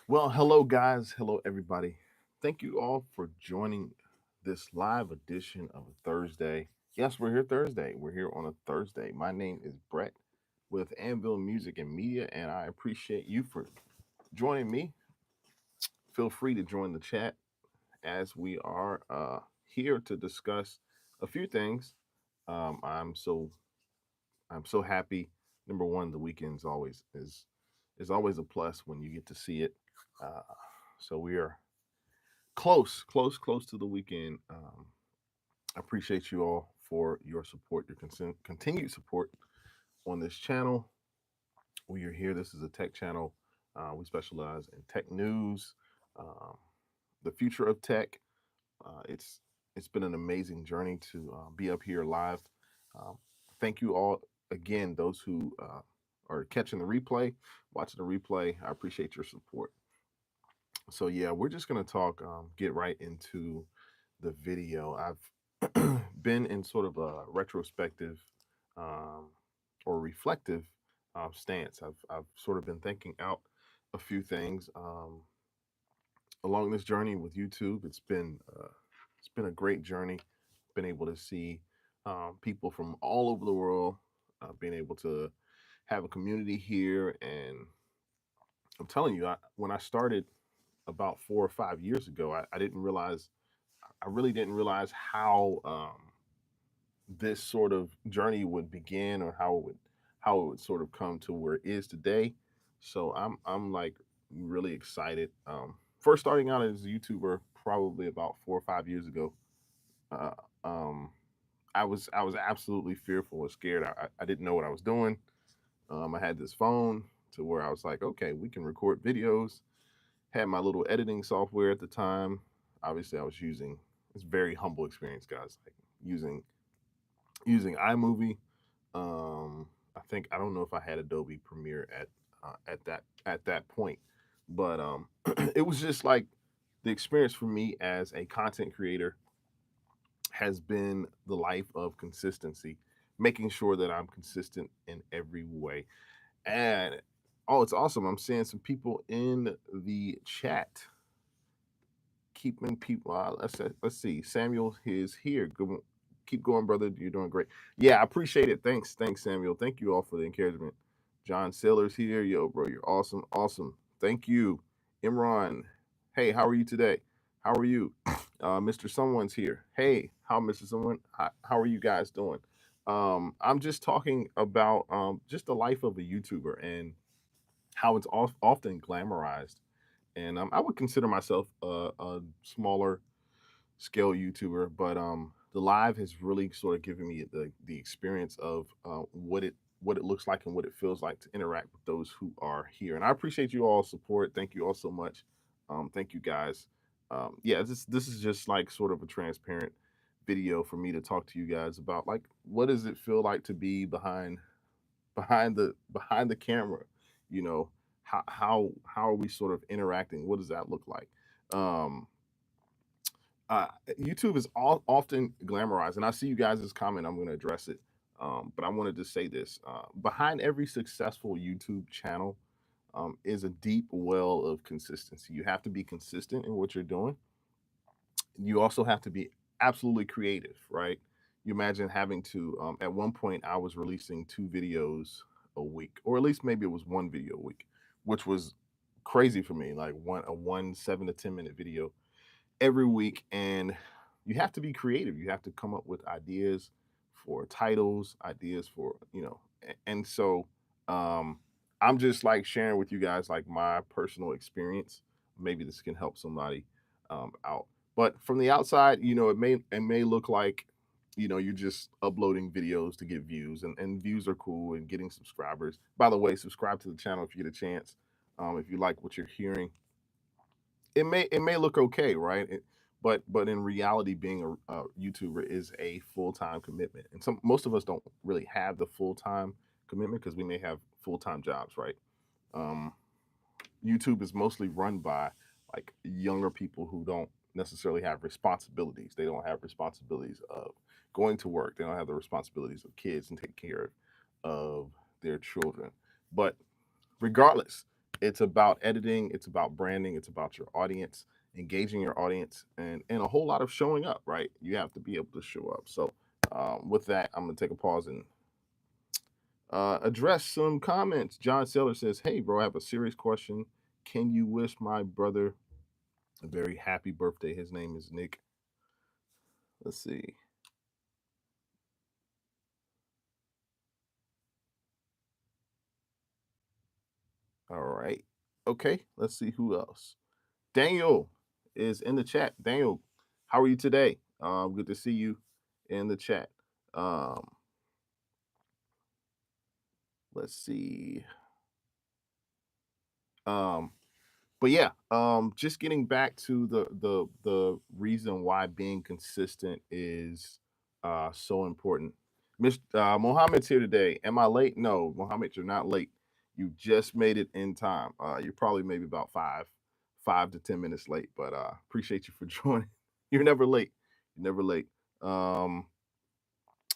Well, hello, guys. Hello, everybody. Thank you all for joining this live edition of a Thursday. Yes, we're here Thursday. We're here on a Thursday. My name is Brett with Anvil Music and Media, and I appreciate you for joining me. Feel free to join the chat as we are here to discuss a few things. Um, I'm so I'm so happy. Number one, the weekend's always is always a plus when you get to see it. Uh, so we are close to the weekend. I appreciate you all for your support, your continued support on this channel. We are here. This is a tech channel. We specialize in tech news, um, the future of tech. It's been an amazing journey to be up here live. Um, Thank you all again, those who are catching the replay, watching the replay. I appreciate your support. So yeah, we're just gonna talk, get right into the video. I've been in sort of a retrospective um, or reflective stance. I've sort of been thinking out a few things along this journey with YouTube. It's been a great journey. Been able to see people from all over the world, being able to have a community here, and I'm telling you, when I started about 4 or 5 years ago, I didn't realize, I really didn't realize how this sort of journey would begin, or how it would sort of come to where it is today. So I'm like really excited. First starting out as a YouTuber probably about 4 or 5 years ago. Uh, um, I was absolutely fearful and scared. I didn't know what I was doing. I had this phone to where I was like, okay, we can record videos. Had my little editing software at the time. Obviously, I was using, it's very humble experience, guys. Like using iMovie. I think, I don't know if I had Adobe Premiere at that point, but it was just like the experience for me as a content creator has been the life of consistency, making sure that I'm consistent in every way. And oh, it's awesome! I'm seeing some people in the chat keeping people. Let's see. Samuel is here. Good, keep going, brother. You're doing great. Yeah, I appreciate it. Thanks, Samuel. Thank you all for the encouragement. John Sailor's here. Yo, bro, you're awesome. Awesome. Thank you, Imran. Hey, how are you today? How are you? Mr. Someone's here. Hey, how Mr. Someone? How are you guys doing? I'm just talking about just the life of a YouTuber and how it's often glamorized, and I would consider myself a smaller scale YouTuber, but the live has really sort of given me the experience of what it looks like and what it feels like to interact with those who are here. And I appreciate you all support. Thank you all so much. Thank you guys. Yeah, this is just like sort of a transparent video for me to talk to you guys about, like, what does it feel like to be behind the camera, you know, how are we sort of interacting, what does that look like? um YouTube is often glamorized, and I see you guys' comment. I'm going to address it, but I wanted to say this: behind every successful YouTube channel is a deep well of consistency. You have to be consistent in what you're doing. You also have to be absolutely creative, right? You imagine having to, at one point, I was releasing 2 videos a week, or at least maybe it was 1 video a week, which was crazy for me. Like one 7 to 10 minute video every week, and you have to be creative. You have to come up with ideas for titles, ideas for, and so um, I'm just like sharing with you guys like my personal experience. Maybe this can help somebody out. But from the outside, it may look like, you're just uploading videos to get views, and views are cool, and getting subscribers. By the way, subscribe to the channel if you get a chance. If you like what you're hearing, it may look okay, right? But in reality, being a YouTuber is a full time commitment, and most of us don't really have the full time commitment because we may have full time jobs, right? Um, YouTube is mostly run by like younger people who don't necessarily have responsibilities. They don't have responsibilities of going to work. They don't have the responsibilities of kids and taking care of their children. But regardless, It's about editing, it's about branding, it's about your audience, engaging your audience, and a whole lot of showing up, right? You have to be able to show up. So with that, I'm gonna take a pause and address some comments. John Saylor says, "Hey, bro, I have a serious question. Can you wish my brother a very happy birthday? His name is Nick." Let's see. All right. Okay. Let's see who else. Daniel is in the chat. Daniel, how are you today? Good to see you in the chat. Um, let's see. Um, but yeah, just getting back to the reason why being consistent is so important. Mr. Mohammed's here today. Am I late? No, Mohammed, you're not late. You just made it in time. You're probably maybe about 5 to 10 minutes late, but appreciate you for joining. You're never late. You're never late. Um,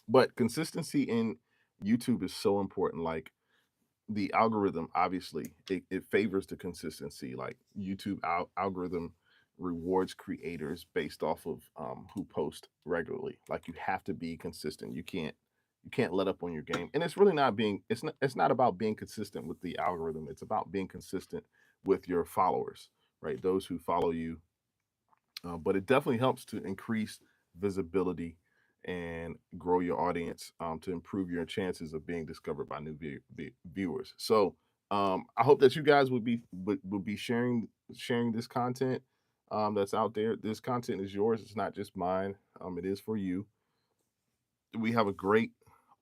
but consistency in YouTube is so important. Like the algorithm, obviously it favors the consistency. Like YouTube algorithm rewards creators based off of who post regularly. Like you have to be consistent. You can't let up on your game. And it's really not being it's not about being consistent with the algorithm. It's about being consistent with your followers, right? Those who follow you. But it definitely helps to increase visibility and grow your audience, to improve your chances of being discovered by new viewers. So I hope that you guys would be sharing this content that's out there. This content is yours. It's not just mine. It is for you. We have a great,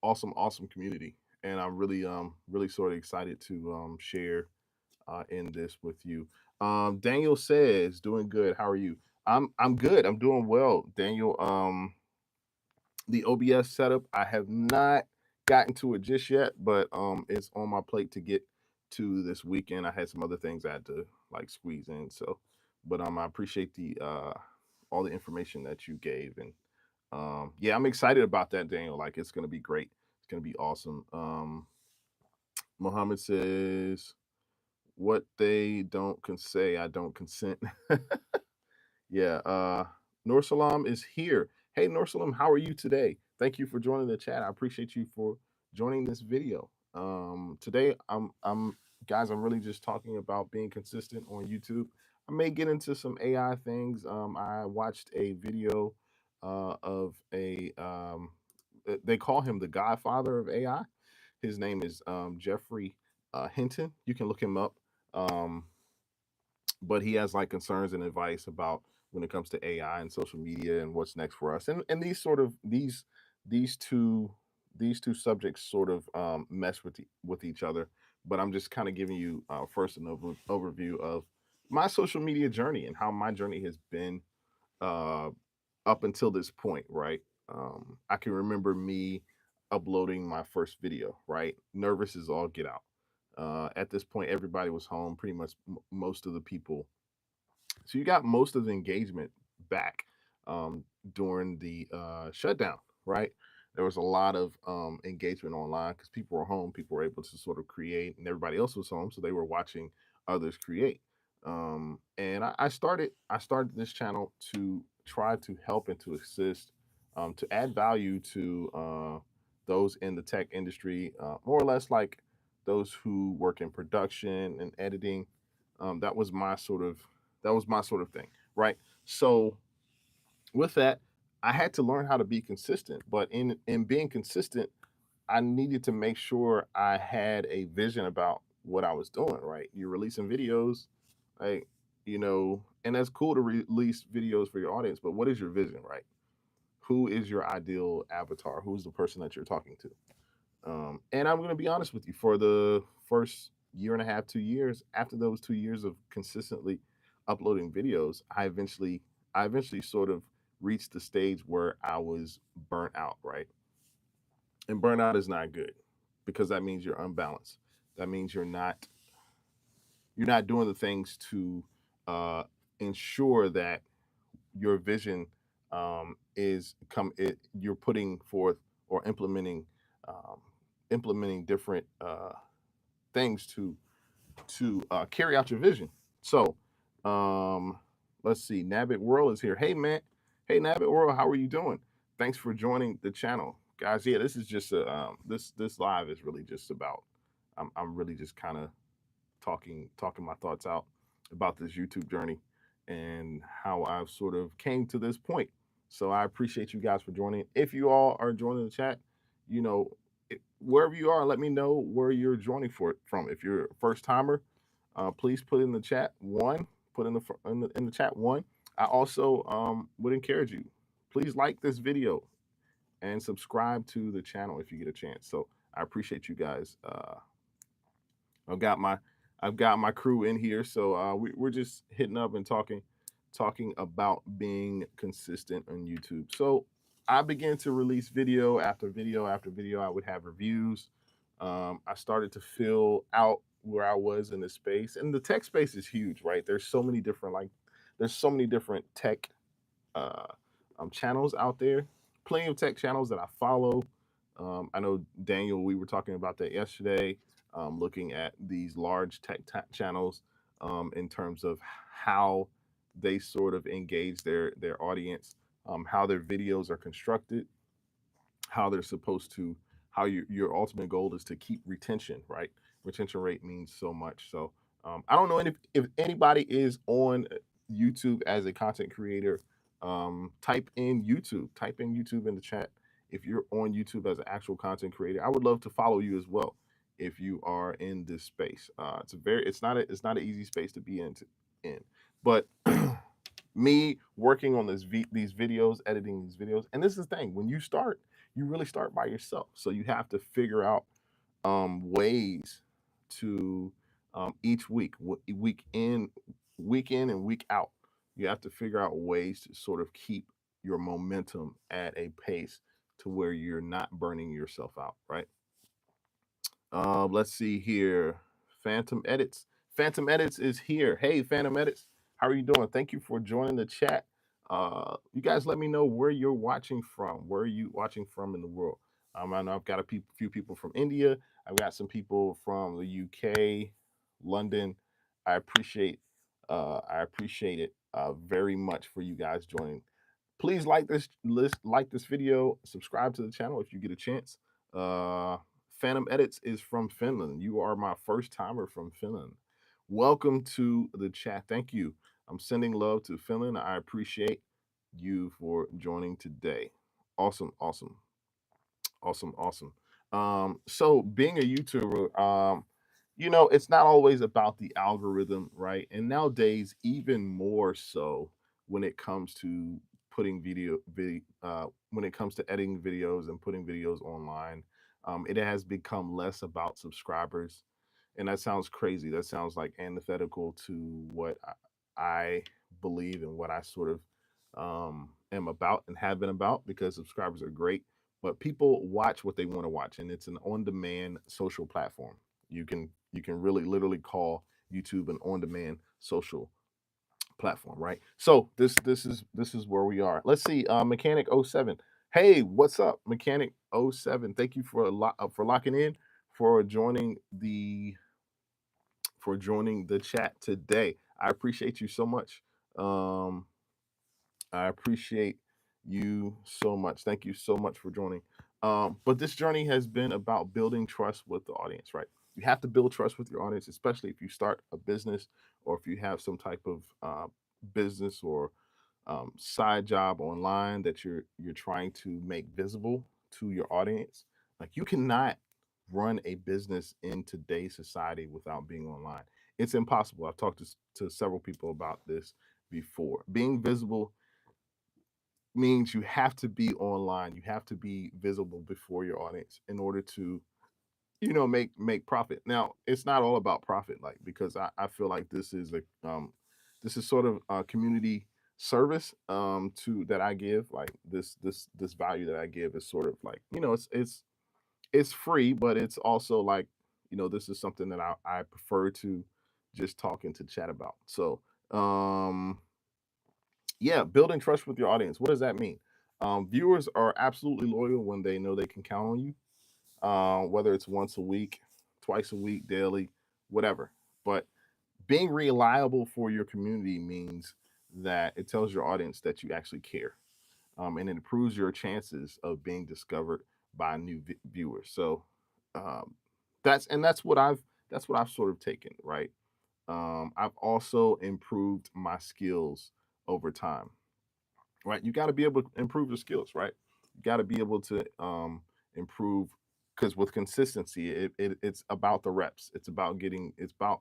awesome community, and I'm really sort of excited to share in this with you. Daniel says, "Doing good. How are you?" I'm good. I'm doing well, Daniel. The OBS setup, I have not gotten to it just yet, but it's on my plate to get to this weekend. I had some other things I had to like squeeze in. So, but I appreciate the all the information that you gave, and yeah, I'm excited about that, Daniel. Like it's gonna be great. It's gonna be awesome. Mohammed says, "What they don't say, I don't consent." Yeah, Nur Salam is here. Hey, Nur Salam, how are you today? Thank you for joining the chat. I appreciate you for joining this video. Today, I'm guys, I'm really just talking about being consistent on YouTube. I may get into some AI things. I watched a video of a they call him the Godfather of AI. His name is Jeffrey Hinton. You can look him up. Um, but he has like concerns and advice about when it comes to AI and social media and what's next for us. And these sort of these two these two subjects sort of mesh with each other. But I'm just kind of giving you first an overview of my social media journey and how my journey has been uh, up until this point, right? I can remember me uploading my first video, right? Nervous as all get out. At this point, everybody was home, pretty much most of the people. So you got most of the engagement back during the shutdown, right? There was a lot of engagement online because people were home, people were able to sort of create, and everybody else was home, so they were watching others create. And I started this channel to try to help and to assist, to add value to those in the tech industry, more or less like those who work in production and editing. That was my sort of thing, right? So with that, I had to learn how to be consistent. But in being consistent, I needed to make sure I had a vision about what I was doing, right? You're releasing videos, like, and that's cool to release videos for your audience, but what is your vision, right? Who is your ideal avatar? Who's the person that you're talking to? And I'm going to be honest with you, for the first year and a half, 2 years, after those 2 years of consistently uploading videos, I eventually sort of reached the stage where I was burnt out, right? And burnout is not good because that means you're unbalanced. That means you're not doing the things to uh, ensure that your vision you're putting forth or um, implementing different things to to carry out your vision. So let's see. Nabbit World is here. Hey man, hey Nabbit World, how are you doing? Thanks for joining the channel, guys. Yeah, this is just a this live is really just about I'm really just kind of talking my thoughts out about this YouTube journey and how I've sort of came to this point. So I appreciate you guys for joining. If you all are joining the chat, you know, wherever you are, let me know where you're joining from. If you're a first timer, please put in the chat one. Put in the chat one. I also would encourage you. Please like this video and subscribe to the channel if you get a chance. So I appreciate you guys. I've got my crew in here, so we're just hitting up and talking about being consistent on YouTube. So I began to release video after video after video. I would have reviews. I started to fill out where I was in the space, and the tech space is huge, right? There's so many different tech uh, channels out there. Plenty of tech channels that I follow. I know Daniel, we were talking about that yesterday, looking at these large tech channels in terms of how they sort of engage their audience, how their videos are constructed, how they're supposed to, how your ultimate goal is to keep retention, right? Retention rate means so much. So I don't know if anybody is on YouTube as a content creator. Type in YouTube in the chat if you're on YouTube as an actual content creator. I would love to follow you as well if you are in this space. It's not an easy space to be in, but me working on these videos, editing these videos, and this is the thing: when you start, you really start by yourself. So you have to figure out ways to each week in and week out. You have to figure out ways to sort of keep your momentum at a pace to where you're not burning yourself out, right? Let's see here. Phantom Edits. Phantom Edits is here. Hey, Phantom Edits, how are you doing? Thank you for joining the chat. You guys let me know where you're watching from. Where are you watching from in the world? I know I've got few people from India. I've got some people from the UK, London. I appreciate it very much for you guys joining. Please like this video, subscribe to the channel if you get a chance. Phantom Edits is from Finland. You are my first timer from Finland. Welcome to the chat. Thank you. I'm sending love to Finland. I appreciate you for joining today. Awesome. So being a YouTuber, it's not always about the algorithm, right? And nowadays, even more so when it comes to when it comes to editing videos and putting videos online, it has become less about subscribers. And that sounds crazy. That sounds like antithetical to what I believe and what I sort of am about and have been about, because subscribers are great, but people watch what they want to watch, and it's an on-demand social platform. You can really literally call YouTube an on-demand social platform, right? So this is where we are. Let's see. Mechanic 07. Hey, what's up, Mechanic 07? Thank you for locking in, for joining the chat today. I appreciate you so much. I appreciate you so much. Thank you so much for joining. But this journey has been about building trust with the audience, right? You have to build trust with your audience, especially if you start a business or if you have some type of business or side job online that you're trying to make visible to your audience. Like, you cannot run a business in today's society without being online. It's impossible. I've talked to several people about this before. Being visible means you have to be online. You have to be visible before your audience in order to, make profit. Now, it's not all about profit, like, because I feel like this is sort of a community service to that I give. Like, this value that I give is sort of like, it's free, but it's also like, this is something that I prefer to just talk and to chat about. So yeah, building trust with your audience. What does that mean? Viewers are absolutely loyal when they know they can count on you, whether it's once a week, twice a week, daily, whatever. But being reliable for your community means that it tells your audience that you actually care, and it improves your chances of being discovered by new viewers. So um, that's what I've sort of taken, right. I've also improved my skills over time, right? You got to be able to improve your skills, right? You got to be able to improve, because with consistency, it's about the reps. It's about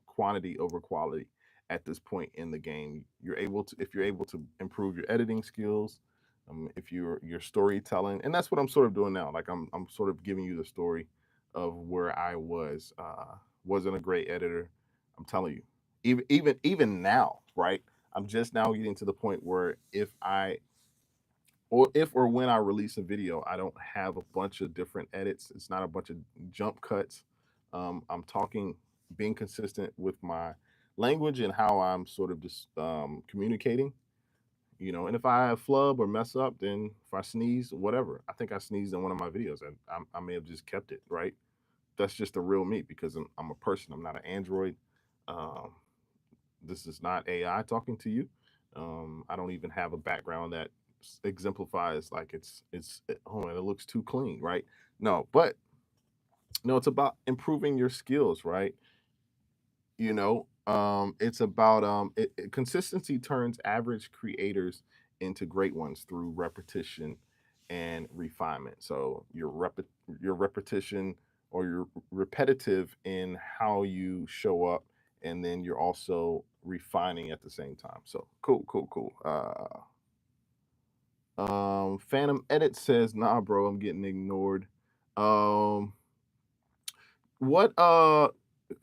quantity over quality at this point in the game. If you're able to improve your editing skills, if your storytelling, and that's what I'm sort of doing now. Like I'm sort of giving you the story of where I was. Wasn't a great editor. I'm telling you, even now, right? I'm just now getting to the point where if or when I release a video, I don't have a bunch of different edits. It's not a bunch of jump cuts. I'm talking, being consistent with my language and how I'm sort of just communicating. And if I flub or mess up, then if I sneeze, whatever. I think I sneezed in one of my videos, and I may have just kept it, right. That's just the real me, because I'm a person. I'm not an android. Um, this is not AI talking to you. I don't even have a background that exemplifies like oh man, it looks too clean, right? No, but no, it's about improving your skills, right? It's about consistency turns average creators into great ones through repetition and refinement. So your repetition, or you're repetitive in how you show up, and then you're also refining at the same time. So cool, cool, cool. Phantom Edit says, "Nah, bro, I'm getting ignored." Um, what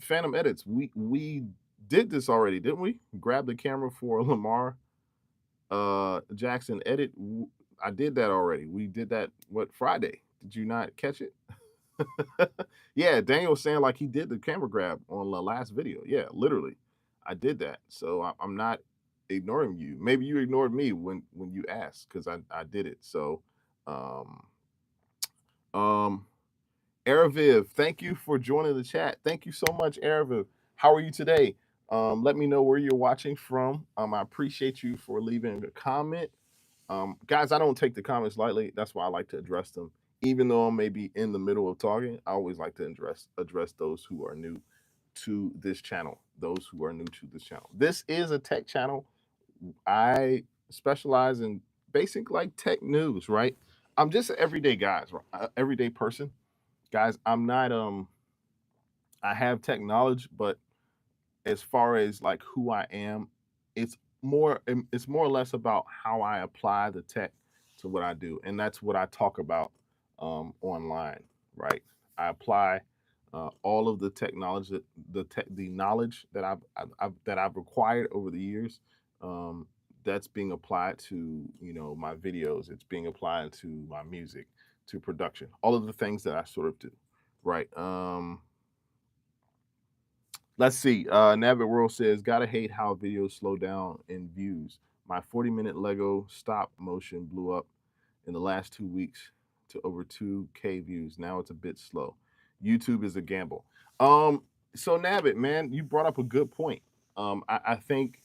Phantom Edits? We did this already, didn't we? Grab the camera for Lamar Jackson edit. I did that already. We did that what, Friday? Did you not catch it? Yeah, Daniel was saying like he did the camera grab on the last video. Yeah, literally, I did that. So I'm not ignoring you. Maybe you ignored me when you asked, because I did it. So, um, um, Araviv, thank you for joining the chat. Thank you so much, Araviv. How are you today? Let me know where you're watching from. I appreciate you for leaving a comment. Guys, I don't take the comments lightly. That's why I like to address them. Even though I'm maybe in the middle of talking, I always like to address those who are new to this channel. Those who are new to this channel. This is a tech channel. I specialize in basic like tech news, right? I'm just an everyday everyday person. Guys, I'm not I have tech knowledge, but as far as like who I am, it's it's more or less about how I apply the tech to what I do, and that's what I talk about online, right? I apply all of the technology, the knowledge that I've acquired over the years. Um, that's being applied to my videos. It's being applied to my music, to production, all of the things that I sort of do, right? Let's see. Navid World says, "Gotta hate how videos slow down in views. My 40-minute Lego stop motion blew up in the last 2 weeks to over 2K views. Now it's a bit slow. YouTube is a gamble." So Navid, man, you brought up a good point. I think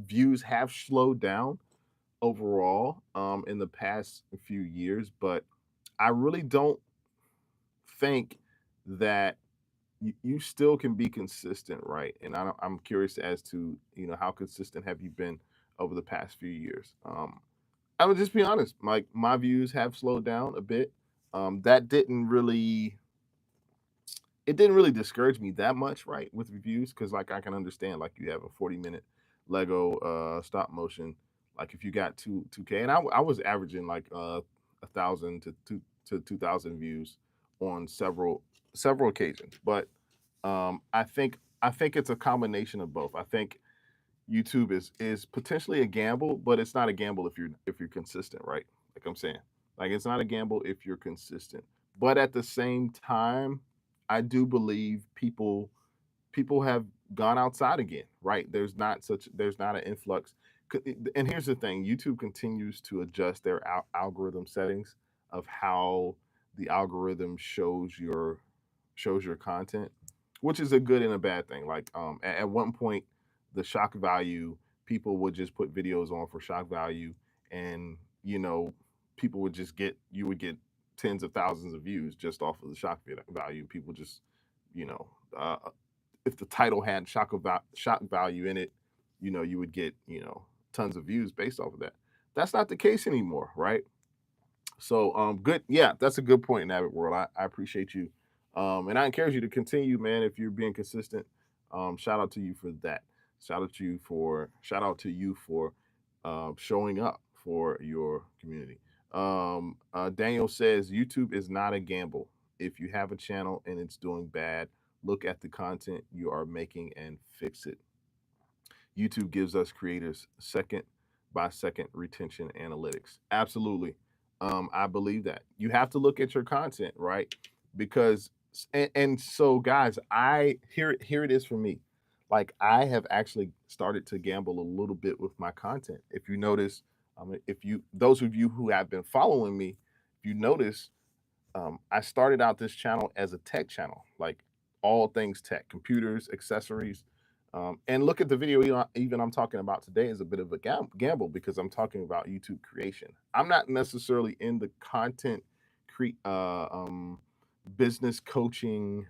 views have slowed down overall in the past few years, but I really don't think that you still can be consistent, right? And I'm curious as to how consistent have you been over the past few years. I would just be honest, like my views have slowed down a bit. That didn't really discourage me that much, right, with reviews, because like I can understand like you have a 40-minute Lego stop motion. Like if you got 2K, and I was averaging like 1,000 to 2,000 views on several occasions, but I think it's a combination of both. I think YouTube is potentially a gamble, but it's not a gamble if you're consistent, right? Like I'm saying, like it's not a gamble if you're consistent. But at the same time, I do believe people have gone outside again, right? There's not an influx. And here's the thing: YouTube continues to adjust their algorithm settings of how the algorithm shows your content, which is a good and a bad thing. Like at one point, the shock value, people would just put videos on for shock value, and people would just get you would get tens of thousands of views just off of the shock value. People just you know uh, if the title had shock value in it, you would get tons of views based off of that. That's not the case anymore, right? So good. Yeah, that's a good point in Avid World. I appreciate you. And I encourage you to continue, man, if you're being consistent. Shout out to you for that. Shout out to you for showing up for your community. Daniel says YouTube is not a gamble. If you have a channel and it's doing bad, look at the content you are making and fix it. YouTube gives us creators second by second retention analytics. Absolutely. I believe that. You have to look at your content, right? Because and so guys, I here it is for me. Like I have actually started to gamble a little bit with my content. If you notice, if you those of you who have been following me, if you notice, I started out this channel as a tech channel, like all things tech, computers, accessories. And look at the video even I'm talking about today is a bit of a gamble because I'm talking about YouTube creation. I'm not necessarily in the content business coaching.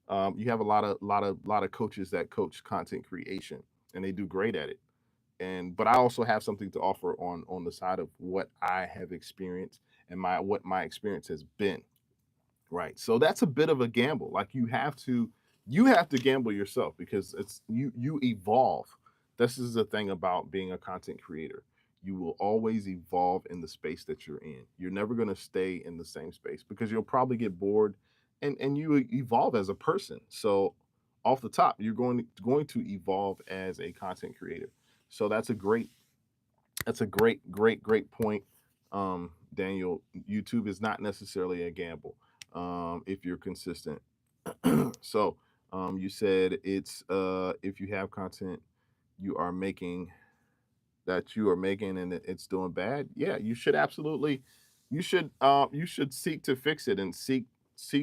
You have a lot of coaches that coach content creation, and they do great at it. But I also have something to offer on the side of what I have experienced and what my experience has been. Right. So that's a bit of a gamble. Like you have to gamble yourself because it's you evolve. This is the thing about being a content creator. You will always evolve in the space that you're in. You're never going to stay in the same space because you'll probably get bored and you evolve as a person. So off the top, you're going to evolve as a content creator. So that's a great point. Daniel, YouTube is not necessarily a gamble if you're consistent. So you said it's if you have content you are making and it's doing bad, yeah, you should absolutely you should seek to fix it and seek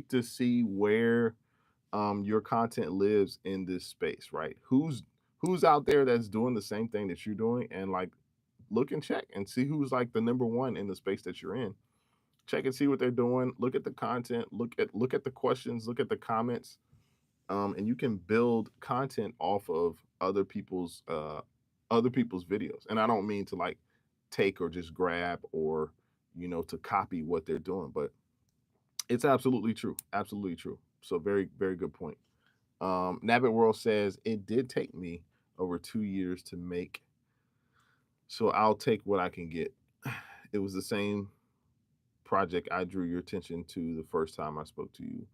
to see where your content lives in this space, right? Who's out there that's doing the same thing that you're doing, and like look and check and see who's like the number one in the space that you're in. Check and see what they're doing. Look at the content. Look at the questions. Look at the comments. And you can build content off of other people's videos. And I don't mean to like take or just grab or to copy what they're doing, but it's absolutely true. Absolutely true. So very very good point. Nabbit World says it did take me over 2 years to make, so I'll take what I can get. It was the same project I drew your attention to the first time I spoke to you.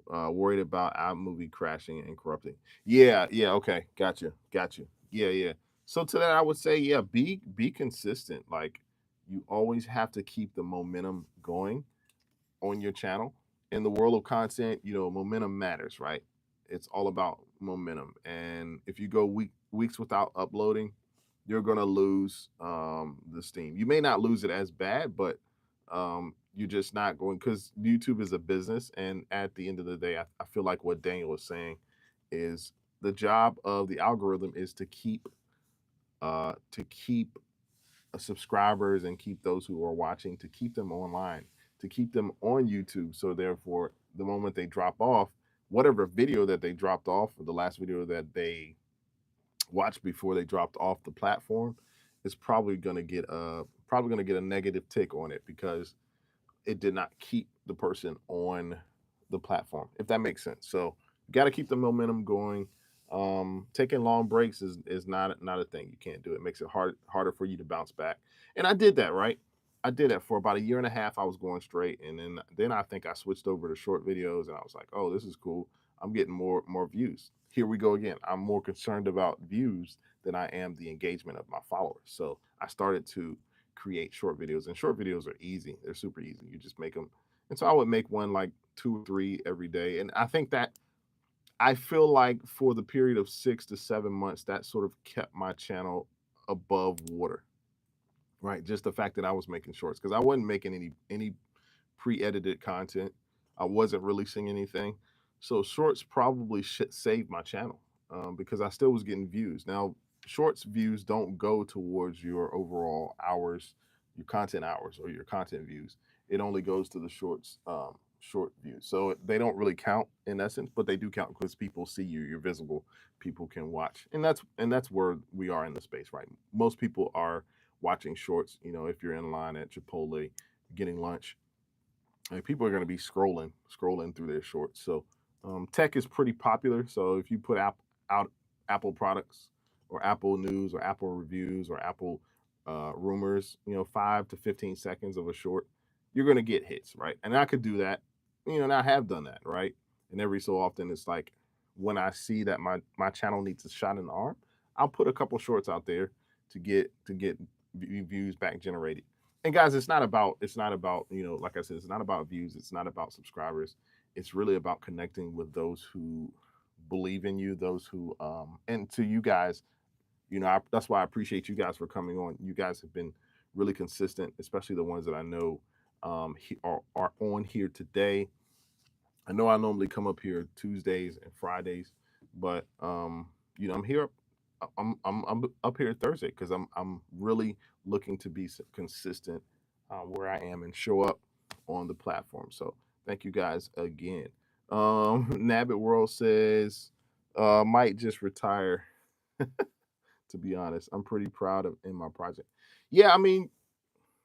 Worried about our movie crashing and corrupting. Yeah, yeah, okay, got you. Yeah, yeah. So to that, I would say, yeah, be consistent. Like you always have to keep the momentum going on your channel. In the world of content, momentum matters, right? It's all about momentum. And if you go weeks without uploading, you're gonna lose the steam. You may not lose it as bad, but you're just not going, because YouTube is a business. And at the end of the day, I feel like what Daniel was saying is the job of the algorithm is to keep subscribers and keep those who are watching, to keep them online, to keep them on YouTube. So therefore, the moment they drop off, whatever video that they dropped off, or the last video that they watched before they dropped off the platform, is probably going to get a negative tick on it because it did not keep the person on the platform, if that makes sense. So you got to keep the momentum going. Taking long breaks is not a thing. You can't do it. It makes it harder for you to bounce back. And I did that, right? I did that for about a year and a half. I was going straight, and then I think I switched over to short videos, and I was like, oh, this is cool. I'm getting more views. Here we go again. I'm more concerned about views than I am the engagement of my followers. So I started to create short videos, and short videos are easy. They're super easy. You just make them. And so I would make one like 2 or 3 every day. And I feel like for the period of 6 to 7 months, that sort of kept my channel above water, right? Just the fact that I was making shorts, because I wasn't making any pre-edited content. I wasn't releasing anything. So shorts probably should save my channel because I still was getting views. Now, shorts views don't go towards your overall hours, your content hours, or your content views. It only goes to the short views. So they don't really count in essence, but they do count because people see you. You're visible. People can watch, and that's where we are in the space, right? Most people are watching shorts. You know, if you're in line at Chipotle getting lunch, and people are going to be scrolling through their shorts. So tech is pretty popular. So if you put out Apple products or Apple news or Apple reviews or Apple rumors, 5 to 15 seconds of a short, you're going to get hits, right? And I could do that, and I have done that, right? And every so often, it's like when I see that my channel needs a shot in the arm, I'll put a couple shorts out there to get views back generated. And guys, it's not about like I said, it's not about views, it's not about subscribers. It's really about connecting with those who believe in you, those who and to you guys, that's why I appreciate you guys for coming on. You guys have been really consistent, especially the ones that I know are on here today. I know I normally come up here Tuesdays and Fridays, but I'm here. I'm up here Thursday because I'm really looking to be consistent where I am and show up on the platform. So thank you guys again. Nabbit World says might just retire. To be honest, I'm pretty proud of in my project. Yeah, I mean,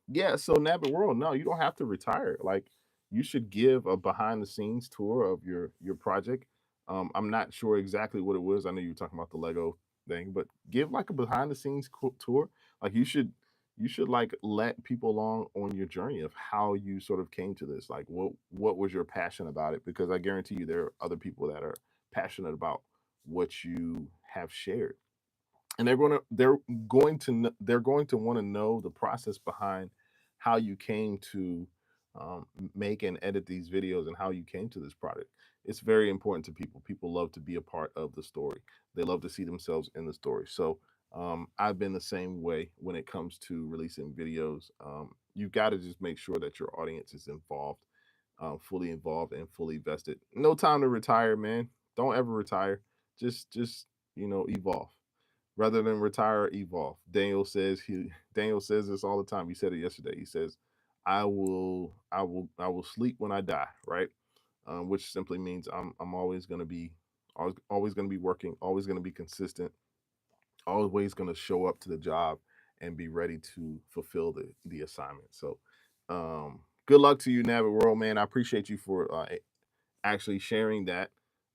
yeah, so Nabbit World, no, you don't have to retire. Like, you should give a behind the scenes tour of your project. I'm not sure exactly what it was. I know you were talking about the Lego thing, but give like a behind the scenes tour. Like, you should like let people along on your journey of how you sort of came to this. Like, what was your passion about it? Because I guarantee you there are other people that are passionate about what you have shared, and they're going to want to know the process behind how you came to make and edit these videos and how you came to this product. It's very important to people. People love to be a part of the story. They love to see themselves in the story. So I've been the same way when it comes to releasing videos. You got to just make sure that your audience is fully involved and fully vested. No time to retire, man. Don't ever retire. Just evolve rather than retire, evolve. Daniel says this all the time. He said it yesterday. He says, I will sleep when I die, right? Which simply means I'm always going to be working, always going to be consistent, always going to show up to the job and be ready to fulfill the assignment. So good luck to you, Nabbit World, man. I appreciate you for actually sharing that.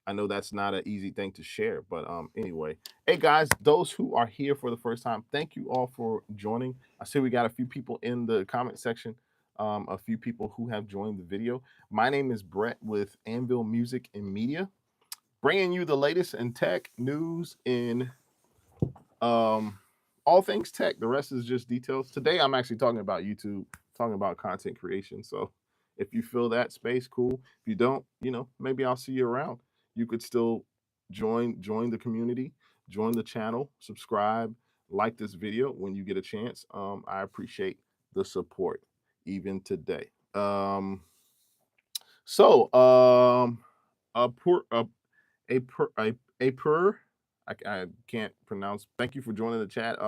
I know that's not an easy thing to share, but anyway, hey guys, those who are here for the first time, thank you all for joining. I see we got a few people in the comment section, a few people who have joined the video. My name is Brett with Anvil Music and Media, bringing you the latest in tech news in um, all things tech. The rest is just details. Today, I'm actually talking about YouTube, talking about content creation. So if you feel that space, cool. If you don't, maybe I'll see you around. You could still join the community, join the channel, subscribe, like this video when you get a chance. I appreciate the support even today. So a poor a per I can't pronounce. Thank you for joining the chat.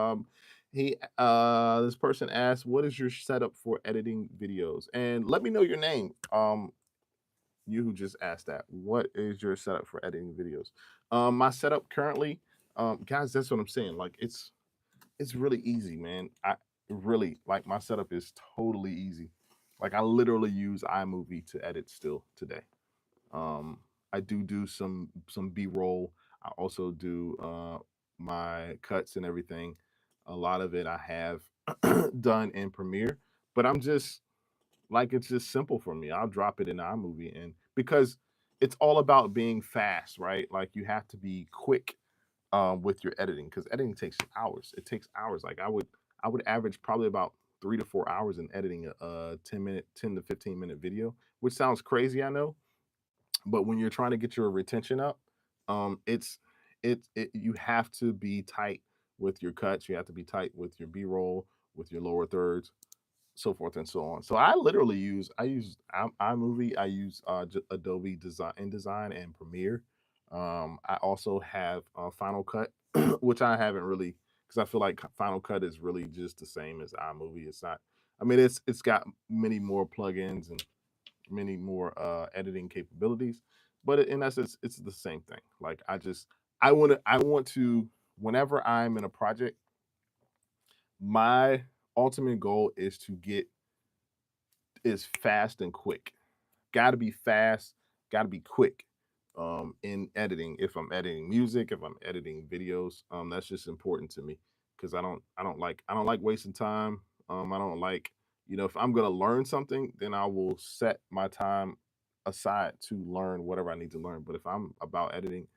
This person asked, what is your setup for editing videos? And let me know your name. You who just asked that. What is your setup for editing videos? My setup currently, guys, that's what I'm saying. Like, it's really easy, man. I really like my setup is totally easy. Like, I literally use iMovie to edit still today. I do some B-roll. I also do my cuts and everything. A lot of it I have done in Premiere, but I'm just like, it's just simple for me. I'll drop it in iMovie, and because it's all about being fast, right? Like, you have to be quick with your editing because editing takes hours. It takes hours. Like, I would average probably about 3 to 4 hours in editing a 10 to 15 minute video, which sounds crazy, I know, but when you're trying to get your retention up, it's you have to be tight with your cuts. You have to be tight with your B-roll, with your lower thirds. so forth and so on. So I literally use iMovie, I use Adobe InDesign and Premiere. I also have Final Cut, which I haven't really, because I feel like Final Cut is really just the same as iMovie. It's not. I mean, it's got many more plugins and many more editing capabilities, but in essence, it's the same thing. Like I want to whenever I'm in a project, my ultimate goal is to get is fast and quick. Got to be fast, got to be quick in editing. If I'm editing music, if I'm editing videos, that's just important to me because I don't like wasting time. I don't like, if I'm gonna learn something, then I will set my time aside to learn whatever I need to learn. But if I'm about editing,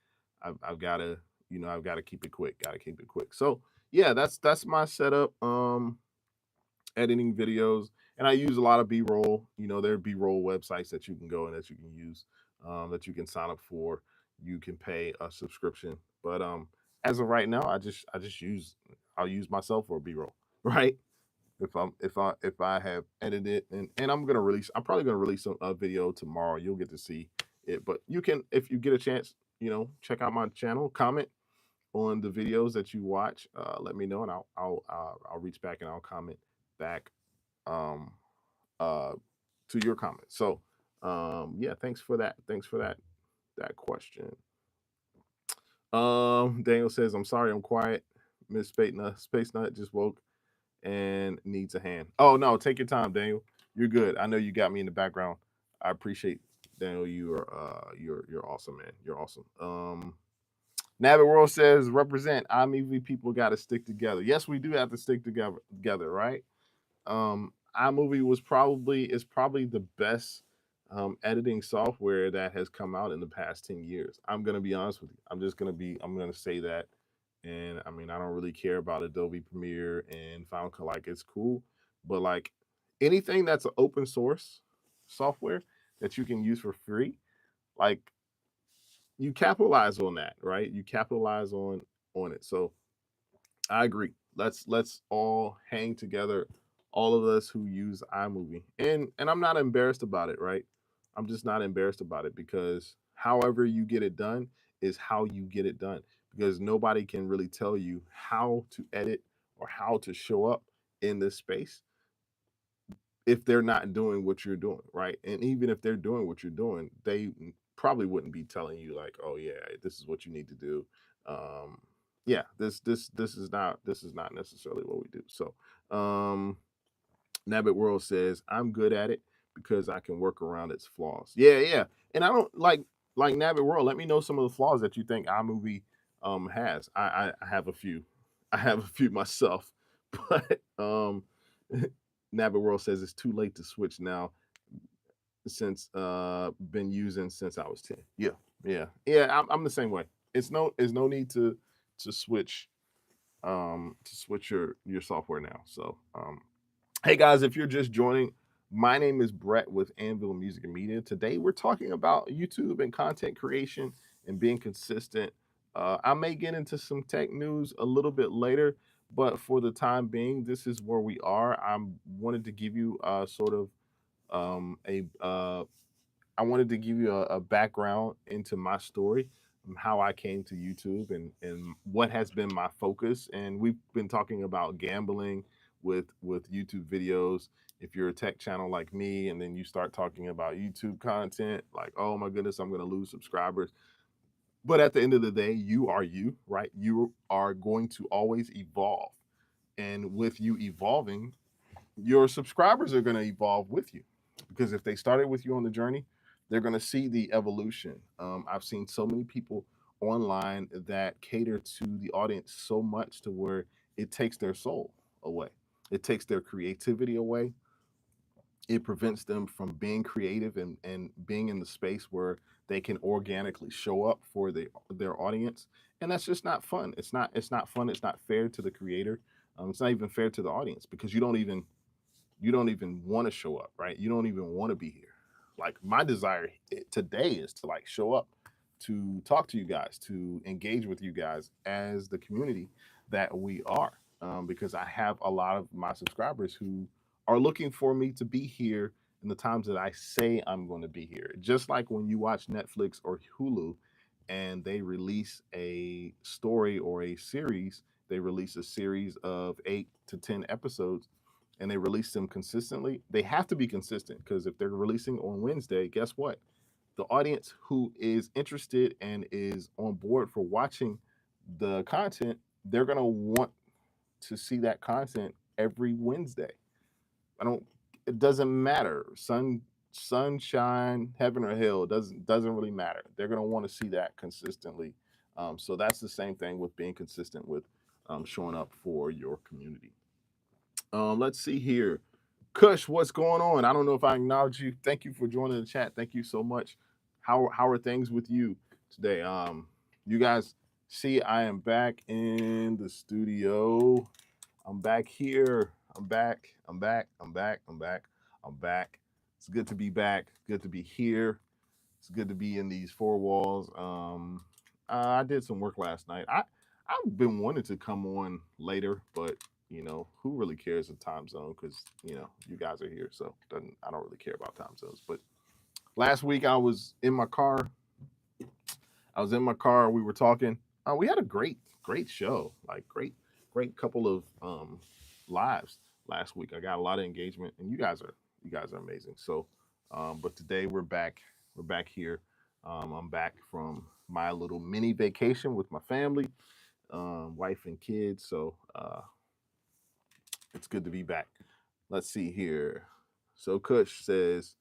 I've got to, I've got to keep it quick. Got to keep it quick. So yeah, that's my setup. Editing videos, and I use a lot of B-roll. There are B-roll websites that you can go and that you can use, that you can sign up for. You can pay a subscription, but as of right now, I just I'll use myself for B-roll, right? If I have edited and I'm probably gonna release a video tomorrow. You'll get to see it, but you can, if you get a chance, check out my channel, comment on the videos that you watch. Let me know, and I'll reach back and I'll comment back um uh to your comment. So yeah, thanks for that. Thanks for that question. Daniel says, I'm sorry I'm quiet. Miss Space Nut just woke and needs a hand. Oh no, take your time, Daniel. You're good. I know you got me in the background. I appreciate, Daniel. You're awesome, man. You're awesome. Nabbit World says, represent. iMovie people got to stick together. Yes, we do have to stick together, right? iMovie is probably the best editing software that has come out in the past 10 years. I'm gonna be honest with you. I'm gonna say that. And I mean, I don't really care about Adobe Premiere and Final Cut. Like, it's cool, but like anything that's an open source software that you can use for free, like, you capitalize on that, right? You capitalize on it. So I agree. Let's all hang together, all of us who use iMovie. And I'm not embarrassed about it, right? I'm just not embarrassed about it because however you get it done is how you get it done, because nobody can really tell you how to edit or how to show up in this space if they're not doing what you're doing, right? And even if they're doing what you're doing, they probably wouldn't be telling you like, "Oh yeah, this is what you need to do." Yeah, this is not necessarily what we do. So, Nabbit World says, "I'm good at it because I can work around its flaws." Yeah, yeah, and I don't like Nabbit World. Let me know some of the flaws that you think iMovie has. I have a few. I have a few myself, but Nabbit World says it's too late to switch now since been using since I was 10. Yeah, yeah, yeah. I'm the same way. It's no need to switch your software now. So hey guys, if you're just joining, my name is Brett with Anvil Music and Media. Today we're talking about YouTube and content creation and being consistent. I may get into some tech news a little bit later, but for the time being, this is where we are. I wanted to give you sort of a I wanted to give you a background into my story, how I came to YouTube, and what has been my focus. And we've been talking about gambling with YouTube videos. If you're a tech channel like me, and then you start talking about YouTube content, like, oh my goodness, I'm going to lose subscribers. But at the end of the day, you are you, right? You are going to always evolve. And with you evolving, your subscribers are going to evolve with you, because if they started with you on the journey, they're going to see the evolution. I've seen so many people online that cater to the audience so much to where it takes their soul away, it takes their creativity away, it prevents them from being creative and being in the space where they can organically show up for their audience. And that's just not fun. It's not fun. It's not fair to the creator. It's not even fair to the audience, because you don't even want to show up, right? You don't even want to be here. Like, my desire today is to like show up, to talk to you guys, to engage with you guys as the community that we are, because I have a lot of my subscribers who are looking for me to be here in the times that I say I'm going to be here. Just like when you watch Netflix or Hulu and they release a story or a series, they release a series of 8 to 10 episodes and they release them consistently. They have to be consistent because if they're releasing on Wednesday, guess what? The audience who is interested and is on board for watching the content, they're going to want to see that content every Wednesday. I don't. It doesn't matter. Sunshine, heaven or hell doesn't really matter. They're gonna want to see that consistently. So that's the same thing with being consistent with showing up for your community. Let's see here, Kush, what's going on? I don't know if I acknowledge you. Thank you for joining the chat. Thank you so much. How are things with you today? You guys see I am back in the studio. I'm back here. I'm back. I'm back. I'm back. I'm back. I'm back. It's good to be back. Good to be here. It's good to be in these four walls. I did some work last night. I've been wanting to come on later, but who really cares the time zone? Because you guys are here, so I don't really care about time zones. But last week I was in my car. We were talking. We had a great show. Like great couple of lives last week. I got a lot of engagement, and you guys are amazing. So, but today we're back. We're back here. I'm back from my little mini vacation with my family, wife and kids. So it's good to be back. Let's see here. So Kush says,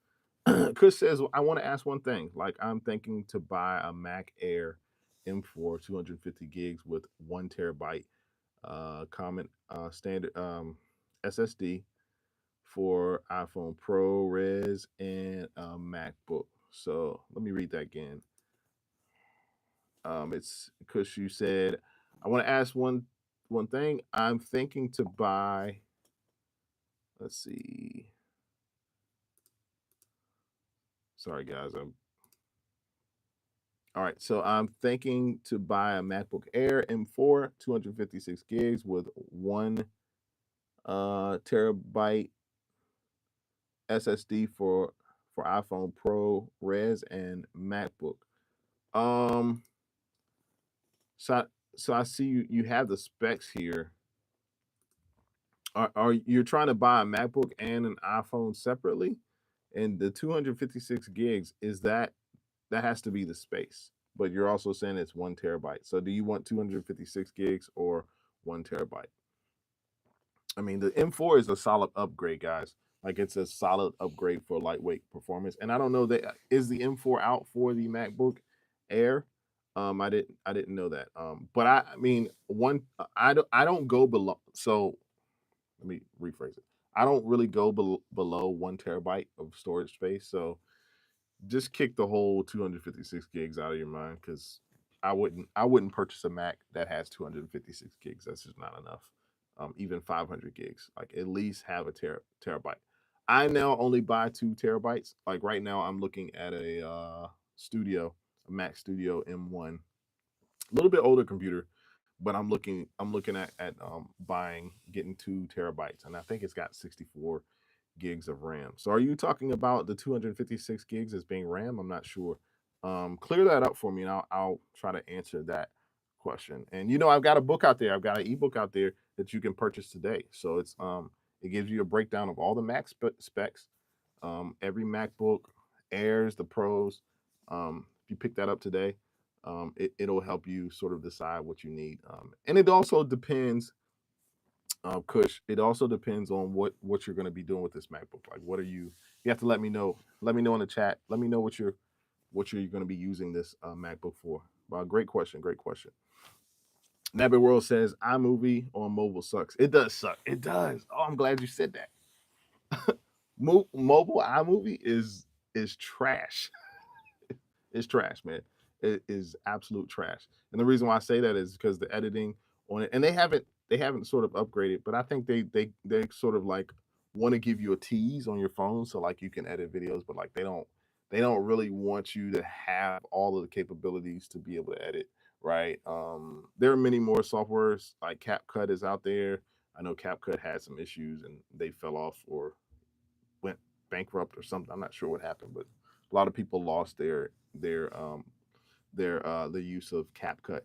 I want to ask one thing. Like I'm thinking to buy a Mac Air M4 250 gigs with 1 terabyte common standard SSD for iPhone Pro Res and a MacBook. So let me read that again. It's because you said I want to ask one thing. I'm thinking to buy. Let's see. Sorry, guys. All right. So I'm thinking to buy a MacBook Air M4, 256 gigs with 1 terabyte SSD for iPhone Pro Res and MacBook. Um, so I see you have the specs here. Are you trying to buy a MacBook and an iPhone separately? And the 256 gigs is that has to be the space. But you're also saying it's 1 terabyte. So do you want 256 gigs or 1 terabyte? I mean, the M4 is a solid upgrade, guys. Like it's a solid upgrade for lightweight performance. And I don't know that is the M4 out for the MacBook Air. I didn't know that. But I mean, I don't go below. So let me rephrase it. I don't really go below 1 terabyte of storage space. So just kick the whole 256 gigs out of your mind because I wouldn't purchase a Mac that has 256 gigs. That's just not enough. Even 500 gigs, like at least have a terabyte. I now only buy 2 terabytes. Like right now, I'm looking at a Mac Studio M1, a little bit older computer, but I'm looking at getting 2 terabytes, and I think it's got 64 gigs of RAM. So are you talking about the 256 gigs as being RAM? I'm not sure. Clear that up for me, and I'll try to answer that question. And I've got a book out there. I've got an ebook out there that you can purchase today. So it gives you a breakdown of all the Mac specs, every MacBook Airs, the Pros. If you pick that up today, it'll help you sort of decide what you need. And it also depends, Kush. It also depends on what you're going to be doing with this MacBook. Like, what are you? You have to let me know. Let me know in the chat. Let me know what you're going to be using this MacBook for. Great question. Great question. Nabbit World says iMovie on mobile sucks. It does suck. It does. Oh, I'm glad you said that. Mobile iMovie is trash. It's trash, man. It is absolute trash. And the reason why I say that is because the editing on it, and they haven't sort of upgraded, but I think they sort of like want to give you a tease on your phone so like you can edit videos, but like they don't really want you to have all of the capabilities to be able to edit, right? There are many more softwares like CapCut is out there. I know CapCut had some issues and they fell off or went bankrupt or something. I'm not sure what happened, but a lot of people lost the use of CapCut.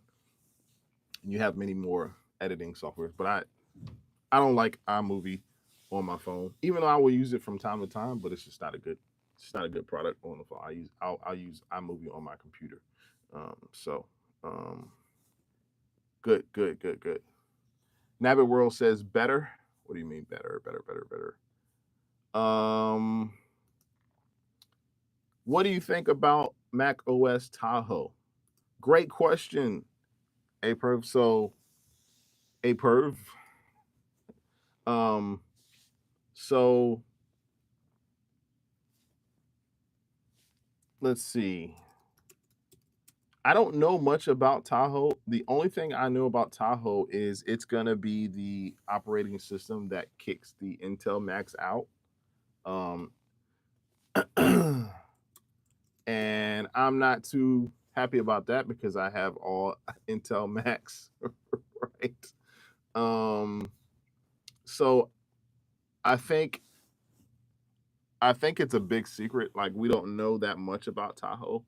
And you have many more editing softwares, but I don't like iMovie on my phone, even though I will use it from time to time. But it's not a good product on the phone. I'll use iMovie on my computer. So um, good. Nabbit World says better. What do you mean better? Better. Um, what do you think about Mac OS Tahoe? Great question, Aperv. So Aperv. Um, so let's see. I don't know much about Tahoe. The only thing I know about Tahoe is it's gonna be the operating system that kicks the Intel Macs out. Um, and I'm not too happy about that because I have all Intel Macs, right? Um, so I think it's a big secret. Like we don't know that much about Tahoe.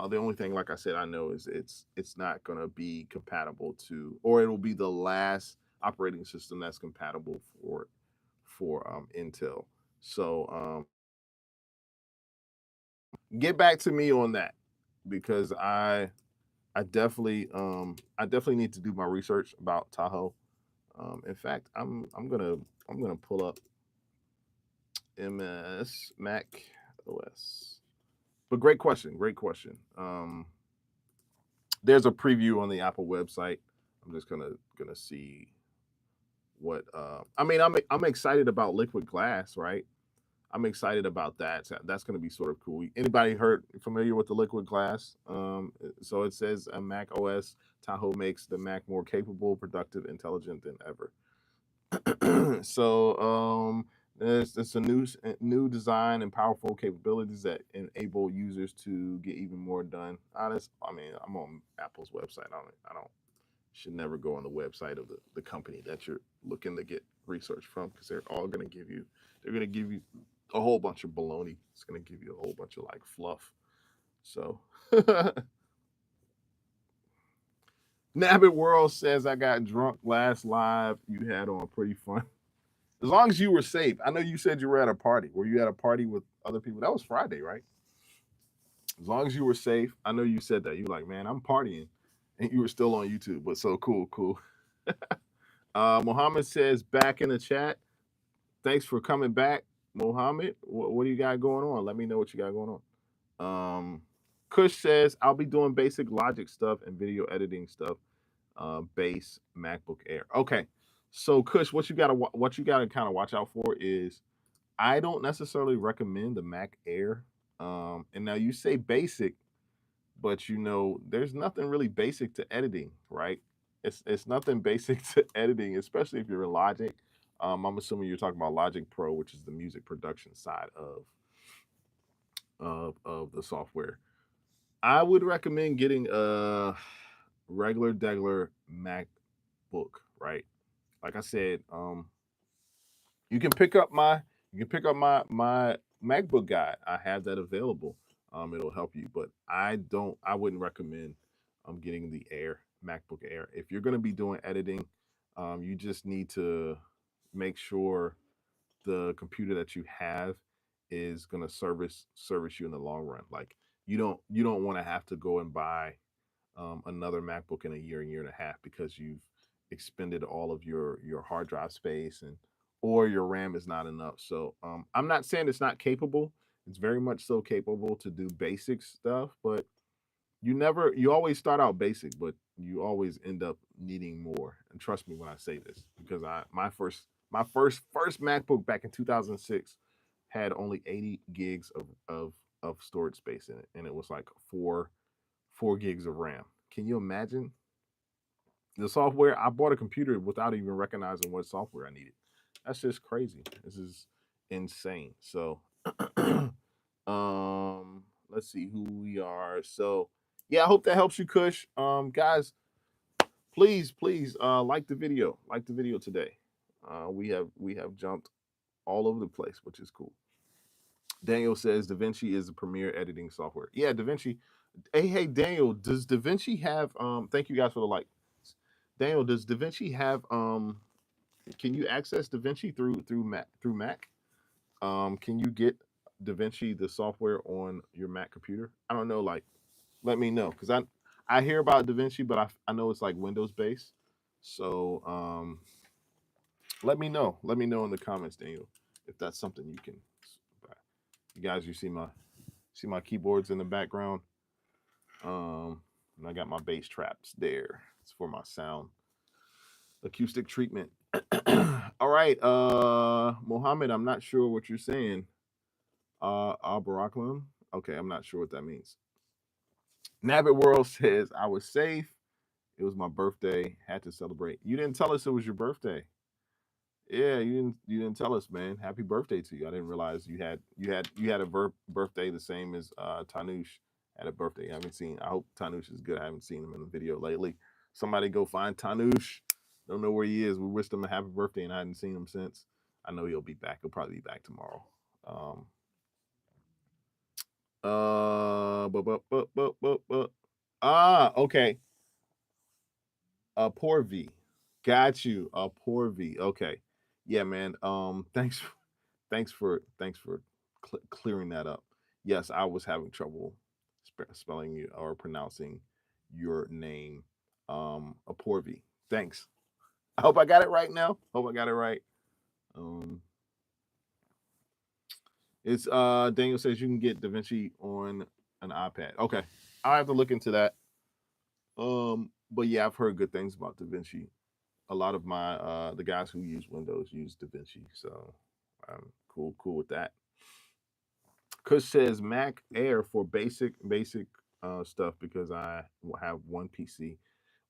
The only thing, like I said, I know is it's not going to be compatible to, or it'll be the last operating system that's compatible for Intel. So get back to me on that because I definitely need to do my research about Tahoe. In fact, I'm gonna pull up MS Mac OS. But great question, great question. There's a preview on the Apple website. I'm just gonna see what I mean. I'm excited about liquid glass, right? I'm excited about that. So that's going to be sort of cool. Anybody familiar with the liquid glass? So it says a Mac OS Tahoe makes the Mac more capable, productive, intelligent than ever. So it's a new design and powerful capabilities that enable users to get even more done. Honest, I mean, I'm on Apple's website. I don't should never go on the website of the company that you're looking to get research from because they're going to give you a whole bunch of baloney. It's going to give you a whole bunch of like fluff. So Nabbit World says I got drunk last live you had on pretty fun. As long as you were safe. I know you said you were at a party. Were you at a party with other people? That was Friday, right? As long as you were safe. I know you said that. You were like, man, I'm partying. And you were still on YouTube. But so cool. Mohammed says back in the chat. Thanks for coming back, Mohammed. What do you got going on? Let me know what you got going on. Kush says I'll be doing basic Logic stuff and video editing stuff. Base MacBook Air. Okay, so Kush, what you gotta kind of watch out for is I don't necessarily recommend the Mac Air. And now you say basic, but you know there's nothing really basic to editing, right? It's nothing basic to editing, especially if you're in Logic. I'm assuming you're talking about Logic Pro, which is the music production side of the software. I would recommend getting a regular degular MacBook, right? Like I said, you can pick up my MacBook guide. I have that available. It'll help you, but I wouldn't recommend getting the Air MacBook Air. If you're going to be doing editing, you just need to make sure the computer that you have is going to service you in the long run. Like you don't want to have to go and buy another MacBook in a year and a half because you've expended all of your hard drive space and or your RAM is not enough. So I'm not saying it's not capable. It's very much so capable to do basic stuff, but you always start out basic, but you always end up needing more. And trust me when I say this, because my first MacBook back in 2006 had only 80 gigs of storage space in it, and it was like four gigs of RAM. Can you imagine the software? I bought a computer without even recognizing what software I needed. That's just crazy. This is insane. So, let's see who we are. So, yeah, I hope that helps you, Kush. Guys, please, like the video today. We have jumped all over the place, which is cool. Daniel says DaVinci is the premier editing software. Yeah, DaVinci. Hey, Daniel, does DaVinci have thank you guys for the like. Daniel, does DaVinci have can you access DaVinci through Mac? Can you get DaVinci the software on your Mac computer? I don't know, like let me know cuz I hear about DaVinci, but I know it's like Windows based. So, let me know. Let me know in the comments, Daniel, if that's something you can buy. You guys, you see my keyboards in the background. And I got my bass traps there. It's for my sound acoustic treatment. All right, Mohammed, I'm not sure what you're saying. Baraklam. Okay, I'm not sure what that means. Nabbit World says I was safe. It was my birthday. Had to celebrate. You didn't tell us it was your birthday. Yeah, you didn't tell us, man. Happy birthday to you. I didn't realize you had a birthday the same as Tanush had a birthday. I haven't seen. I hope Tanush is good. I haven't seen him in a video lately. Somebody go find Tanush. Don't know where he is. We wished him a happy birthday, and I hadn't seen him since. I know he'll be back. He'll probably be back tomorrow. Okay. Poor V. Got you. Poor V. Okay. Yeah, man. Thanks for clearing that up. Yes, I was having trouble spelling you or pronouncing your name. Aporvi. Thanks. I hope I got it right now. Hope I got it right. Um, it's Daniel says you can get DaVinci on an iPad. Okay, I'll have to look into that. But yeah, I've heard good things about DaVinci. A lot of my the guys who use Windows use DaVinci, so I'm cool with that. Kush says Mac Air for basic stuff because I have one PC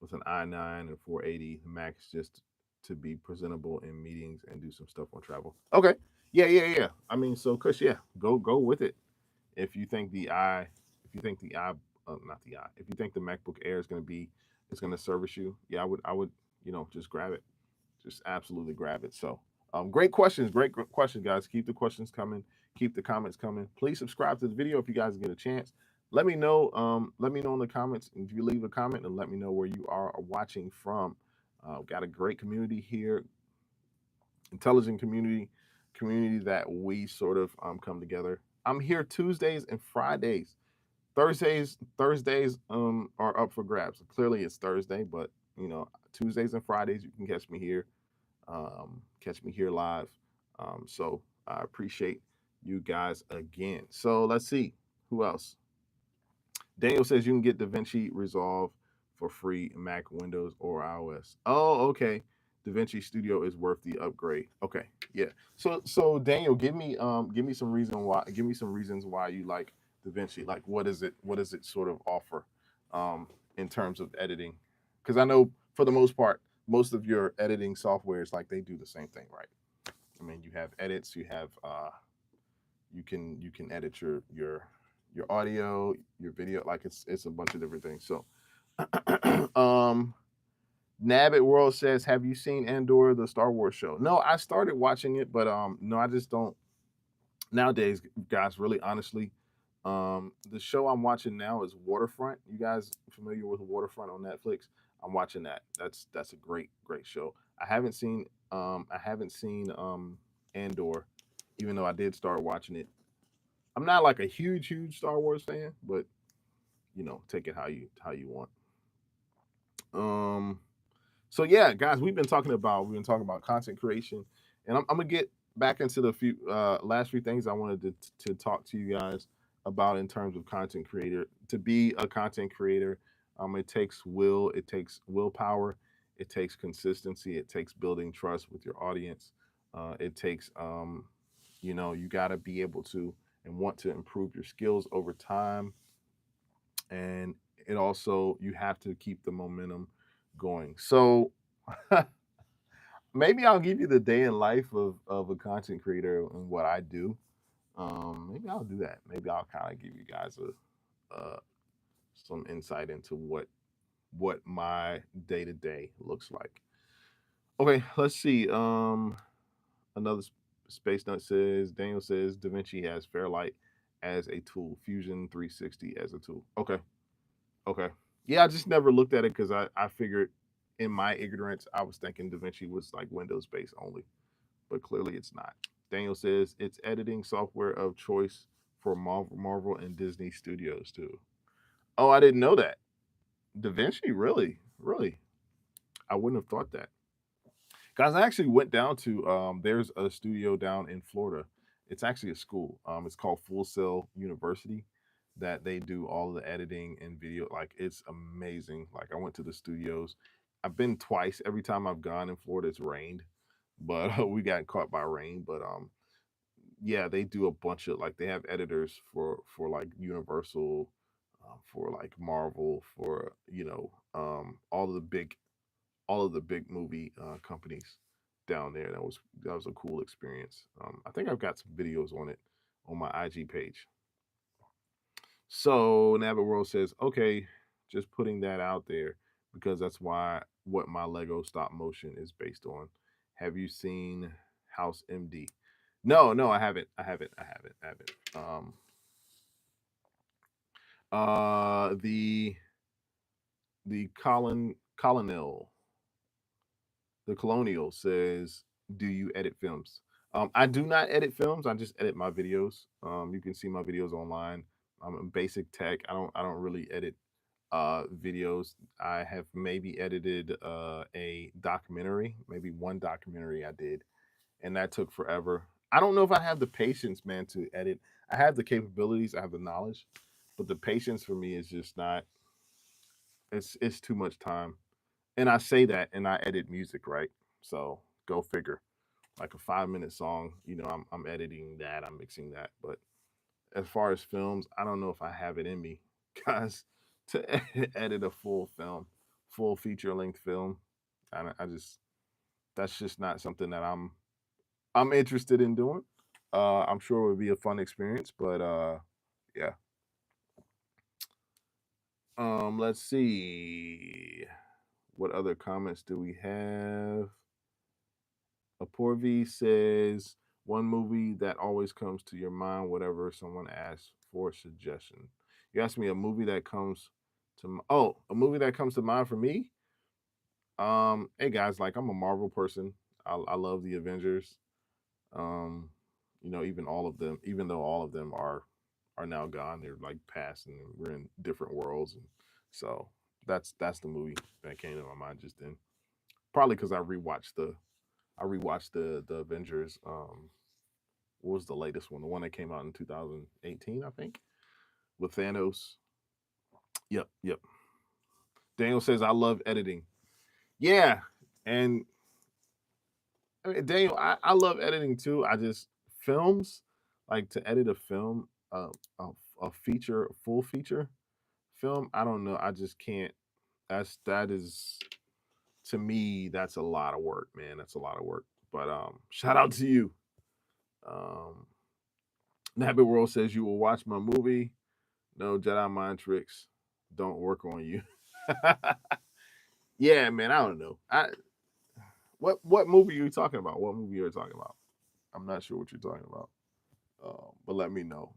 with an i9 and 480. Mac's just to be presentable in meetings and do some stuff on travel. Okay, yeah. I mean, so Kush, yeah, go with it. If you think if you think the not the if you think the MacBook Air is going to service you, yeah, I would just grab it, just absolutely grab it. So, great questions, great questions, guys. Keep the questions coming. Keep the comments coming. Please subscribe to the video if you guys get a chance. Let me know. Let me know in the comments if you leave a comment and let me know where you are watching from. Got a great community here, intelligent community that we sort of come together. I'm here Tuesdays and Fridays. Thursdays are up for grabs. Clearly it's Thursday, but Tuesdays and Fridays you can catch me here live. So I appreciate you guys again. So let's see who else. Daniel says you can get DaVinci Resolve for free Mac, Windows, or iOS. Oh, okay. DaVinci Studio is worth the upgrade. Okay, yeah. So Daniel, give me some reasons why you like DaVinci. Like what is it? What does it sort of offer in terms of editing? Because I know for the most part, most of your editing softwares like they do the same thing, right? I mean, you have edits, you have you can edit your audio, your video, like it's a bunch of different things. So Nabbit World says, have you seen Andor the Star Wars show? No, I started watching it, but no, I just don't nowadays, guys, really honestly. The show I'm watching now is Waterfront. You guys familiar with Waterfront on Netflix? I'm watching that. That's a great show. I haven't seen Andor, even though I did start watching it. I'm not like a huge Star Wars fan, but take it how you want. Um, so yeah, guys, we've been talking about content creation, and I'm gonna get back into the few last few things I wanted to talk to you guys about in terms of content creator. To be a content creator, it takes it takes willpower, it takes consistency, it takes building trust with your audience. It takes you got to be able to and want to improve your skills over time, and it also you have to keep the momentum going. So maybe I'll give you the day in life of a content creator and what I do. Maybe I'll do that. Maybe I'll kind of give you guys some insight into what my day to day looks like. Okay, let's see. Another space nut says Daniel says Da Vinci has Fairlight as a tool, Fusion 360 as a tool. Okay, okay. Yeah, I just never looked at it because I figured in my ignorance I was thinking Da Vinci was like Windows based only, but clearly it's not. Daniel says it's editing software of choice for Marvel and Disney Studios too. Oh, I didn't know that. Da Vinci, really, really. I wouldn't have thought that. Guys, I actually went down to there's a studio down in Florida. It's actually a school. It's called Full Sail University that they do all of the editing and video. Like it's amazing. Like I went to the studios. I've been twice. Every time I've gone in Florida, it's rained, but we got caught by rain. But yeah, they do a bunch of like they have editors for like Universal, for like Marvel, for all of the big movie companies down there. That was a cool experience. I think I've got some videos on it on my IG page. So Nabbit World says, okay, just putting that out there because that's why what my Lego stop motion is based on. Have you seen House MD? No, no, I haven't. I haven't. The Colonel the Colonial says, "Do you edit films?" I do not edit films. I just edit my videos. You can see my videos online. I'm a basic tech. I don't really edit videos. I have maybe edited a documentary, maybe one documentary I did, and that took forever. I don't know if I have the patience, man, to edit. I have the capabilities, I have the knowledge, but the patience for me is just not. It's too much time. And I say that, and I edit music, right? So go figure. Like a 5 minute song, I'm editing that, I'm mixing that. But as far as films, I don't know if I have it in me, guys, to edit a full film, full feature length film. I just that's just not something that I'm interested in doing. I'm sure it would be a fun experience, but yeah. Let's see. What other comments do we have? Aporvi says one movie that always comes to your mind, whatever someone asks for a suggestion. You asked me a movie that comes a movie that comes to mind for me. Hey guys, like I'm a Marvel person. I love the Avengers. Um, even all of them, even though all of them are now gone, they're like past, and we're in different worlds, and so that's the movie that came to my mind just then. Probably because I rewatched the Avengers. What was the latest one? The one that came out in 2018, I think, with Thanos. Yep, yep. Daniel says I love editing. Yeah, and I mean, Daniel, I love editing too. I just films like to edit a film, a feature, a full feature film. I don't know. I just can't. That is to me. That's a lot of work, man. That's a lot of work. But shout out to you. Um, Nabbit World says you will watch my movie. No Jedi mind tricks don't work on you. Yeah, man. I don't know. What movie are you talking about? What movie are you talking about? I'm not sure what you're talking about. But let me know.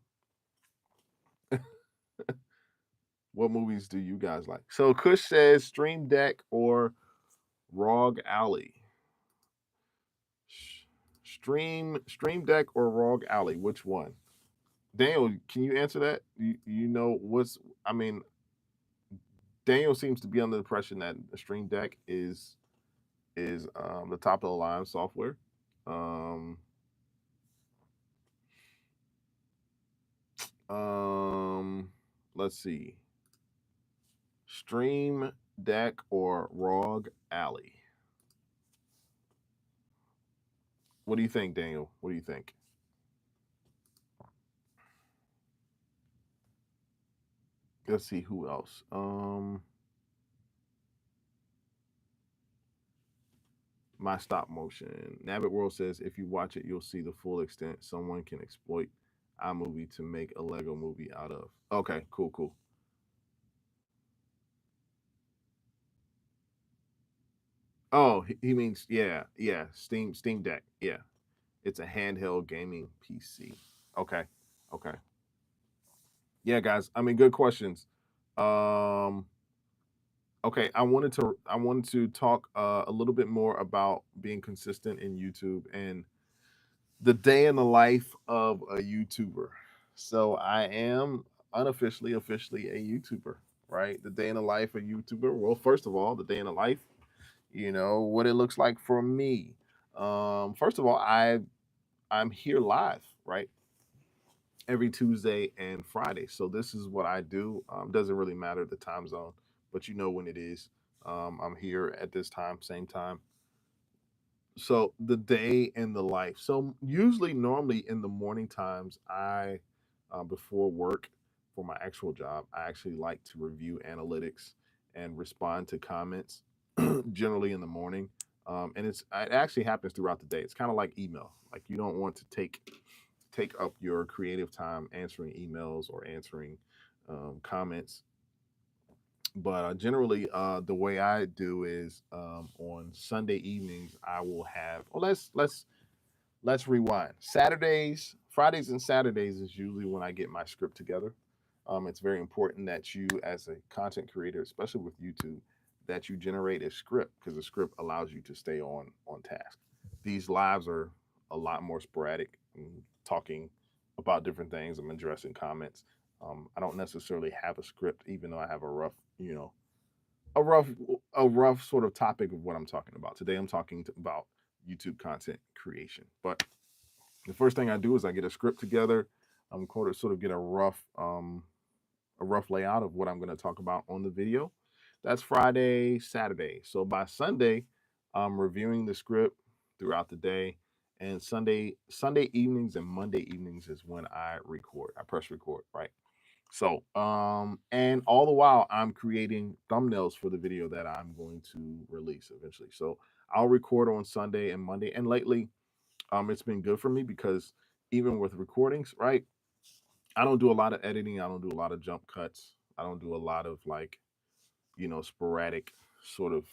What movies do you guys like? So Kush says Stream Deck or ROG Alley. Stream Deck or ROG Alley. Which one? Daniel, can you answer that? You know what's? I mean, Daniel seems to be under the impression that the Stream Deck is the top of the line software. Um, um, let's see, Stream Deck or ROG Alley. What do you think, Daniel? What do you think? Let's see who else. My stop motion. Nabbit World says if you watch it, you'll see the full extent. Someone can exploit iMovie to make a Lego movie out of. Okay, cool, cool. Oh, he means yeah, Steam Deck. Yeah, it's a handheld gaming PC. Okay, okay, yeah, guys. I mean, good questions. Um, okay, I wanted to talk a little bit more about being consistent in YouTube and the day in the life of a YouTuber. So I am unofficially, officially a YouTuber, right? The day in the life of a YouTuber. Well, first of all, the day in the life, what it looks like for me. First of all, I'm here live, right? Every Tuesday and Friday. So this is what I do. Doesn't really matter the time zone, but you know when it is. I'm here at this time, same time. So the day in the life. So usually, normally in the morning times, before work for my actual job, I actually like to review analytics and respond to comments. Generally in the morning, and it actually happens throughout the day. It's kind of like email. Like you don't want to take up your creative time answering emails or answering comments. But generally, the way I do is on Sunday evenings I will have. Well, let's rewind. Saturdays, Fridays, and Saturdays is usually when I get my script together. It's very important that you, as a content creator, especially with YouTube, that you generate a script because the script allows you to stay on task. These lives are a lot more sporadic, talking about different things. I'm addressing comments. I don't necessarily have a script, even though I have a rough, a rough sort of topic of what I'm talking about. Today, I'm talking about YouTube content creation, but the first thing I do is I get a script together. I'm going to sort of get a rough layout of what I'm going to talk about on the video. That's Friday, Saturday. So by Sunday, I'm reviewing the script throughout the day, and Sunday evenings and Monday evenings is when I record. I press record, right? So, and all the while I'm creating thumbnails for the video that I'm going to release eventually. So I'll record on Sunday and Monday. And lately, it's been good for me because even with recordings, right? I don't do a lot of editing. I don't do a lot of jump cuts. I don't do a lot of like, sporadic sort of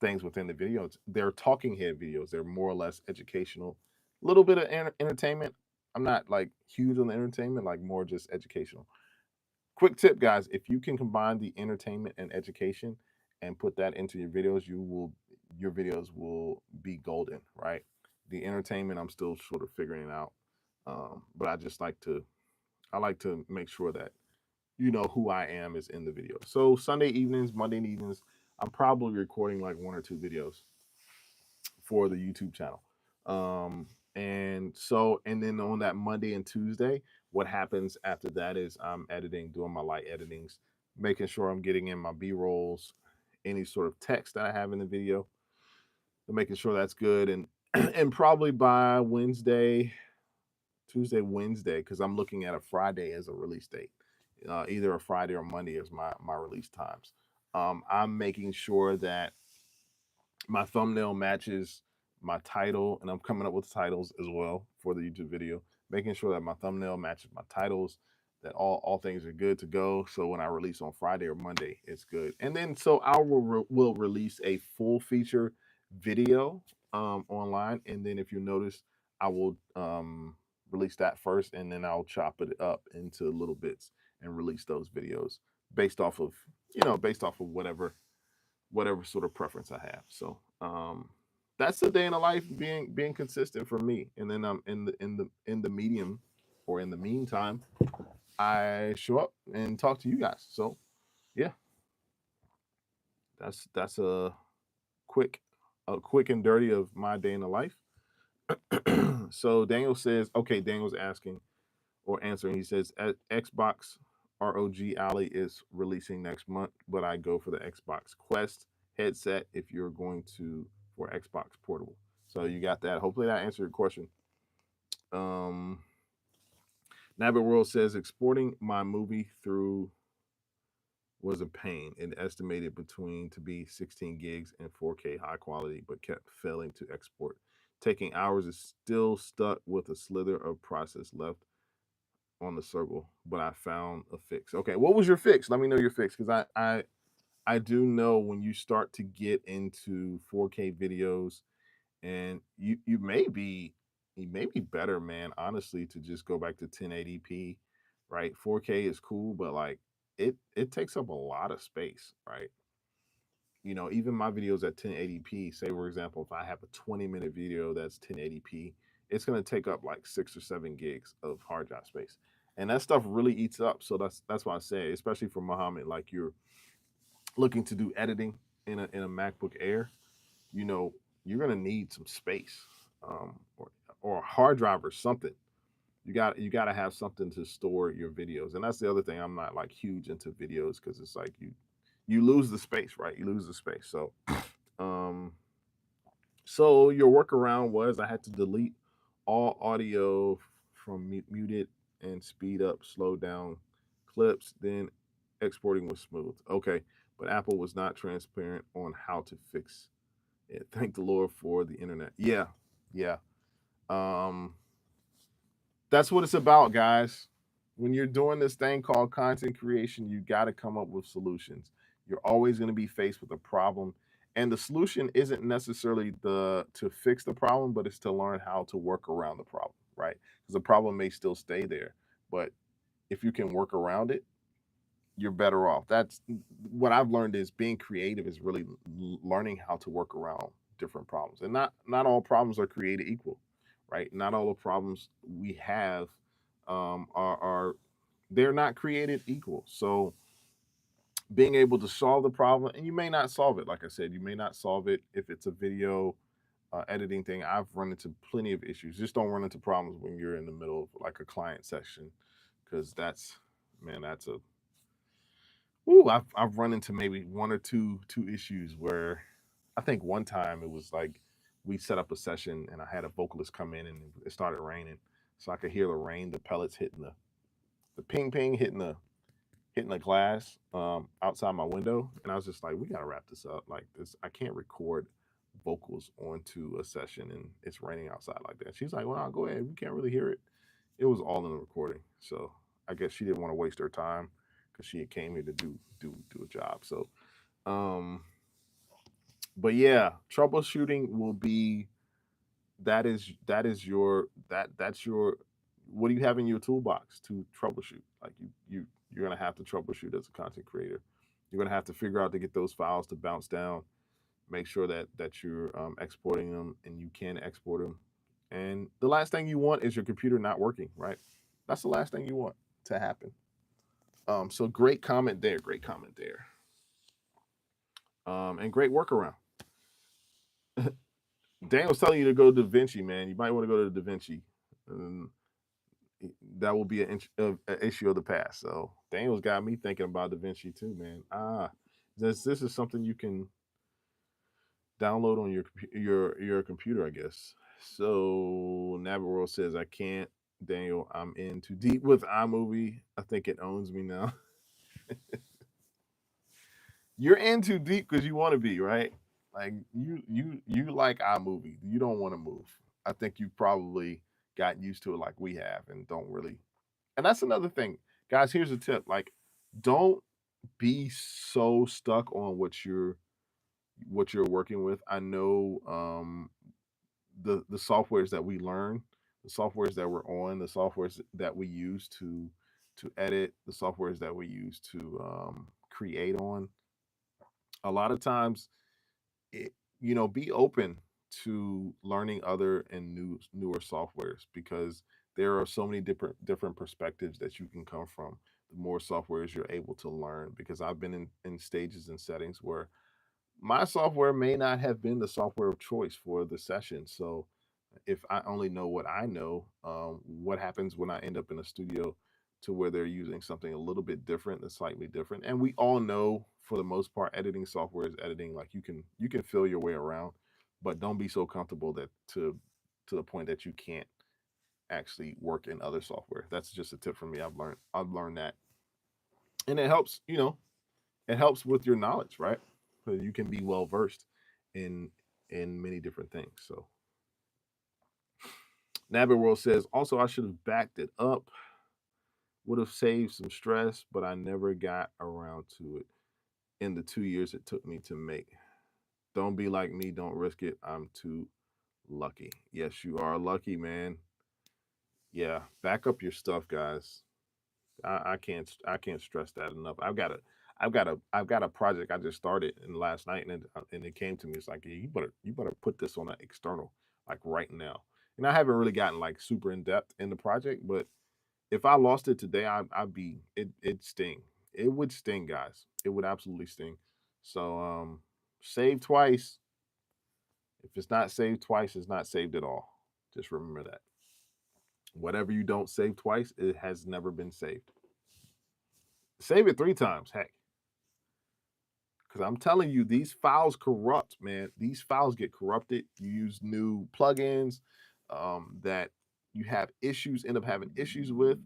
things within the videos. They're talking head videos. They're more or less educational, a little bit of entertainment. I'm not like huge on the entertainment, like more just educational. Quick tip, guys: if you can combine the entertainment and education and put that into your videos, your videos will be golden, right? The entertainment, I'm still sort of figuring it out, but I like to make sure that who I am is in the video. So Sunday evenings, Monday evenings, I'm probably recording like one or two videos for the YouTube channel. And then on that Monday and Tuesday, what happens after that is I'm editing, doing my light editings, making sure I'm getting in my B rolls, any sort of text that I have in the video, and making sure that's good. And and probably by Tuesday, Wednesday, because I'm looking at a Friday as a release date. Either a Friday or Monday is my release times. I'm making sure that my thumbnail matches my title, and I'm coming up with titles as well for the YouTube video, making sure that my thumbnail matches my titles, that all things are good to go. So when I release on Friday or Monday, it's good. And then so I will release a full feature video online, and then if you notice, I will release that first, and then I'll chop it up into little bits and release those videos based off of whatever sort of preference I have. So that's the day in the life being consistent for me. And then in the medium or in the meantime, I show up and talk to you guys. So yeah, that's a quick and dirty of my day in the life. So Daniel says, okay, Daniel's asking or answering. He says Xbox ROG Ally is releasing next month, but I go for the Xbox Quest headset if you're going to for Xbox Portable. So you got that. Hopefully that answered your question. Um, Nabbit World says exporting my movie through was a pain. It estimated between to be 16 gigs and 4K high quality, but kept failing to export. Taking hours is still stuck with a slither of process left on the circle, but I found a fix. Okay, what was your fix? Let me know your fix because I I do know when you start to get into 4K videos, and you may be better, man, honestly, to just go back to 1080p, right? 4K is cool, but like it takes up a lot of space, right? Even my videos at 1080p, say for example, if I have a 20-minute video that's 1080p, it's going to take up like 6 or 7 gigs of hard drive space. And that stuff really eats up. So that's why I say, especially for Muhammad, like you're looking to do editing in a MacBook Air, you know, you're gonna need some space, or a hard drive or something. You got to have something to store your videos, and that's the other thing. I'm not like huge into videos because it's like you lose the space, right? You lose the space. Um, so your workaround was I had to delete all audio from muted and speed up, slow down clips, then exporting was smooth. Okay, but Apple was not transparent on how to fix it. Thank the Lord for the internet. Yeah, yeah. Um, that's what it's about, guys. When you're doing this thing called content creation, you got to come up with solutions. You're always going to be faced with a problem, and the solution isn't necessarily the to fix the problem, but it's to learn how to work around the problem, right? Because the problem may still stay there, but if you can work around it, you're better off. That's what I've learned is being creative is really learning how to work around different problems. And not all problems are created equal, right? Not all the problems we have are they're not created equal. So being able to solve the problem, and you may not solve it, like I said, you may not solve it if it's a video editing thing. I've run into plenty of issues. Just don't run into problems when you're in the middle of like a client session, because that's a Ooh, I've run into maybe one or two issues where I think one time it was like we set up a session and I had a vocalist come in and it started raining, so I could hear the rain, the pellets hitting the ping ping hitting the glass outside my window, and I was just like, we gotta wrap this up. Like this, I can't record vocals onto a session and it's raining outside like that. She's like, well, I'll go ahead. We can't really hear it. It was all in the recording, so I guess she didn't want to waste her time because she had came here to do a job. So, um, but yeah, troubleshooting will be that is that's your what do you have in your toolbox to troubleshoot? Like you're gonna have to troubleshoot as a content creator. You're gonna have to figure out to get those files to bounce down. Make sure that you're exporting them and you can export them. And the last thing you want is your computer not working, right? That's the last thing you want to happen. So great comment there. Great comment there. And great workaround. Dan was telling you to go to Da Vinci, man. You might want to go to Da Vinci. Um, that will be an issue of the past. So Daniel's got me thinking about Da Vinci too, man. This is something you can download on your computer, I guess. So Nabbit World says I can't. Daniel, I'm in too deep with iMovie. I think it owns me now. You're in too deep because you want to be, right? Like you like iMovie. You don't want to move. I think you probably gotten used to it like we have and don't really. And that's another thing. Guys, here's a tip. Like, don't be so stuck on what you're working with. I know the softwares that we learn, the softwares that we're on, the softwares that we use to edit, the softwares that we use to create on. A lot of times, be open to learning other and newer softwares because there are so many different perspectives that you can come from. The more softwares you're able to learn, because I've been in stages and settings where my software may not have been the software of choice for the session. So if I only know what I know, what happens when I end up in a studio to where they're using something a little bit different, that's slightly different. And we all know for the most part, editing software is editing. Like you can feel your way around, but don't be so comfortable that to the point that you can't actually work in other software. That's just a tip from me. I've learned that. And it helps with your knowledge, right? So you can be well versed in many different things. So Nabbit World says, also I should have backed it up. Would have saved some stress, but I never got around to it. in the 2 years it took me to make. Don't be like me. Don't risk it. I'm too lucky. Yes, you are lucky, man. Yeah, back up your stuff, guys. I can't stress that enough. I've got a project I just started in last night, and it came to me. It's like, yeah, you better put this on an external like right now. And I haven't really gotten like super in depth in the project, but if I lost it today, I'd be it'd sting. It would sting, guys. It would absolutely sting. So save twice. If it's not saved twice, it's not saved at all. Just remember that. Whatever you don't save twice, it has never been saved. Save it 3 times, heck. Because I'm telling you, these files corrupt, man. These files get corrupted. You use new plugins that you have issues, end up having issues with,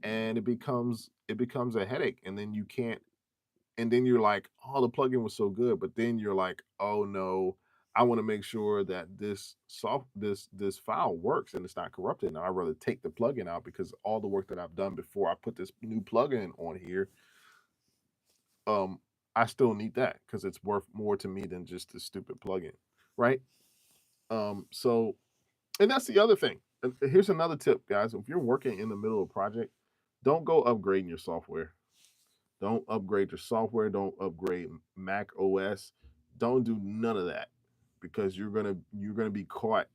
and it becomes a headache. And then you can't. And then you're like, oh, the plugin was so good, but then you're like, oh no, I want to make sure that this file works and it's not corrupted. Now I'd rather take the plugin out because all the work that I've done before I put this new plugin on here, um, I still need that because it's worth more to me than just the stupid plugin, right? So, and that's the other thing. And here's another tip, guys. If you're working in the middle of a project, don't go upgrading your software. Don't upgrade your software. Don't upgrade Mac OS. Don't do none of that because you're gonna be caught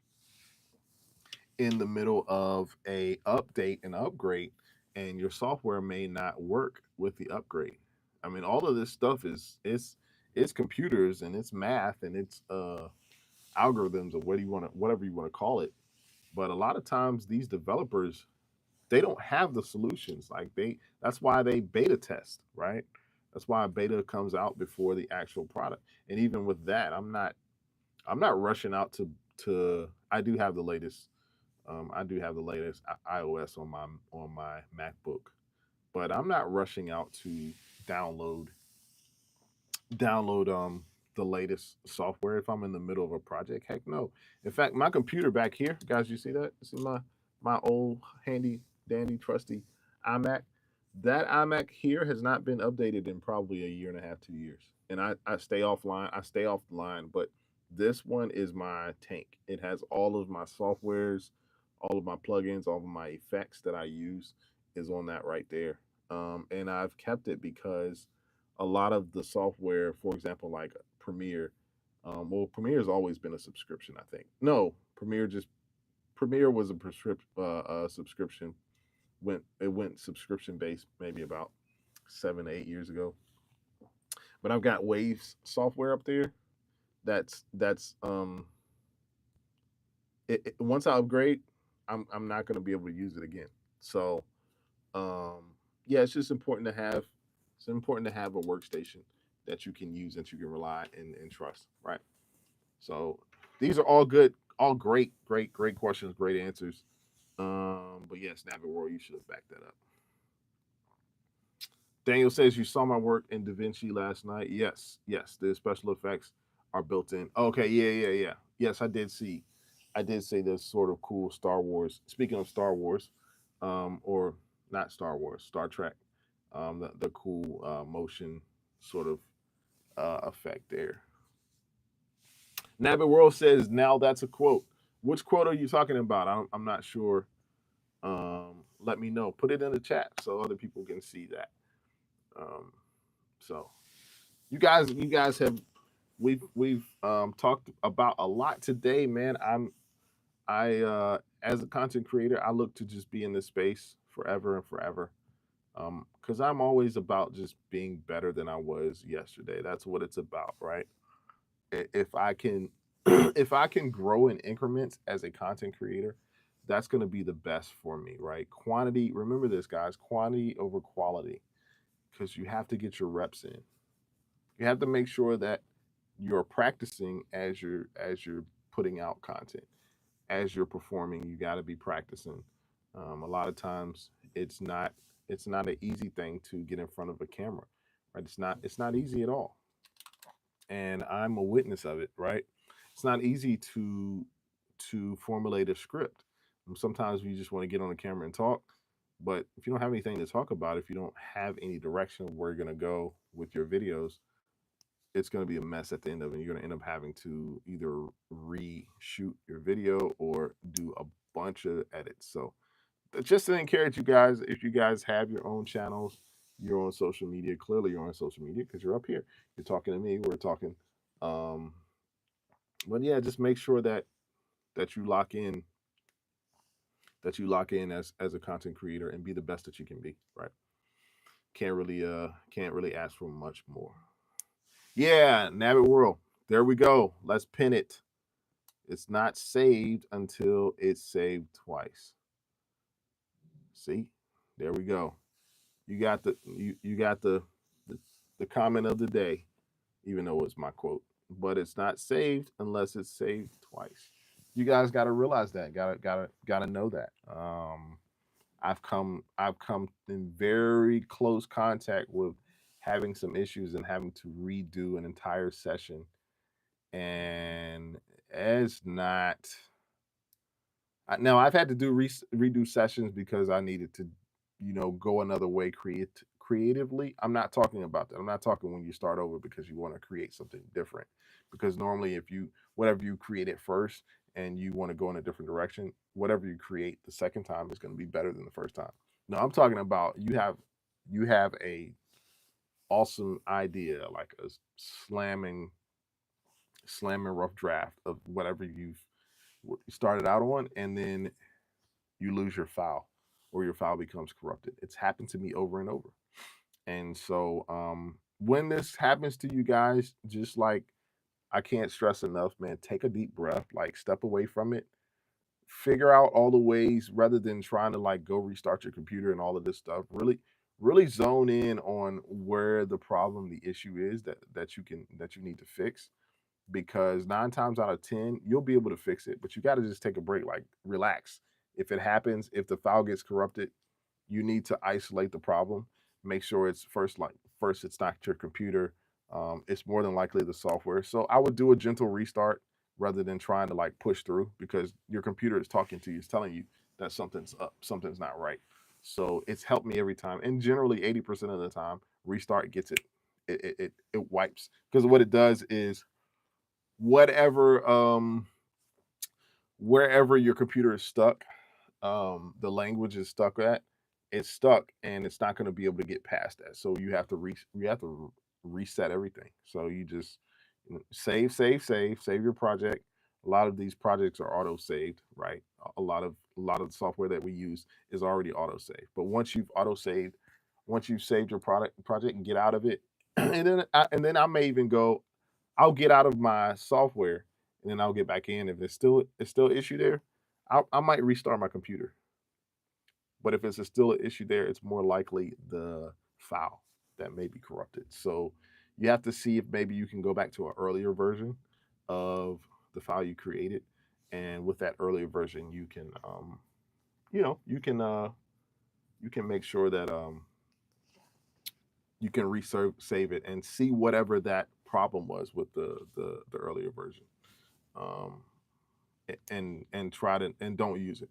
in the middle of a update and upgrade, and your software may not work with the upgrade. I mean, all of this stuff is it's computers and it's math and it's algorithms or whatever you want to call it. But a lot of times these developers, they don't have the solutions. Like that's why they beta test, right? That's why beta comes out before the actual product. And even with that, I'm not rushing out to I do have the latest iOS on my MacBook, but I'm not rushing out to download download the latest software if I'm in the middle of a project. Heck no. In fact, my computer back here, guys, you see that? You see my old handy dandy trusty iMac? That iMac here has not been updated in probably a year and a half, 2 years. And I stay offline. I stay off the line, but this one is my tank. It has all of my softwares, all of my plugins, all of my effects that I use is on that right there. And I've kept it because a lot of the software, for example, like Premiere, well, Premiere has always been a subscription, I think. No, Premiere was a subscription. Went subscription based maybe about 7 8 years ago. But I've got Waves software up there. That's once I upgrade, I'm not going to be able to use it again. So yeah, it's important to have a workstation that you can use, that you can rely and trust, right? So these are all good, all great questions, great answers. But yes, Navi World, you should have backed that up. Daniel says you saw my work in DaVinci last night. Yes, the special effects are built in. Okay, yeah. Yes, I did see. I did say this sort of cool Star Wars. Speaking of Star Wars, or not Star Wars, Star Trek, the cool motion sort of effect there. Nabbit World says, now that's a quote. Which quote are you talking about? I'm not sure. Let me know. Put it in the chat so other people can see that. So you guys have we've talked about a lot today, man. I as a content creator, I look to just be in this space forever and forever. Because I'm always about just being better than I was yesterday. That's what it's about, right? If I can if I can grow in increments as a content creator, that's going to be the best for me, right? Quantity, remember this, guys, quantity over quality, because you have to get your reps in. You have to make sure that you're practicing as you're putting out content, as you're performing. You got to be practicing. A lot of times, it's not an easy thing to get in front of a camera, right? It's not easy at all, and I'm a witness of it, right? It's not easy to formulate a script. Sometimes you just want to get on the camera and talk, but if you don't have anything to talk about, if you don't have any direction of where you're going to go with your videos, it's going to be a mess at the end of it. You're going to end up having to either reshoot your video or do a bunch of edits. So just to encourage you guys, if you guys have your own channels, you're on social media, clearly you're on social media because you're up here. You're talking to me, we're talking. Um, but yeah, just make sure that you lock in, as a content creator and be the best that you can be, right? Can't really ask for much more. Yeah, Nabbit World. There we go. Let's pin it. It's not saved until it's saved twice. See? There we go. You got the comment of the day, even though it's my quote. But it's not saved unless it's saved twice. You guys got to realize that. Gotta know that. I've come in very close contact with having some issues and having to redo an entire session, and it's not. Now I've had to do redo sessions because I needed to, go another way creatively. I'm not talking about that. I'm not talking when you start over because you want to create something different. Because normally, if you whatever you create at first and you want to go in a different direction, whatever you create the second time is going to be better than the first time. No, I'm talking about you have a awesome idea, like a slamming rough draft of whatever you've started out on, and then you lose your file or your file becomes corrupted. It's happened to me over and over. And so when this happens to you guys, just like, I can't stress enough, man, take a deep breath, like step away from it, figure out all the ways rather than trying to like go restart your computer and all of this stuff. Really zone in on where the problem, the issue is that you need to fix, because 9 times out of 10 you'll be able to fix it, but you got to just take a break, like relax. If it happens, if the file gets corrupted, you need to isolate the problem. Make sure it's first it's not your computer. It's more than likely the software. So I would do a gentle restart rather than trying to like push through, because your computer is talking to you, it's telling you that something's up, something's not right. So it's helped me every time, and generally 80% of the time restart gets it wipes, because what it does is whatever wherever your computer is stuck, the language is stuck at, it's stuck and it's not going to be able to get past that. So you have to reset everything. So you just save your project. A lot of these projects are auto saved, right? A lot of the software that we use is already auto saved. But once you've saved your project and get out of it, and then I may even go, I'll get out of my software and then I'll get back in. If it's still an issue there, I might restart my computer. But if it's still an issue there, it's more likely the file that may be corrupted. So you have to see if maybe you can go back to an earlier version of the file you created, and with that earlier version, you can you can make sure that you can save it and see whatever that problem was with the earlier version. Um, and try to, and don't use it.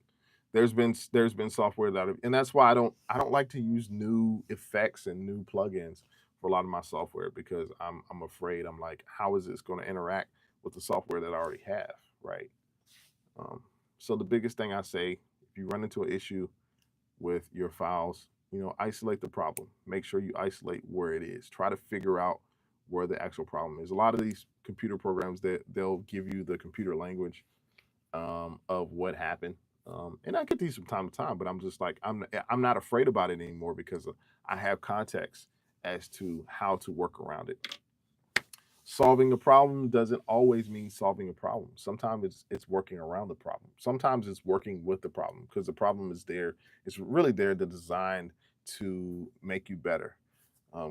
There's been software and that's why I don't like to use new effects and new plugins for a lot of my software, because I'm afraid, I'm like, how is this going to interact with the software that I already have, right? Um, so the biggest thing I say, if you run into an issue with your files, isolate the problem. Make sure you isolate where it is. Try to figure out where the actual problem is. A lot of these computer programs, that they'll give you the computer language of what happened. And I get these from time to time, but I'm just like, I'm not afraid about it anymore, because I have context as to how to work around it. Solving a problem doesn't always mean solving a problem. Sometimes it's working around the problem. Sometimes it's working with the problem, because the problem is there. It's really there to design to make you better.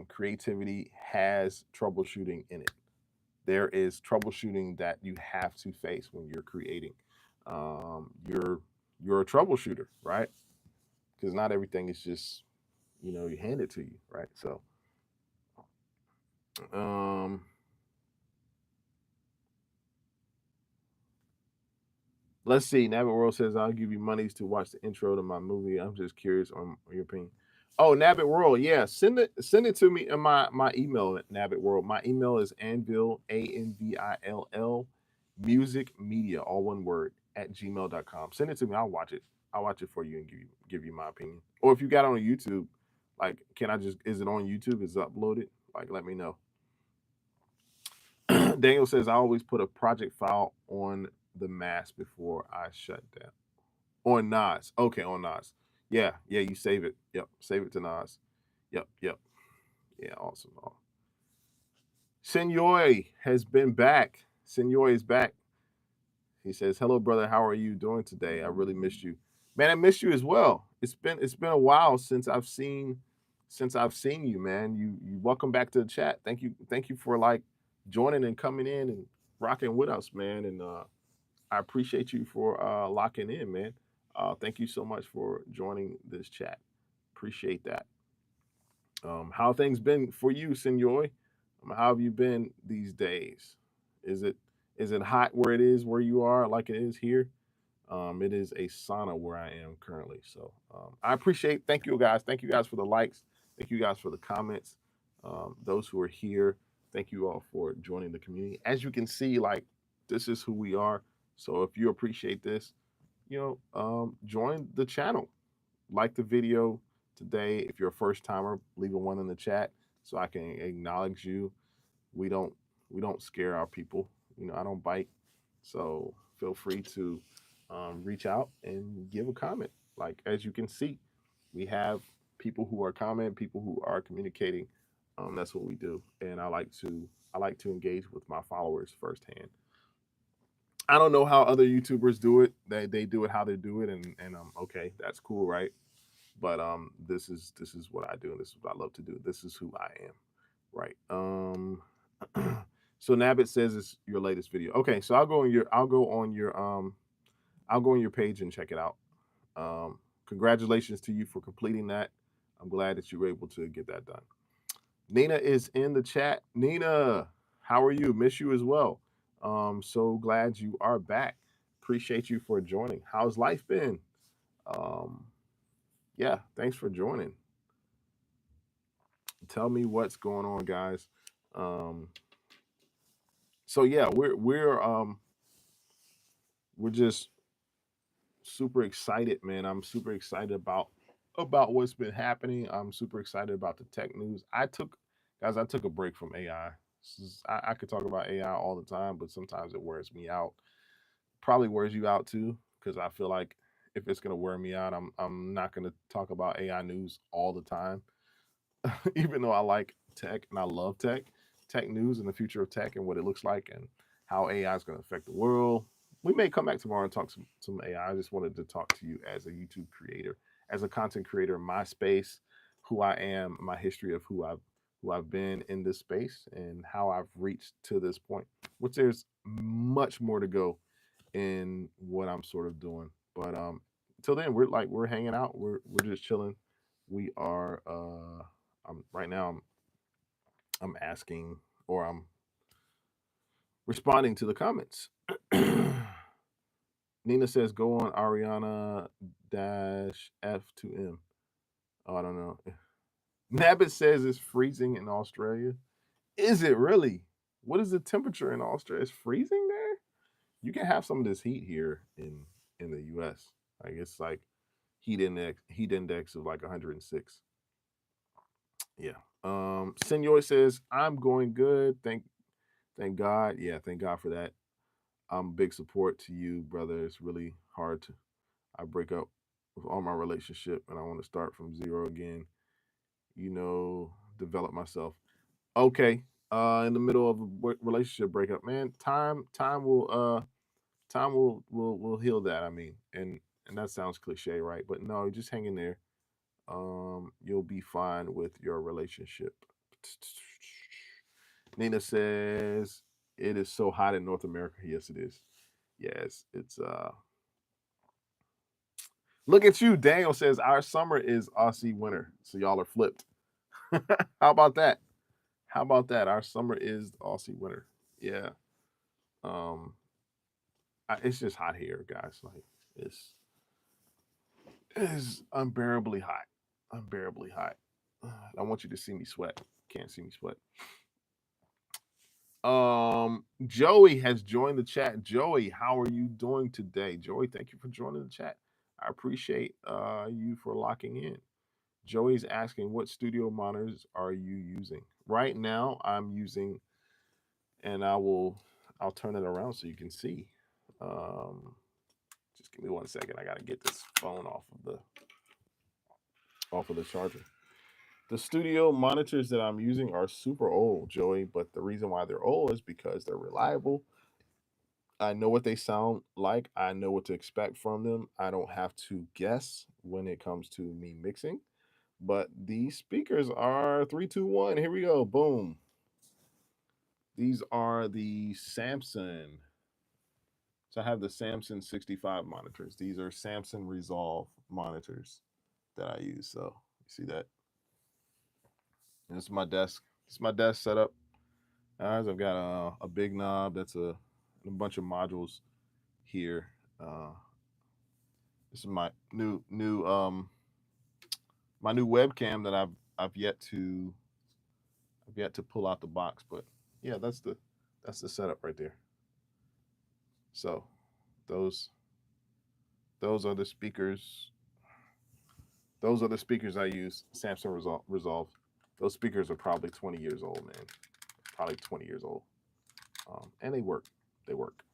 Creativity has troubleshooting in it. There is troubleshooting that you have to face when you're creating. You're a troubleshooter, right? Because not everything is just, you hand it to you, right? So um let's see. Nabbit World says, I'll give you monies to watch the intro to my movie. I'm just curious on your opinion. Oh, Nabbit World. Yeah, send it to me in my email at Nabbit World. My email is anvil, ANVILL, music media, all one word, at gmail.com. Send it to me. I'll watch it. I'll watch it for you and give you my opinion. Or if you got it on YouTube, like, can I just, is it on YouTube? Is it uploaded? Like, let me know. Daniel says, I always put a project file on the mask before I shut down. On Nas. Okay, on Nas. Yeah, you save it. Yep, save it to Nas. Yep. Yeah, awesome. Senor has been back. Senor is back. He says, "Hello, brother. How are you doing today? I really missed you, man. I missed you as well. It's been a while since I've seen you, man. You welcome back to the chat. Thank you for like joining and coming in and rocking with us, man. And I appreciate you for locking in, man. Thank you so much for joining this chat. Appreciate that. How things been for you, Senor? How have you been these days? Is it hot where it is where you are, like it is here? It is a sauna where I am currently. So I appreciate. Thank you guys. Thank you guys for the likes. Thank you guys for the comments. Those who are here, thank you all for joining the community. As you can see, like, this is who we are. So if you appreciate this, join the channel, like the video today. If you're a first timer, leave a one in the chat so I can acknowledge you. We don't scare our people. I don't bite. So feel free to reach out and give a comment. Like, as you can see, we have people who are commenting, people who are communicating. That's what we do, and I like to engage with my followers firsthand. I don't know how other YouTubers do it. They do it how they do it, and okay, that's cool, right? But this is what I do, and this is what I love to do. This is who I am, right? So Nabbit says it's your latest video. Okay, so I'll go on your page and check it out. Congratulations to you for completing that. I'm glad that you were able to get that done. Nina is in the chat. Nina, how are you? Miss you as well. So glad you are back. Appreciate you for joining. How's life been? Um, yeah, thanks for joining. Tell me what's going on, guys. So yeah, we're just super excited, man. I'm super excited about what's been happening. I'm super excited about the tech news. I took a break from AI. I could talk about AI all the time, but sometimes it wears me out. Probably wears you out too, because I feel like if it's gonna wear me out, I'm not gonna talk about AI news all the time. Even though I like tech and I love tech news and the future of tech and what it looks like and how AI is going to affect the world. We may come back tomorrow and talk some AI. I just wanted to talk to you as a YouTube creator, as a content creator in my space, who I am, my history of who I've been in this space and how I've reached to this point, which there's much more to go in what I'm sort of doing. But until then, we're hanging out. We're just chilling. We are right now I'm asking, or I'm responding to the comments. Nina says go on Ariana F2M. Oh, I don't know. Nabbit says it's freezing in Australia. Is it really? What is the temperature in Australia? It's freezing there? You can have some of this heat here in the US. Like, it's like heat index of like 106. Yeah. Senor says, I'm going good. Thank God. Yeah, thank God for that. I'm big support to you, brother. It's really hard to I break up with all my relationship and I want to start from zero again. Develop myself. Okay. In the middle of a relationship breakup, man, time will heal that. I mean, and that sounds cliche, right? But no, just hang in there. You'll be fine with your relationship. Nina says it is so hot in North America. Yes, it is. Yes, it's look at you. Daniel says our summer is Aussie winter. So y'all are flipped. How about that? How about that? Our summer is Aussie winter. Yeah. Um it's just hot here, guys. Like, it's unbearably hot. unbearably hot. I want you to see me sweat. Can't see me sweat. Joey has joined the chat. Joey, how are you doing today? Joey, thank you for joining the chat. I appreciate you for locking in. Joey's asking, what studio monitors are you using? Right now, I'm using, and I'll turn it around so you can see. Just give me 1 second. I gotta get this phone off of the charger. The studio monitors that I'm using are super old, Joey, but the reason why they're old is because they're reliable. I know what they sound like. I know what to expect from them. I don't have to guess when it comes to me mixing. But these speakers are 3, 2, 1. Here we go. Boom. These are the Samsung. So I have the Samsung 65 monitors. These are Samsung Resolve monitors that I use. So you see that? And this is my desk. It's my desk setup. I've got a big knob. That's a bunch of modules here. This is my new webcam that I've yet to pull out the box. But yeah, that's the setup right there. So those are the speakers. Those are the speakers I use. Samsung Resolve. Those speakers are probably 20 years old, man. Probably 20 years old. And they work. They work.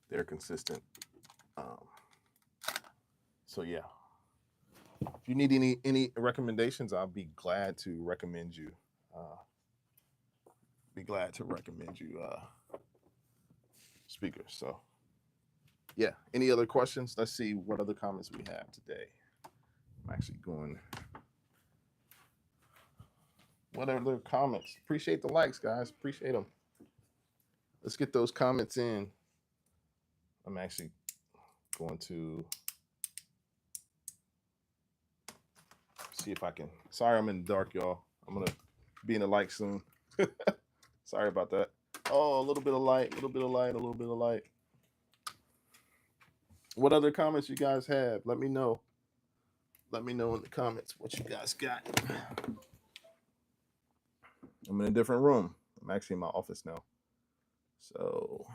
They're consistent. So yeah. If you need any recommendations, I'll be glad to recommend you. Speakers. So yeah. Any other questions? Let's see what other comments we have today. I'm actually going. What other comments? Appreciate the likes, guys. Appreciate them. Let's get those comments in. I'm actually going to see if I can. Sorry, I'm in the dark, y'all. I'm gonna be in the light soon. Sorry about that. Oh, a little bit of light, a little bit of light, a little bit of light. What other comments you guys have? Let me know. Let me know in the comments what you guys got. I'm in a different room. I'm actually in my office now. So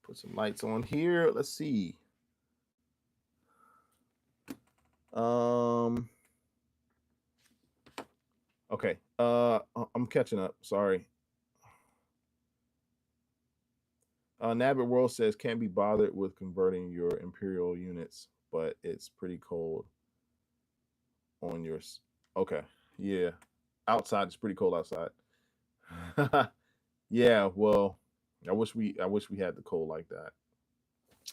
put some lights on here. Let's see. Okay. I'm catching up. Sorry. Nabbit World says can't be bothered with converting your Imperial units, but it's pretty cold on yours. Okay. Yeah. Outside it's pretty cold outside. Yeah, well, I wish we had the cold like that.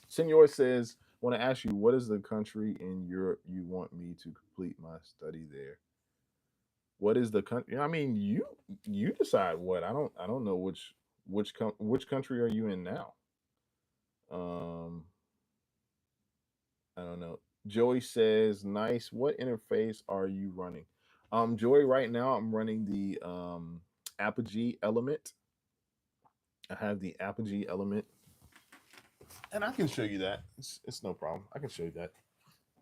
Senor says, want to ask you, what is the country in Europe you want me to complete my study there? What is the country? I mean, you decide what. I don't know which country are you in now? I don't know. Joey says, nice. What interface are you running? Joey, right now I'm running the Apogee Element. I have the Apogee Element, and I can show you that. It's no problem. I can show you that.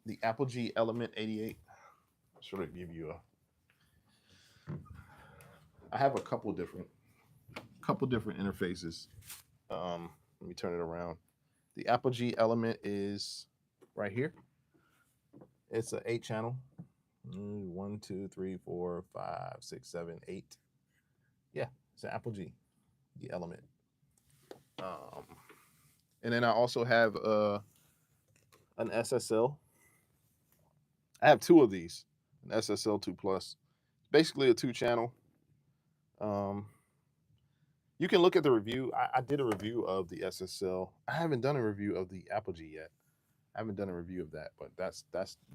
The Apogee Element 88. Sort of give you I have a couple different interfaces. Let me turn it around. The Apogee Element is right here. It's an 8-channel. 1, 2, 3, 4, 5, 6, 7, 8. Yeah, it's an Apogee, the Element. And then I also have an SSL. I have 2 of these, an SSL 2 Plus. Basically a 2-channel. You can look at the review. I did a review of the SSL. I haven't done a review of the Apogee yet. I haven't done a review of that, but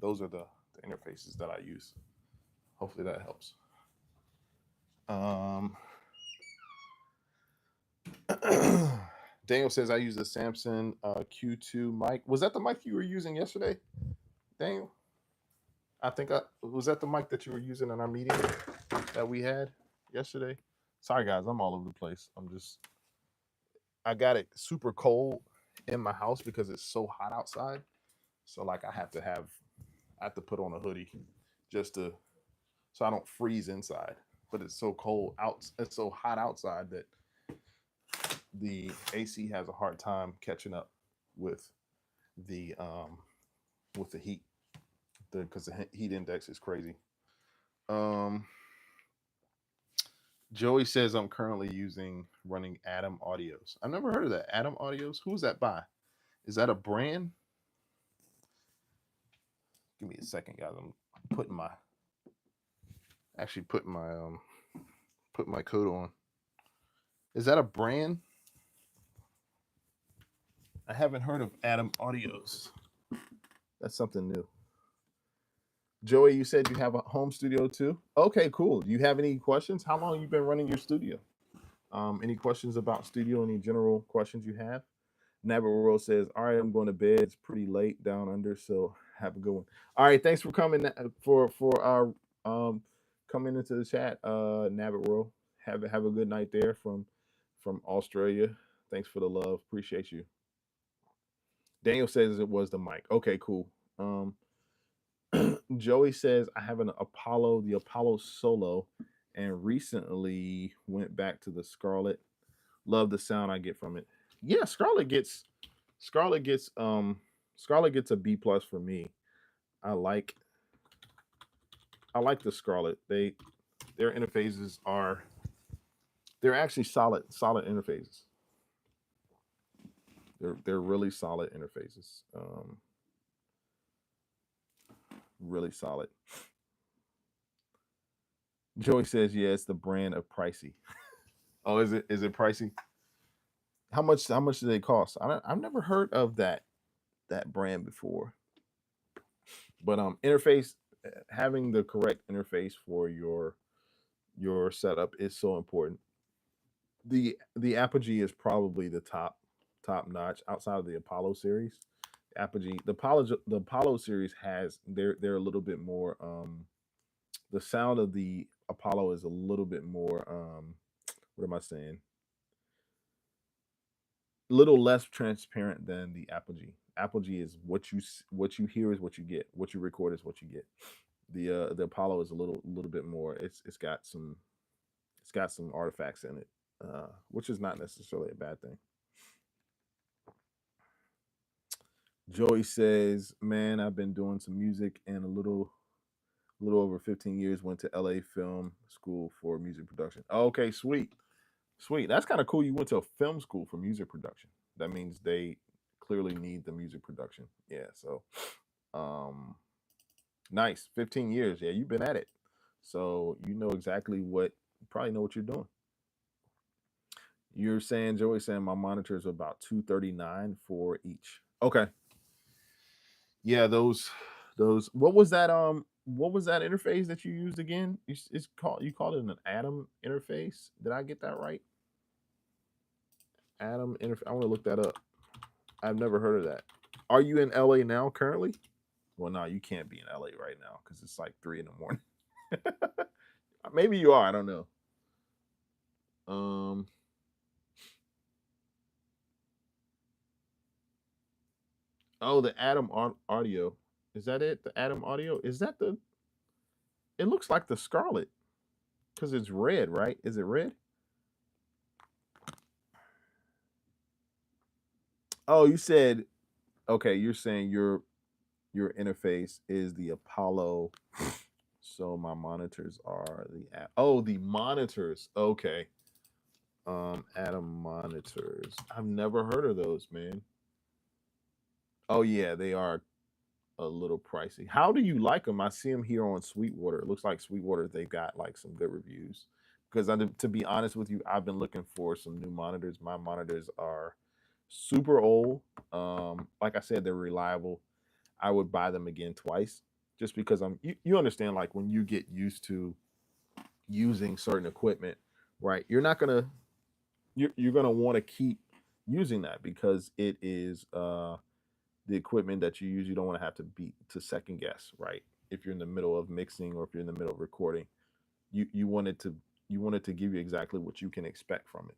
those are the interfaces that I use. Hopefully that helps. Daniel says I use the Samsung Q2 mic. Was that the mic you were using yesterday, Daniel? I think was that the mic that you were using in our meeting that we had yesterday. Sorry guys, I'm all over the place. I got it super cold in my house because it's so hot outside. So like I have to I have to put on a hoodie just to so I don't freeze inside. But it's so cold out. It's so hot outside that the AC has a hard time catching up with the heat because the heat index is crazy. Um, Joey says I'm currently running Atom Audios. I've never heard of that. Atom Audios. Who is that by? Is that a brand? Give me a second, guys. I'm putting my put my coat on. Is that a brand? I haven't heard of Atom Audios. That's something new. Joey, you said you have a home studio too? Okay, cool. Do you have any questions? How long have you been running your studio? Any questions about studio? Any general questions you have? Nabbit World says, all right, I'm going to bed. It's pretty late down under, so have a good one. All right, thanks for coming coming into the chat, Nabbit World. Have a good night there from Australia. Thanks for the love. Appreciate you. Daniel says it was the mic. Okay, cool. Joey says I have the Apollo Solo, and recently went back to the Scarlett. Love the sound I get from it. Yeah, Scarlett gets a B plus for me. I like the Scarlett. Their interfaces they're actually solid interfaces. They're really solid interfaces. Really solid. Joey says, yeah, it's the brand of pricey. Oh, is it pricey? How much do they cost? I've never heard of that brand before. But interface, having the correct interface for your setup is so important. The Apogee is probably the top notch outside of the Apollo series. The Apollo series has they're a little bit more the sound of the Apollo is a little bit more what am I saying? Little less transparent than the Apogee. Apogee is what you hear is what you get. What you record is what you get. The Apollo is a little bit more. It's got some artifacts in it, which is not necessarily a bad thing. Joey says, "Man, I've been doing some music and a little over 15 years. Went to LA Film School for music production." Okay, sweet. That's kind of cool. You went to a film school for music production. That means they clearly need the music production. Yeah. So, nice. 15 years. Yeah, you've been at it, so you know exactly you probably know what you're doing. You're saying, Joey's saying my monitors are about $239 for each. Okay. Yeah, those what was that interface that you used again? You called it an Atom interface. Did I get that right? Atom interface. I want to look that up. I've never heard of that. Are you in LA now currently? Well, no, you can't be in LA right now because it's like 3 a.m. Maybe you are. I don't know. Oh, the Atom audio. Is that it? The Atom audio? Is that the? It looks like the Scarlett because it's red, right? Is it red? Oh, you said. Okay, you're saying your interface is the Apollo. So my monitors are the monitors. Okay. Atom monitors. I've never heard of those, man. Oh yeah, they are a little pricey. How do you like them? I see them here on Sweetwater. It looks like Sweetwater they got like some good reviews. Because to be honest with you, I've been looking for some new monitors. My monitors are super old. Like I said, they're reliable. I would buy them again twice, just because you understand, like when you get used to using certain equipment, right? You're gonna want to keep using that because it is the equipment that you use. You don't want to have to second guess, right? If you're in the middle of mixing or if you're in the middle of recording, you want it to give you exactly what you can expect from it,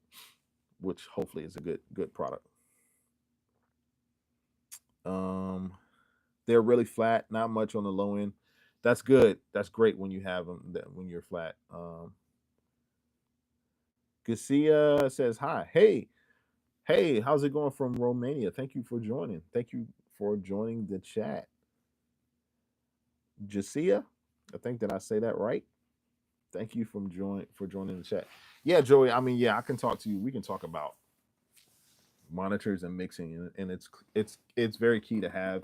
which hopefully is a good product. They're really flat, not much on the low end. That's good. That's great when you have them when you're flat. Garcia says hi. Hey, how's it going from Romania? Thank you for joining. Thank you for joining the chat. Jacia, I think that I say that right. Thank you for joining the chat. Yeah, Joey. I mean, yeah, I can talk to you. We can talk about monitors and mixing, and it's very key to have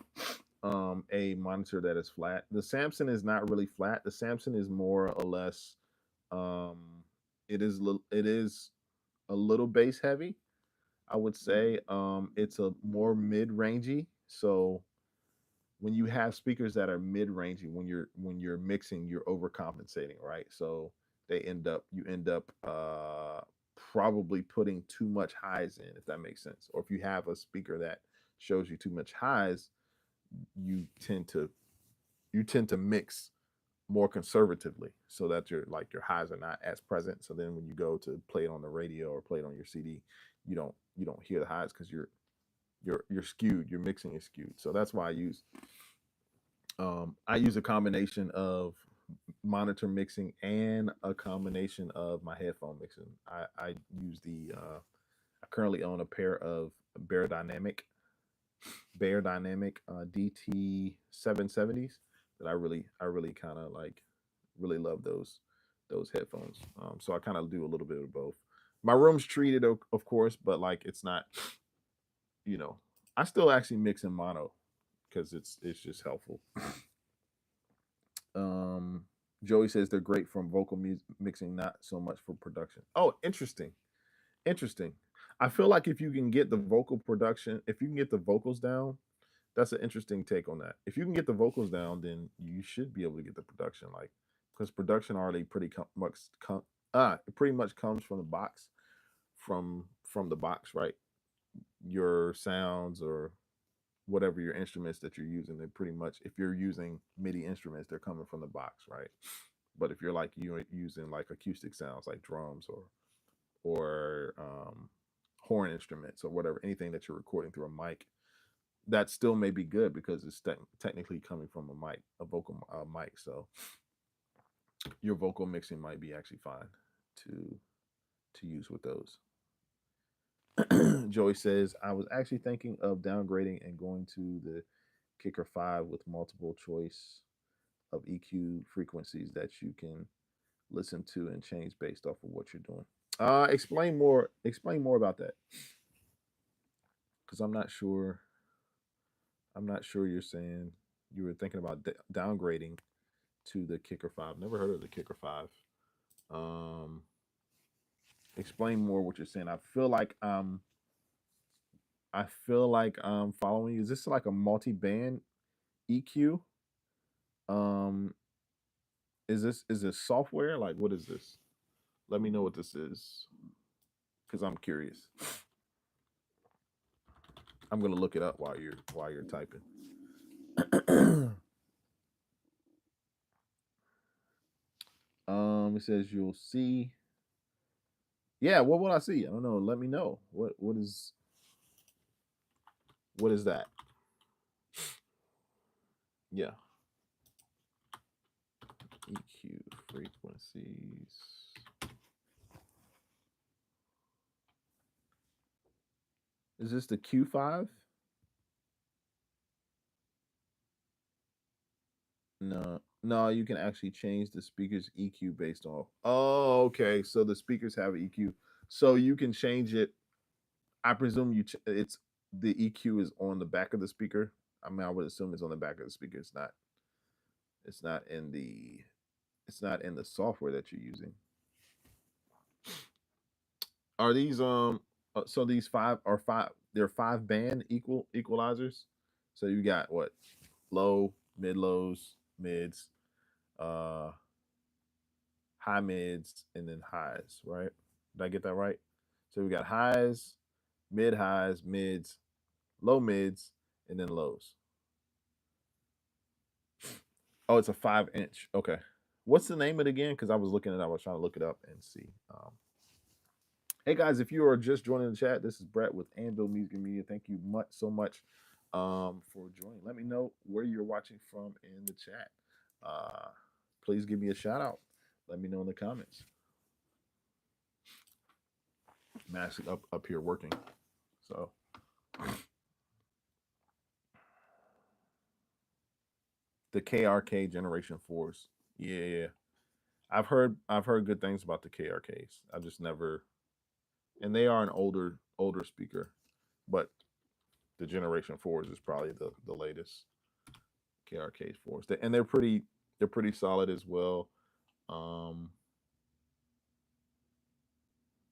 a monitor that is flat. The Samsung is not really flat. The Samsung is more or less um it is a little bass heavy, I would say. It's a more mid-rangey. So when you have speakers that are mid-rangey, when you're mixing, you're overcompensating, right? So you end up probably putting too much highs in, if that makes sense. Or if you have a speaker that shows you too much highs, you tend to mix more conservatively, so that your highs are not as present. So then when you go to play it on the radio or play it on your CD, you don't hear the highs because you're skewed. Your mixing is skewed. So that's why I use a combination of monitor mixing and a combination of my headphone mixing. I use I currently own a pair of Bear Dynamic DT 770s that I really kind of like, really love those headphones. So I kind of do a little bit of both. My room's treated, of course, but like it's not, you know, I still actually mix in mono because it's just helpful. Um, Joey says they're great from mixing, not so much for production. Oh, interesting, interesting. I feel like if you can get the vocal production, if you can get the vocals down, that's an interesting take on that. If you can get the vocals down, then you should be able to get the production, like, because production already it pretty much comes from the box, from the box, right? Your sounds or whatever your instruments that you're using, they pretty much, if you're using MIDI instruments, they're coming from the box, right? But if you're using like acoustic sounds like drums or horn instruments or whatever, anything that you're recording through a mic, that still may be good because it's technically coming from a mic, a vocal mic. So your vocal mixing might be actually fine to use with those. Joey says, I was actually thinking of downgrading and going to the Kicker 5 with multiple choice of EQ frequencies that you can listen to and change based off of what you're doing. Explain more. Explain more about that, because I'm not sure. I'm not sure you're saying you were thinking about downgrading to the Kicker 5. Never heard of the Kicker 5. Um, Explain more what you're saying. I feel like I'm following you. Is this like a multi-band EQ? Um, is this software? Like, what is this? Let me know what this is, because I'm curious. I'm gonna look it up while you're typing. It says you'll see. Yeah, what will I see? I don't know. Let me know. What is that? Yeah. EQ frequencies. Is this the Q5? No. No, you can actually change the speaker's EQ based off. Oh, okay. So the speakers have EQ. So you can change it. I presume it's the EQ is on the back of the speaker. I mean, I would assume it's on the back of the speaker. It's not in the it's not in the software that you're using. Are these so these they're 5 band equalizers. So you got what? Low, mid lows, mids, uh high mids, and then highs, right? Did I get that right? So we got highs, mids, low mids, and then lows. Oh, it's a 5 inch. Okay. What's the name of it again? Because I was looking at it, I was trying to look it up and see. Hey guys, if you are just joining the chat, this is Brett with Anvil Music Media. Thank you so much for joining. Let me know where you're watching from in the chat. Please give me a shout out. Let me know in the comments. I'm actually up here working, so the KRK Generation 4s. Yeah. I've heard good things about the KRKs. I just never, and they are an older speaker, but the Generation 4s is probably the latest KRK 4s. And they're pretty solid as well. Um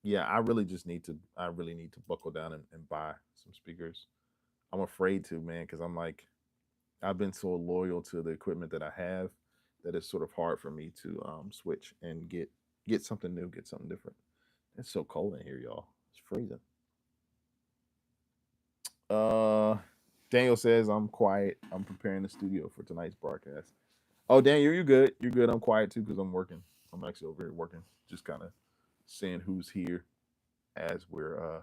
yeah, I really need to buckle down and buy some speakers. I'm afraid to, man, because I'm like, I've been so loyal to the equipment that I have that it's sort of hard for me to switch and get something new, get something different. It's so cold in here, y'all. It's freezing. Uh, Daniel says I'm quiet. I'm preparing the studio for tonight's broadcast. Oh, Daniel, you're good. You're good. I'm quiet too because I'm working. I'm actually over here working, just kind of seeing who's here as we're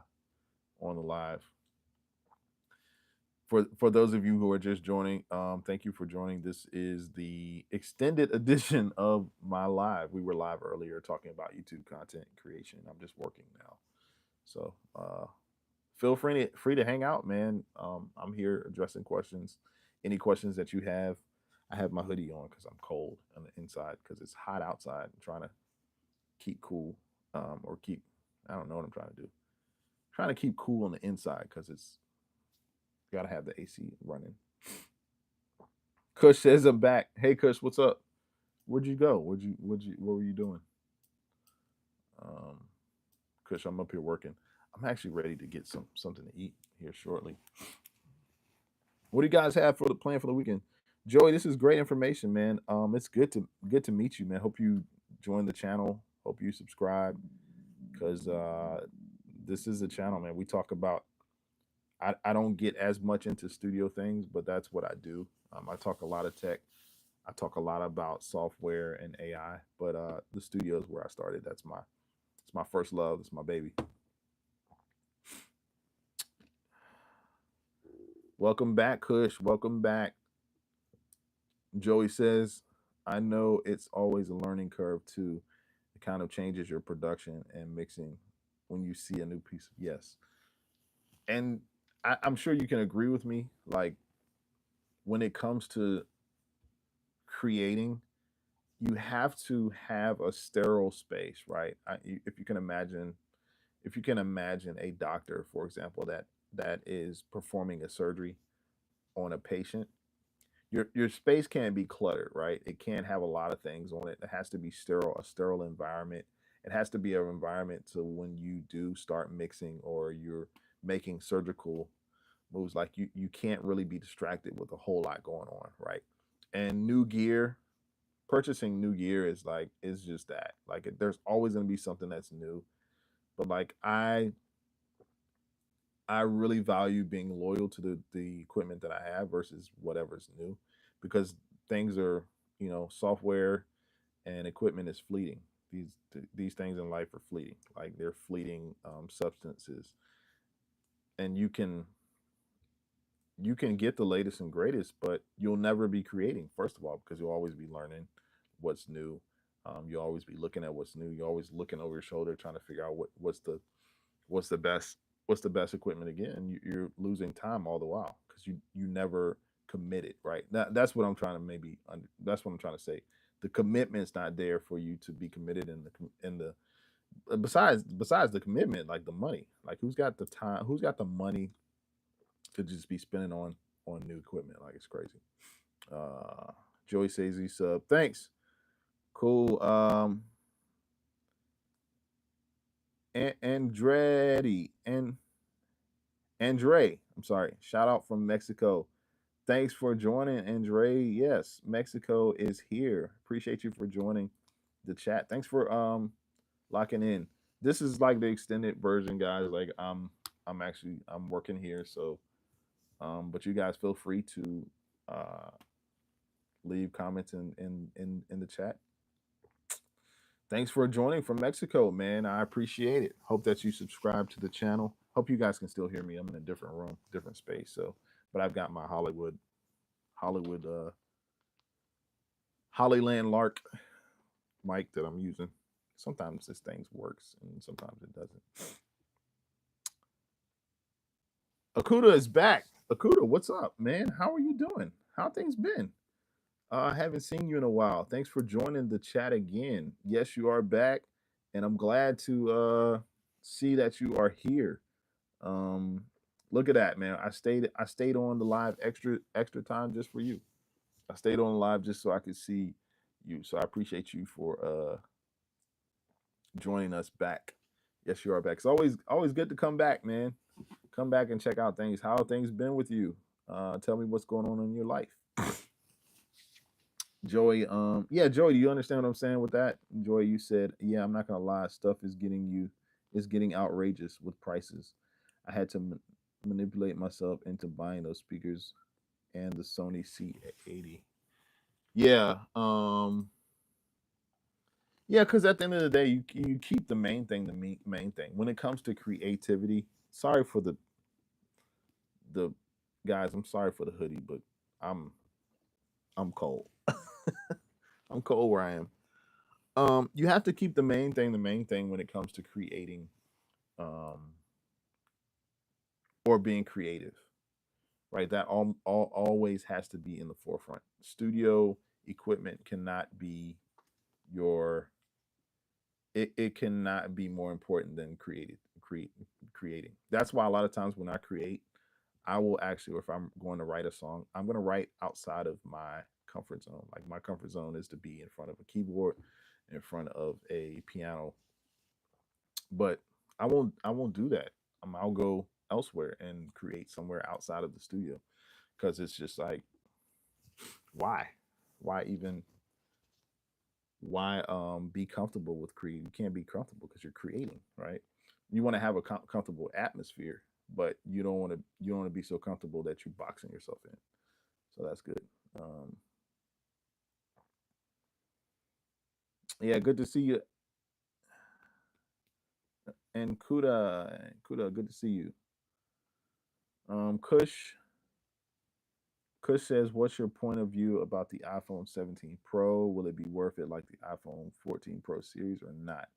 on the live. For those of you who are just joining, thank you for joining. This is the extended edition of my live. We were live earlier talking about YouTube content creation. I'm just working now, so feel free to hang out, man. I'm here addressing questions. Any questions that you have. I have my hoodie on because I'm cold on the inside because it's hot outside. I'm trying to keep cool, or keep. I don't know what I'm trying to do. Trying to keep cool on the inside because it's got to have the AC running. Kush says I'm back. Hey Kush, what's up? Where'd you go? What were you doing? Um, Kush, I'm up here working. I'm actually ready to get something to eat here shortly. What do you guys have for the plan for the weekend? Joey, this is great information, man. It's good to meet you, man. Hope you join the channel. Hope you subscribe because this is a channel, man. We talk about. I don't get as much into studio things, but that's what I do. I talk a lot of tech. I talk a lot about software and AI, but the studio is where I started. It's my first love. It's my baby. Welcome back, Kush. Welcome back. Joey says, I know it's always a learning curve too. It kind of changes your production and mixing when you see a new piece. Yes. And I'm sure you can agree with me. Like when it comes to creating, you have to have a sterile space, right? If you can imagine a doctor, for example, that is performing a surgery on a patient, your space can't be cluttered, right? It can't have a lot of things on it. It has to be sterile, a sterile environment. It has to be an environment so when you do start mixing or you're making surgical moves, like you can't really be distracted with a whole lot going on, right? And new gear, purchasing new gear is just that. Like there's always going to be something that's new, but like I really value being loyal to the equipment that I have versus whatever's new because things are, software and equipment is fleeting. These things in life are fleeting. Like they're fleeting substances, and you can get the latest and greatest, but you'll never be creating. First of all, because you'll always be learning what's new. You'll always be looking at what's new. You're always looking over your shoulder, trying to figure out what's the best what's the best equipment again. You're losing time all the while because you never committed, right? That's what I'm trying to that's what I'm trying to say. The commitment's not there for you to be committed in the besides the commitment, like the money. Like who's got the time, who's got the money to just be spending on new equipment? Like it's crazy. uh Joey says he sub, thanks. Cool. Andretti and Andre, I'm sorry. Shout out from Mexico. Thanks for joining, Andre. Yes, Mexico is here. Appreciate you for joining the chat. Thanks for locking in. This is like the extended version, guys. Like I'm working here, so but you guys feel free to uh leave comments in the chat. Thanks for joining from Mexico, man. I appreciate it. Hope that you subscribe to the channel. Hope you guys can still hear me. I'm in a different room, different space. So, but I've got my Hollywood Hollyland Lark mic that I'm using. Sometimes this thing works and sometimes it doesn't. Akuda is back. Akuda, what's up, man? How are you doing? How things been? I haven't seen you in a while. Thanks for joining the chat again. Yes, you are back, and I'm glad to see that you are here. Um, Look at that, man. I stayed on the live extra time just for you. I stayed on live just so I could see you. So I appreciate you for joining us back. Yes, you are back. It's always good to come back, man. Come back and check out things. How have things been with you? Tell me what's going on in your life. Joey, yeah, Joey, do you understand what I'm saying with that? Joey, you said, yeah, I'm not gonna lie, stuff is getting outrageous with prices. I had to manipulate myself into buying those speakers and the Sony C80. Yeah, yeah, because at the end of the day, you keep the main thing main thing. When it comes to creativity, sorry for the guys, I'm sorry for the hoodie, but I'm I'm cold. I'm cold where I am. You have to keep the main thing when it comes to creating um or being creative, right? That always has to be in the forefront. Studio equipment cannot be your it cannot be more important than creating. That's why a lot of times when I create, I will actually, or if I'm going to write a song, I'm going to write outside of my comfort zone. Like my comfort zone is to be in front of a keyboard, in front of a piano, but I won't do that. I'll go elsewhere and create somewhere outside of the studio because it's just like why, why even why be comfortable with creating? You can't be comfortable because you're creating, right? You want to have a comfortable atmosphere, but you don't want to be so comfortable that you're boxing yourself in. So that's good. Um, yeah, good to see you. And Kuda, good to see you. Kush says, "What's your point of view about the iPhone 17 Pro? Will it be worth it like the iPhone 14 Pro series or not?"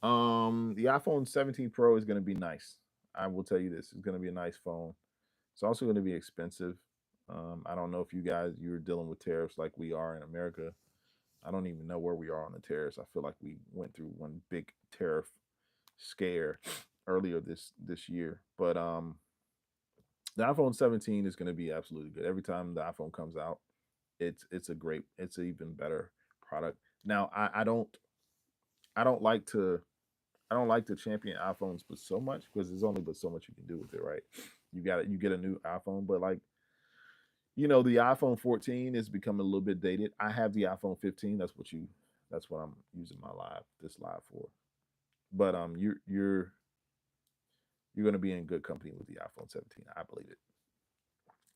The iPhone 17 Pro is going to be nice. I will tell you this: it's going to be a nice phone. It's also going to be expensive. I don't know if you're dealing with tariffs like we are in America. I don't even know where we are on the tariffs. I feel like we went through one big tariff scare earlier this year. But the iPhone 17 is going to be absolutely good. Every time the iPhone comes out, it's an even better product. Now I don't like to I don't like to champion iPhones but so much because there's only but so much you can do with it, right? You get a new iPhone, but like the iPhone 14 is becoming a little bit dated. I have the iPhone 15. That's what I'm using this live for. But you're going to be in good company with the iPhone 17. I believe it.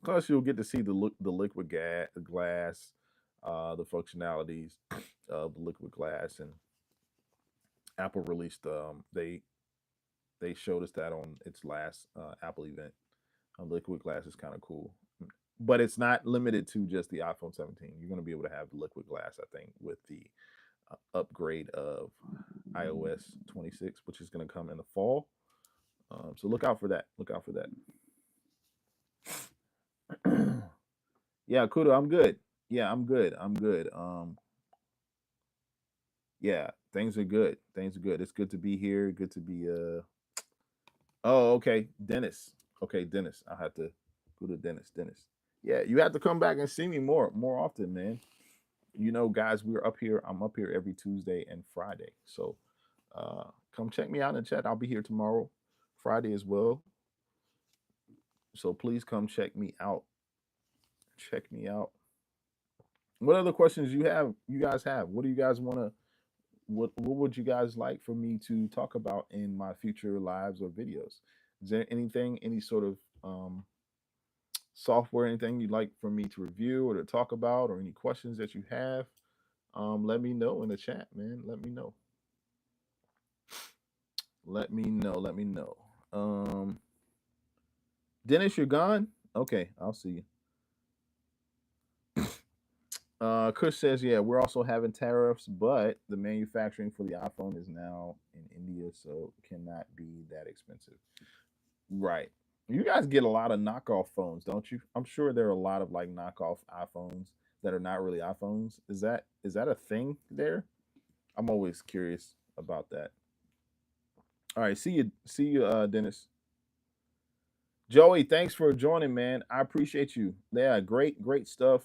Plus, you'll get to see the liquid glass, the functionalities of the liquid glass, and Apple released they showed us that on its last Apple event. Liquid glass is kind of cool, but it's not limited to just the iPhone 17. You're going to be able to have liquid glass, I think, with the upgrade of iOS 26, which is going to come in the fall. So look out for that. Look out for that. Yeah, Kudo, I'm good. Yeah, I'm good. I'm good. Yeah, things are good. Things are good. It's good to be here. Good to be Oh, okay. Dennis. Okay, Dennis. I have to go to Dennis. Dennis. Yeah, you have to come back and see me more often, man. Guys, we're up here. I'm up here every Tuesday and Friday. So come check me out in the chat. I'll be here tomorrow, Friday as well. So please come check me out. Check me out. What other questions you guys have? What do you guys want to what would you guys like for me to talk about in my future lives or videos? Is there anything, any sort of software, anything you'd like for me to review or to talk about, or any questions that you have? Let me know in the chat, man. Let me know. Let me know. Let me know. Dennis, you're gone. Okay, I'll see you. Kush says, yeah, we're also having tariffs, but the manufacturing for the iPhone is now in India, so it cannot be that expensive. Right. You guys get a lot of knockoff phones, don't you? I'm sure there are a lot of like knockoff iPhones that are not really iPhones. Is that a thing there? I'm always curious about that. All right, see you, Dennis. Joey, thanks for joining, man. I appreciate you. Yeah, great stuff.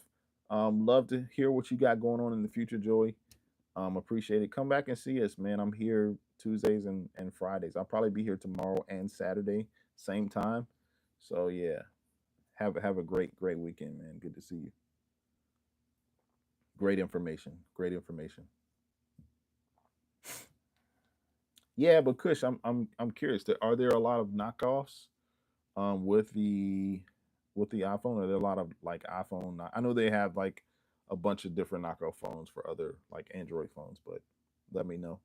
Love to hear what you got going on in the future, Joey. Appreciate it. Come back and see us, man. I'm here Tuesdays and Fridays. I'll probably be here tomorrow and Saturday, same time. So yeah, have a great weekend, man. Good to see you. Great information. Great information. Yeah, but Kush, I'm curious. Are there a lot of knockoffs with the iPhone? Are there a lot of like iPhone? I know they have like a bunch of different knockoff phones for other like Android phones, but let me know.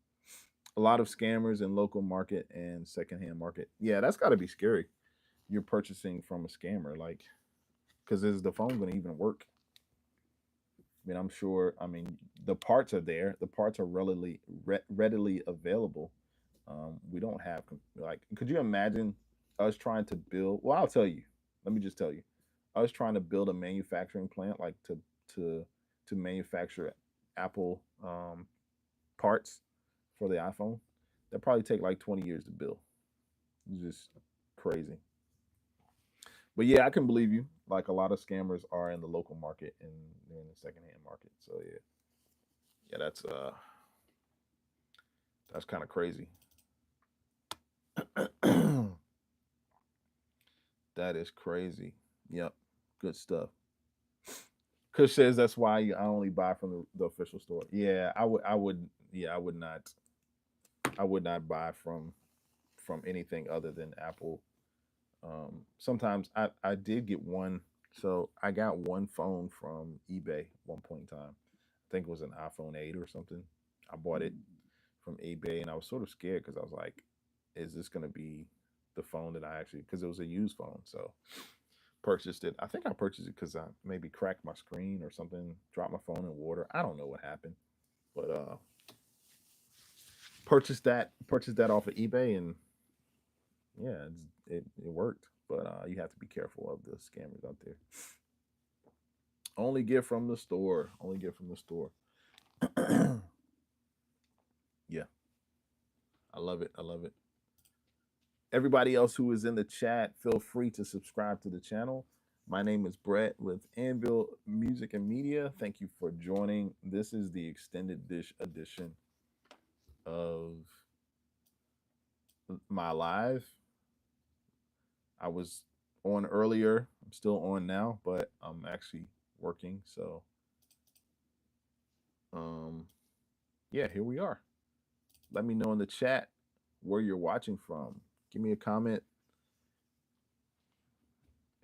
A lot of scammers in local market and secondhand market. Yeah, that's got to be scary. You're purchasing from a scammer, like, because is the phone going to even work? I mean, I'm sure. I mean, the parts are there. The parts are readily available. We don't have like. Could you imagine us trying to build? Well, I'll tell you. Let me just tell you. Us trying to build a manufacturing plant, like to to manufacture Apple parts for the iPhone. That probably take like 20 years to build. It's just crazy. But yeah, I can believe you. Like a lot of scammers are in the local market and they're in the secondhand market. So yeah, yeah, that's kind of crazy. That is crazy. Yep, good stuff. Kush says that's why I only buy from the official store. Yeah, I would. Yeah, I would not buy from anything other than Apple. Sometimes I did get one. So I got one phone from eBay one point in time. I think it was an iPhone 8 or something. I bought it from eBay and I was sort of scared because I was like, is this going to be the phone that I actually, because it was a used phone. So purchased it. I think I purchased it because I maybe cracked my screen or something, dropped my phone in water. I don't know what happened, but purchased that off of eBay and yeah, it worked. But you have to be careful of the scammers out there. Only get from the store. Only get from the store. Yeah, I love it. I love it. Everybody else who is in the chat, feel free to subscribe to the channel. My name is Brett with Anvil Music and Media. Thank you for joining. This is the extended dish edition of my live. I was on earlier. I'm still on now, but I'm actually working. So, um, yeah, here we are. Let me know in the chat where you're watching from. Give me a comment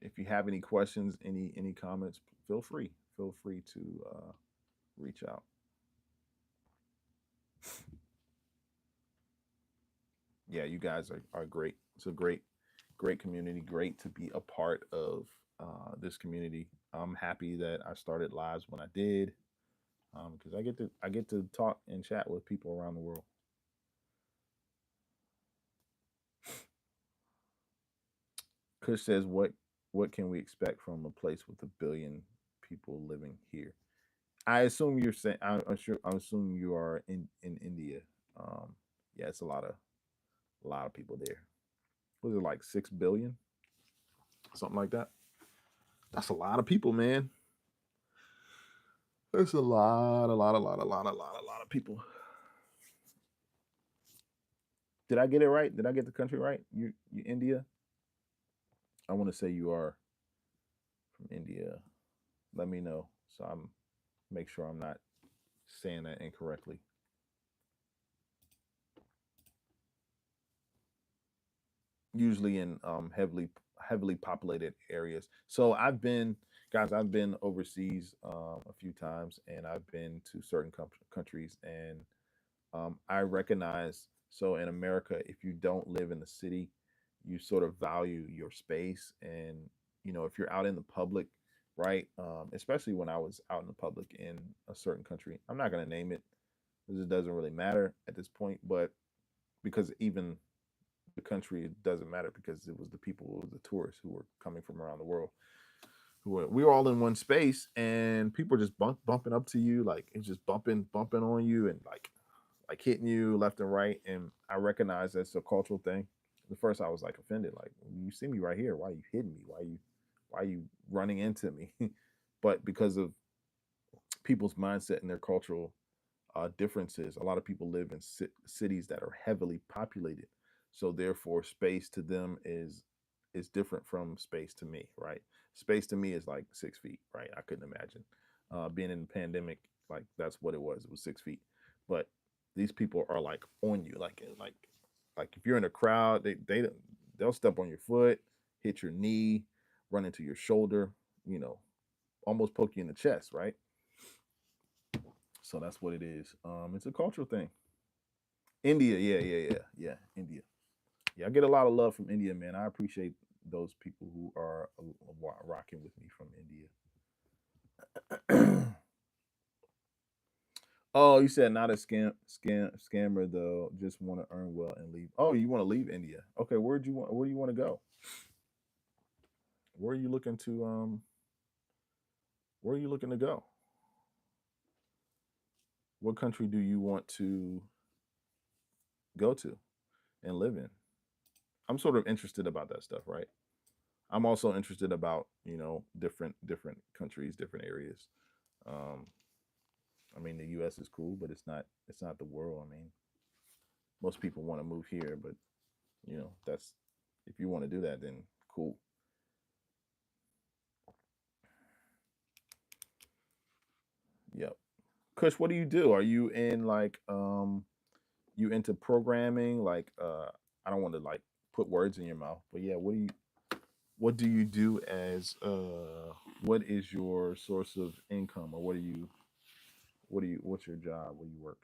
if you have any questions, any comments. Feel free to reach out. Yeah, you guys are great. It's a great community. Great to be a part of this community. I'm happy that I started lives when I did because I get to talk and chat with people around the world. Kush says, what can we expect from a place with 1 billion people living here?" I assume you're saying. I'm sure. I assume you are in India. Yeah, it's a lot of people there. Was it like 6 billion, something like that? That's a lot of people, man. That's a lot of people. Did I get it right? Did I get the country right? You India? I want to say you are from India. Let me know so I'm make sure I'm not saying that incorrectly. Usually in heavily populated areas. So I've been overseas a few times, and I've been to certain countries, and I recognize. So in America, if you don't live in the city, you sort of value your space, and if you're out in the public, right? Especially when I was out in the public in a certain country, I'm not going to name it because it doesn't really matter at this point. But because even the country, it doesn't matter because it was the people, it was the tourists who were coming from around the world. We were all in one space, and people are just bumping up to you, like it's just bumping on you, and like hitting you left and right. And I recognize that's a cultural thing. At first, I was like offended, like you see me right here, why are you hitting me? Why are you running into me? But because of people's mindset and their cultural differences, a lot of people live in cities that are heavily populated, so therefore space to them is different from space to me, right? Space to me is like 6 feet, right? I couldn't imagine being in the pandemic, like that's what it was 6 feet. But these people are like on you, like if you're in a crowd, they'll step on your foot, hit your knee, run into your shoulder, you know, almost poke you in the chest, right? So that's what it is. It's a cultural thing. India, yeah, India. Yeah, I get a lot of love from India, man. I appreciate those people who are rocking with me from India. Oh, you said not a scammer though. Just want to earn well and leave. Oh, you want to leave India? Okay, where do you want to go? Where are you looking to where are you looking to go? What country do you want to go to and live in? I'm sort of interested about that stuff, right? I'm also interested about different countries, different areas. Um, I mean, the U.S. is cool, but it's not the world. I mean, most people want to move here, but that's if you want to do that, then cool. Yep. Kush, what do you do? Are you in like you into programming? Like I don't want to like put words in your mouth, but yeah, what do you do as what is your source of income, or what's your job? Where you work?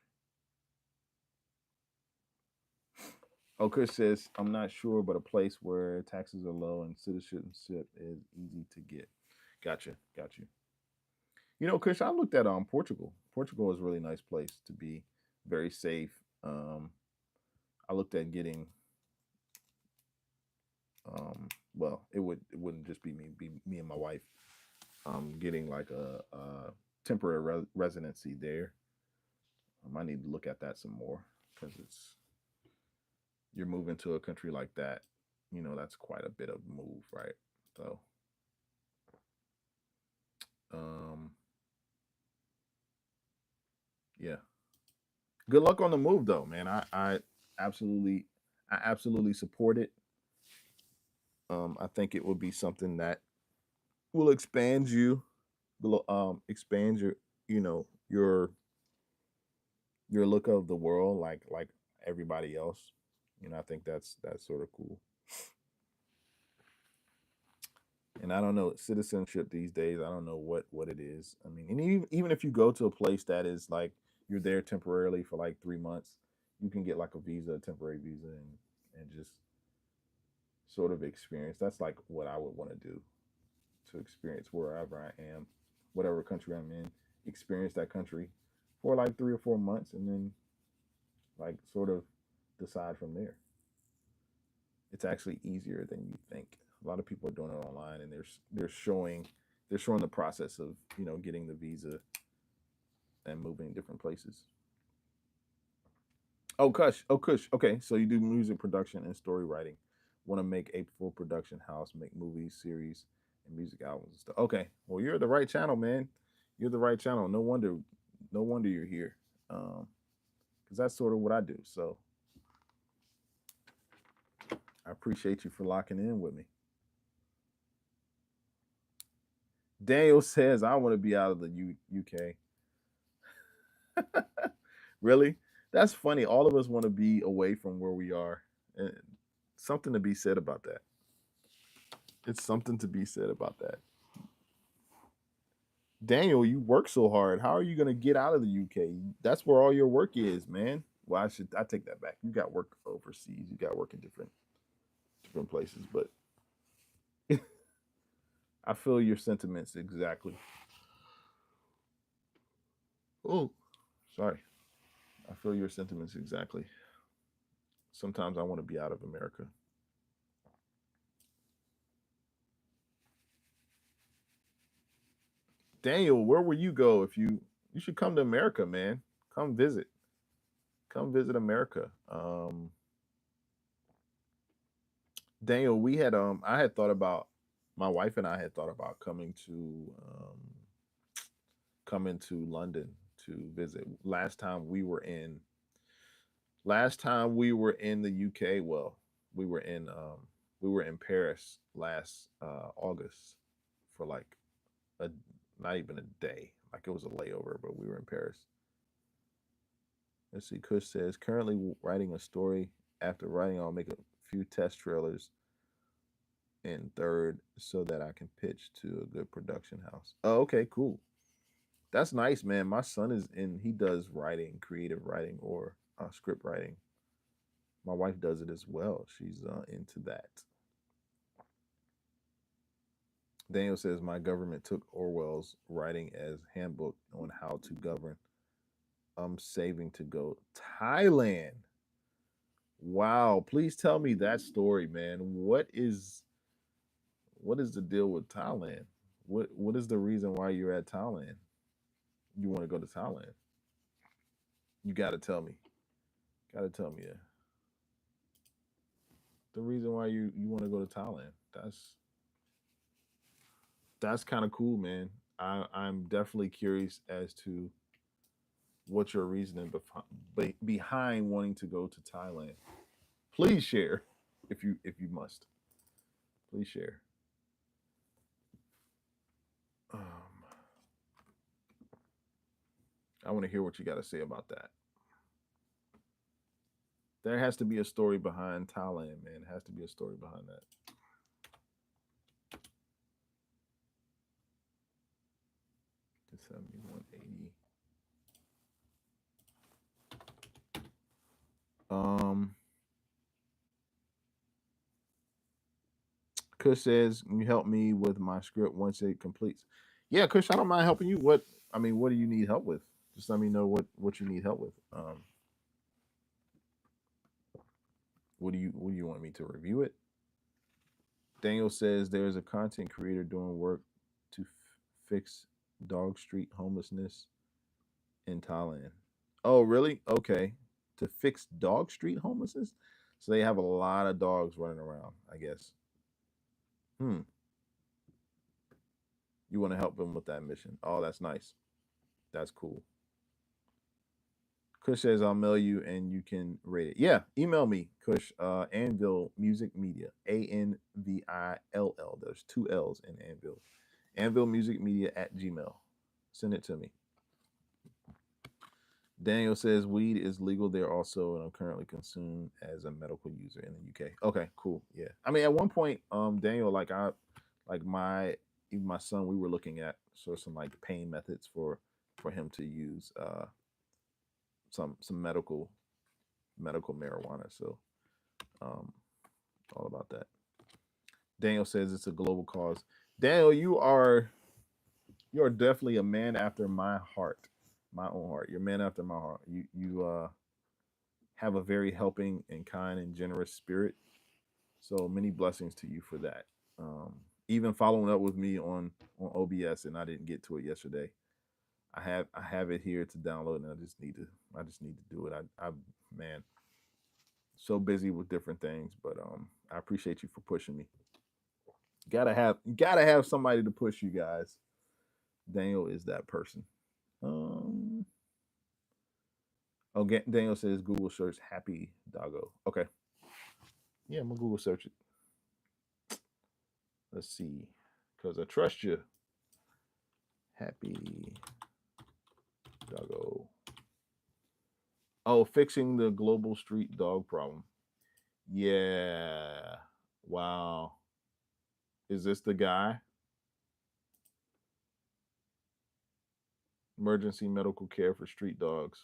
Oh, Chris says, I'm not sure, but a place where taxes are low and citizenship is easy to get. Gotcha. Got you. Chris, I looked at Portugal. Portugal is a really nice place to be, very safe. Um, I looked at getting well, it wouldn't just be me and my wife. Getting like a temporary residency there. I need to look at that some more because you're moving to a country like that. That's quite a bit of move, right? So, um, yeah. Good luck on the move, though, man. Absolutely, I absolutely support it. I think it will be something that will expand you, will expand you know, your your look of the world, like everybody else. I think that's sort of cool. And I don't know citizenship these days. I don't know what it is. I mean, and even if you go to a place that is like you're there temporarily for like 3 months, you can get like a visa, a temporary visa, and just sort of experience. That's like what I would want to do, to experience wherever I am, whatever country I'm in, experience that country for like 3 or 4 months, and then like sort of decide from there. It's actually easier than you think. A lot of people are doing it online, and they're showing the process of getting the visa and moving different places. Oh Kush. Okay, so you do music production and story writing. Want to make a full production house, make movies, series, and music albums and stuff. Okay, well you're the right channel, man. You're the right channel. No wonder you're here. Because that's sort of what I do. So I appreciate you for locking in with me. Daniel says I want to be out of the UK. Really? That's funny. All of us want to be away from where we are. And something to be said about that. It's something to be said about that. Daniel, you work so hard. How are you going to get out of the UK? That's where all your work is, man. Well, I take that back. You got work overseas. You got work in different places, but I feel your sentiments exactly. Oh, sorry. I feel your sentiments exactly. Sometimes I want to be out of America. Daniel, where will you go if you should come to America, man? Come visit. Come visit America. Daniel, we had I had thought about my wife and I had thought about coming to London to visit. Last time we were in the UK, well, we were in we were in Paris last August for like a not even a day. Like it was a layover, but we were in Paris. Let's see. Kush says currently writing a story. After writing, I'll make a few test trailers in third so that I can pitch to a good production house. Oh, okay, cool. That's nice, man. My son is in. He does writing, creative writing, or script writing. My wife does it as well. She's into that. Daniel says my government took Orwell's writing as handbook on how to govern. I'm saving to go Thailand. Wow, please tell me that story, man. What is the deal with Thailand? What is the reason why you're at Thailand? You want to go to Thailand? You got to tell me. Got to tell me the reason why you want to go to Thailand. That's kind of cool, man. I'm definitely curious as to what's your reasoning behind wanting to go to Thailand. Please share if you must. Please share. Um, I want to hear what you got to say about that. There has to be a story behind Thailand, man. There has to be a story behind that. To 7180. Um, Kush says, "Can you help me with my script once it completes?" Yeah, Kush, I don't mind helping you. What do you need help with? Just let me know what you need help with. What do you want me to review it? Daniel says there's a content creator doing work to fix dog street homelessness in Thailand. Oh, really? Okay. To fix dog street homelessness? So they have a lot of dogs running around, I guess. Hmm. You want to help them with that mission. Oh, that's nice. That's cool. Kush says I'll mail you and you can rate it. Yeah, email me, Kush. Anvil Music Media. ANVILL. There's two L's in Anvil. Anvil Music Media at Gmail. Send it to me. Daniel says weed is legal there also, and I'm currently consumed as a medical user in the UK. Okay, cool. Yeah. I mean, at one point, Daniel, like even my son, we were looking at some like pain methods for him to use some medical marijuana. So, um, all about that. Daniel says it's a global cause. Daniel, you are definitely a man after my heart, my own heart. You're a man after my heart. You have a very helping and kind and generous spirit. So many blessings to you for that. Um, Even following up with me on OBS, and I didn't get to it yesterday. I have it here to download, and I just need to do it. I man, so busy with different things, but I appreciate you for pushing me. Gotta have somebody to push you guys. Daniel is that person. Um, Daniel says Google search happy doggo. Okay, yeah, I'm gonna Google search it. Let's see, because I trust you. Happy doggo. Oh, fixing the global street dog problem. Yeah. Wow. Is this the guy? Emergency medical care for street dogs.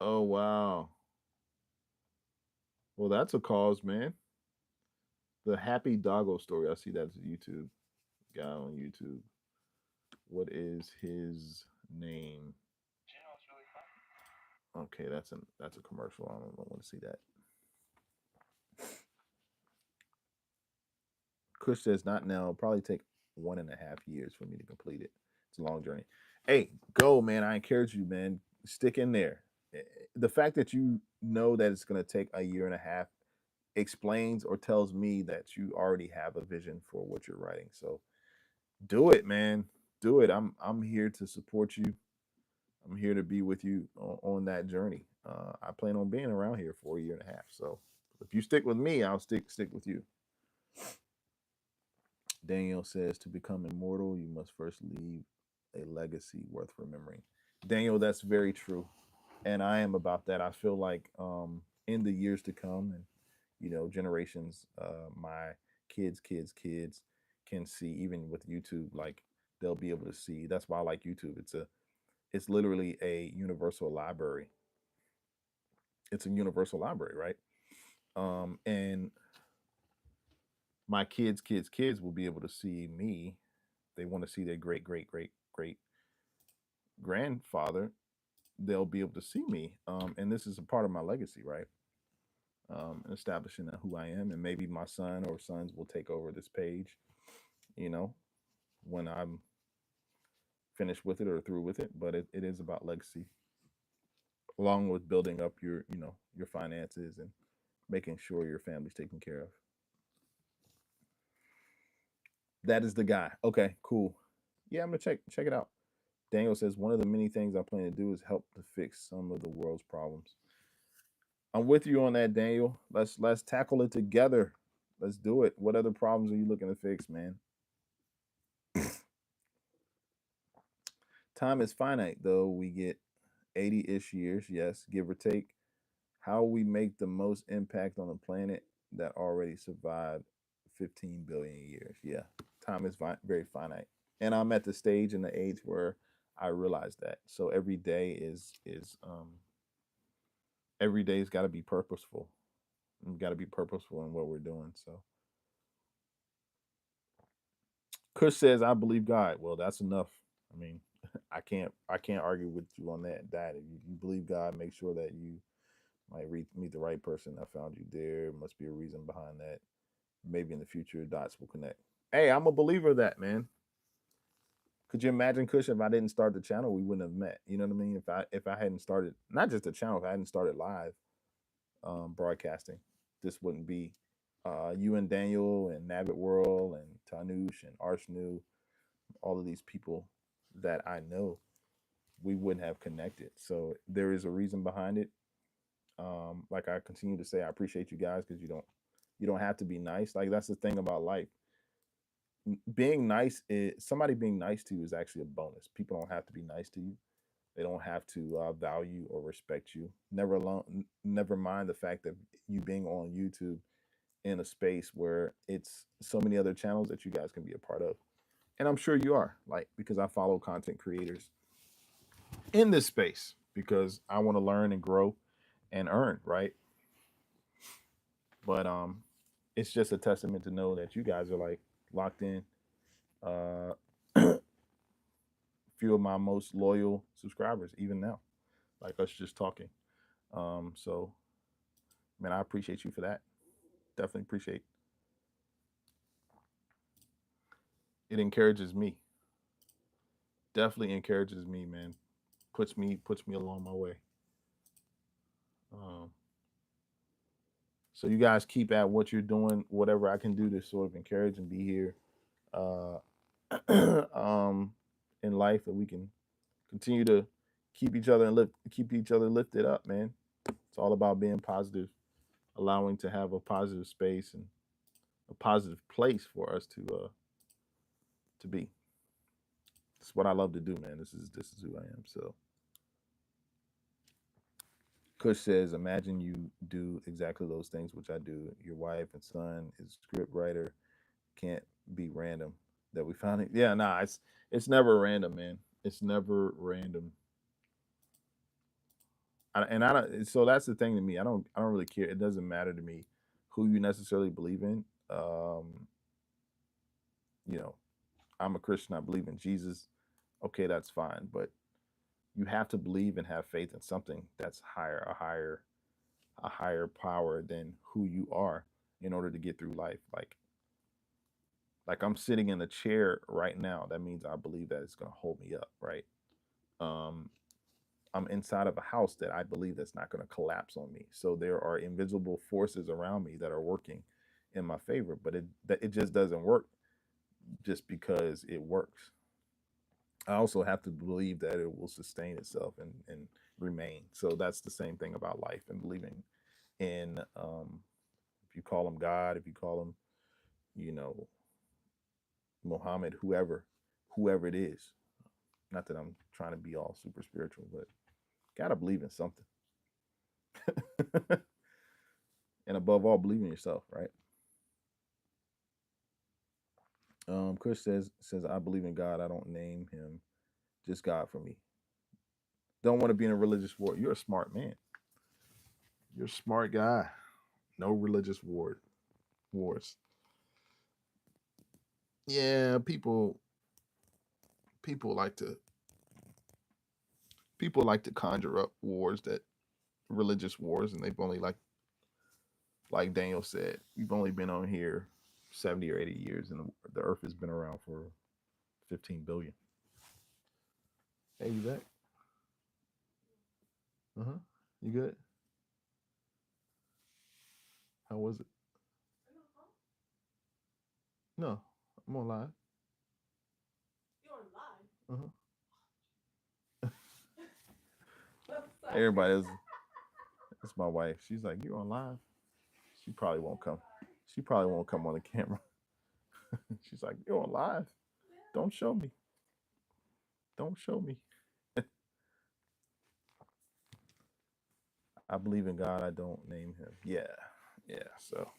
Oh, wow. Well, that's a cause, man. The Happy Doggo story. I see that's a YouTube guy on YouTube. What is his name? Okay, that's a commercial. I don't want to see that. Kush says not now. It'll probably take 1.5 years for me to complete it. It's a long journey. Hey, go, man. I encourage you, man. Stick in there. The fact that you know that it's going to take a year and a half explains or tells me that you already have a vision for what you're writing. So do it, man. Do it. I'm here to support you. I'm here to be with you on that journey. I plan on being around here for a year and a half. So if you stick with me, I'll stick with you. Daniel says to become immortal, you must first leave a legacy worth remembering. Daniel, that's very true. And I am about that. I feel like in the years to come and generations, my kids can see, even with YouTube, like they'll be able to see. That's why I like YouTube. It's literally a universal library. It's a universal library, right? And my kids will be able to see me. They want to see their great grandfather. They'll be able to see me, and this is a part of my legacy, right? Establishing who I am, and maybe my son or sons will take over this page, you know, when I'm finished with it or through with it. But it is about legacy, along with building up your finances and making sure your family's taken care of. That is the guy. Okay, cool. Yeah, I'm gonna check it out. Daniel says one of the many things I plan to do is help to fix some of the world's problems. I'm with you on that, Daniel. Let's tackle it together. Let's do it. What other problems are you looking to fix, man? Time is finite, though. We get 80-ish years, yes, give or take. How we make the most impact on a planet that already survived 15 billion years. Yeah, time is very finite, and I'm at the stage in the age where I realize that. So every day's got to be purposeful. We've got to be purposeful in what we're doing. So Kush says, "I believe God." Well, that's enough. I mean, I can't argue with you on that. That if you believe God, make sure that you might meet the right person that found you there. Must be a reason behind that. Maybe in the future, dots will connect. Hey, I'm a believer of that, man. Could you imagine, Kush, if I didn't start the channel, we wouldn't have met. You know what I mean? If I hadn't started not just the channel, if I hadn't started live broadcasting, this wouldn't be you and Daniel and Nabbit World and Tanush and Arshnu, all of these people that I know, we wouldn't have connected. So there is a reason behind it. Like I continue to say, I appreciate you guys because you don't have to be nice. Like that's the thing about life. Being nice is somebody being nice to you is actually a bonus. People don't have to be nice to you. They don't have to value or respect you. Never mind the fact that you being on YouTube in a space where it's so many other channels that you guys can be a part of. And I'm sure you are, like, because I follow content creators in this space because I want to learn and grow and earn, right? But it's just a testament to know that you guys are like locked in. Uh Few of my most loyal subscribers even now, like us just talking. So man, I appreciate you for that. Definitely appreciate. It encourages me. Definitely encourages me, man. Puts me along my way. Um, so you guys keep at what you're doing, whatever I can do to sort of encourage and be here uh, in life, that we can continue to keep each other lifted up, man. It's all about being positive, allowing to have a positive space and a positive place for us to be. It's what I love to do, man. This is who I am. So Kush says, imagine you do exactly those things which I do. Your wife and son is script writer. Can't be random that we found it. Yeah, nah, it's never random, man. It's never random. And I don't. So that's the thing to me. I don't really care. It doesn't matter to me who you necessarily believe in. um, you know, I'm a Christian, I believe in Jesus. Okay, that's fine, but you have to believe and have faith in something that's higher, a higher power than who you are in order to get through life. Like I'm sitting in a chair right now. That means I believe that it's going to hold me up, right? Um, I'm inside of a house that I believe that's not going to collapse on me. So there are invisible forces around me that are working in my favor, but it just doesn't work just because it works. I also have to believe that it will sustain itself and remain. So that's the same thing about life and believing in, if you call him God, if you call him, you know, Muhammad, whoever it is. Not that I'm trying to be all super spiritual, but gotta believe in something. And above all, believe in yourself, right? Chris says I believe in God. I don't name him, just God for me. Don't want to be in a religious war. You're a smart man. You're a smart guy. No religious wars. Yeah, people like to people like to conjure up wars, that religious wars, and they've only, like Daniel said, you've only been on here 70 or 80 years, and the earth has been around for 15 billion. Hey, you back? Uh-huh. You good? How was it? No, I'm on live. Uh-huh. Everybody is. It's my wife. She's like, "You're on live." She probably won't come. She probably won't come on the camera. She's like, "You're on live. Don't show me. Don't show me." I believe in God. I don't name him. Yeah, yeah. So,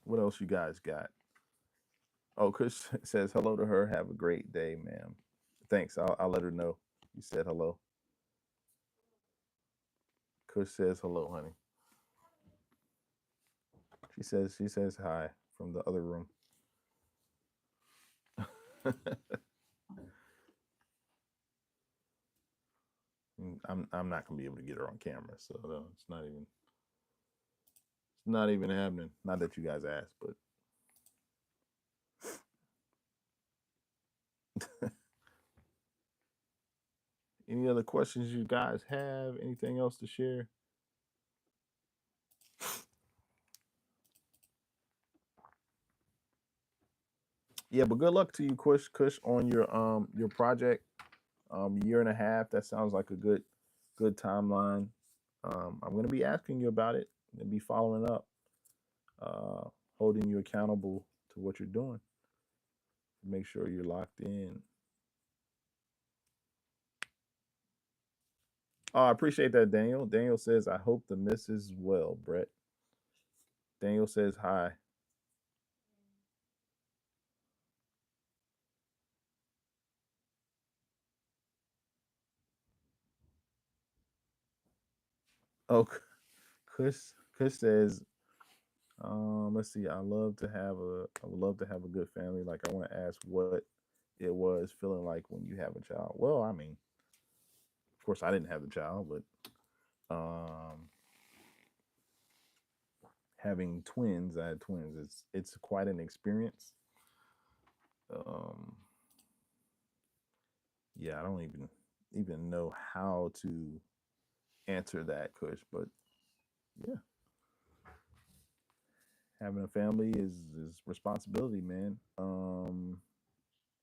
what else you guys got? Oh, Chris says hello to her. Have a great day, ma'am. Thanks. I'll let her know you said hello. Chris says hello, honey. She says hi from the other room. I'm not gonna be able to get her on camera, so no, it's not even happening. Not that you guys asked, but any other questions you guys have? Anything else to share? Yeah, but good luck to you, Kush, on your project. Year and a half. That sounds like a good timeline. I'm gonna be asking you about it and be following up, uh, holding you accountable to what you're doing. Make sure you're locked in. Oh, I appreciate that, Daniel. Daniel says, I hope the miss is well, Brett. Daniel says hi. Oh, Chris says, let's see. I would love to have a good family. Like, I want to ask what it was feeling like when you have a child. Well, I mean, of course, I didn't have the child, but having twins, I had twins. It's quite an experience. Um, yeah, I don't even know how to answer that, Kush, but yeah, having a family is responsibility, man.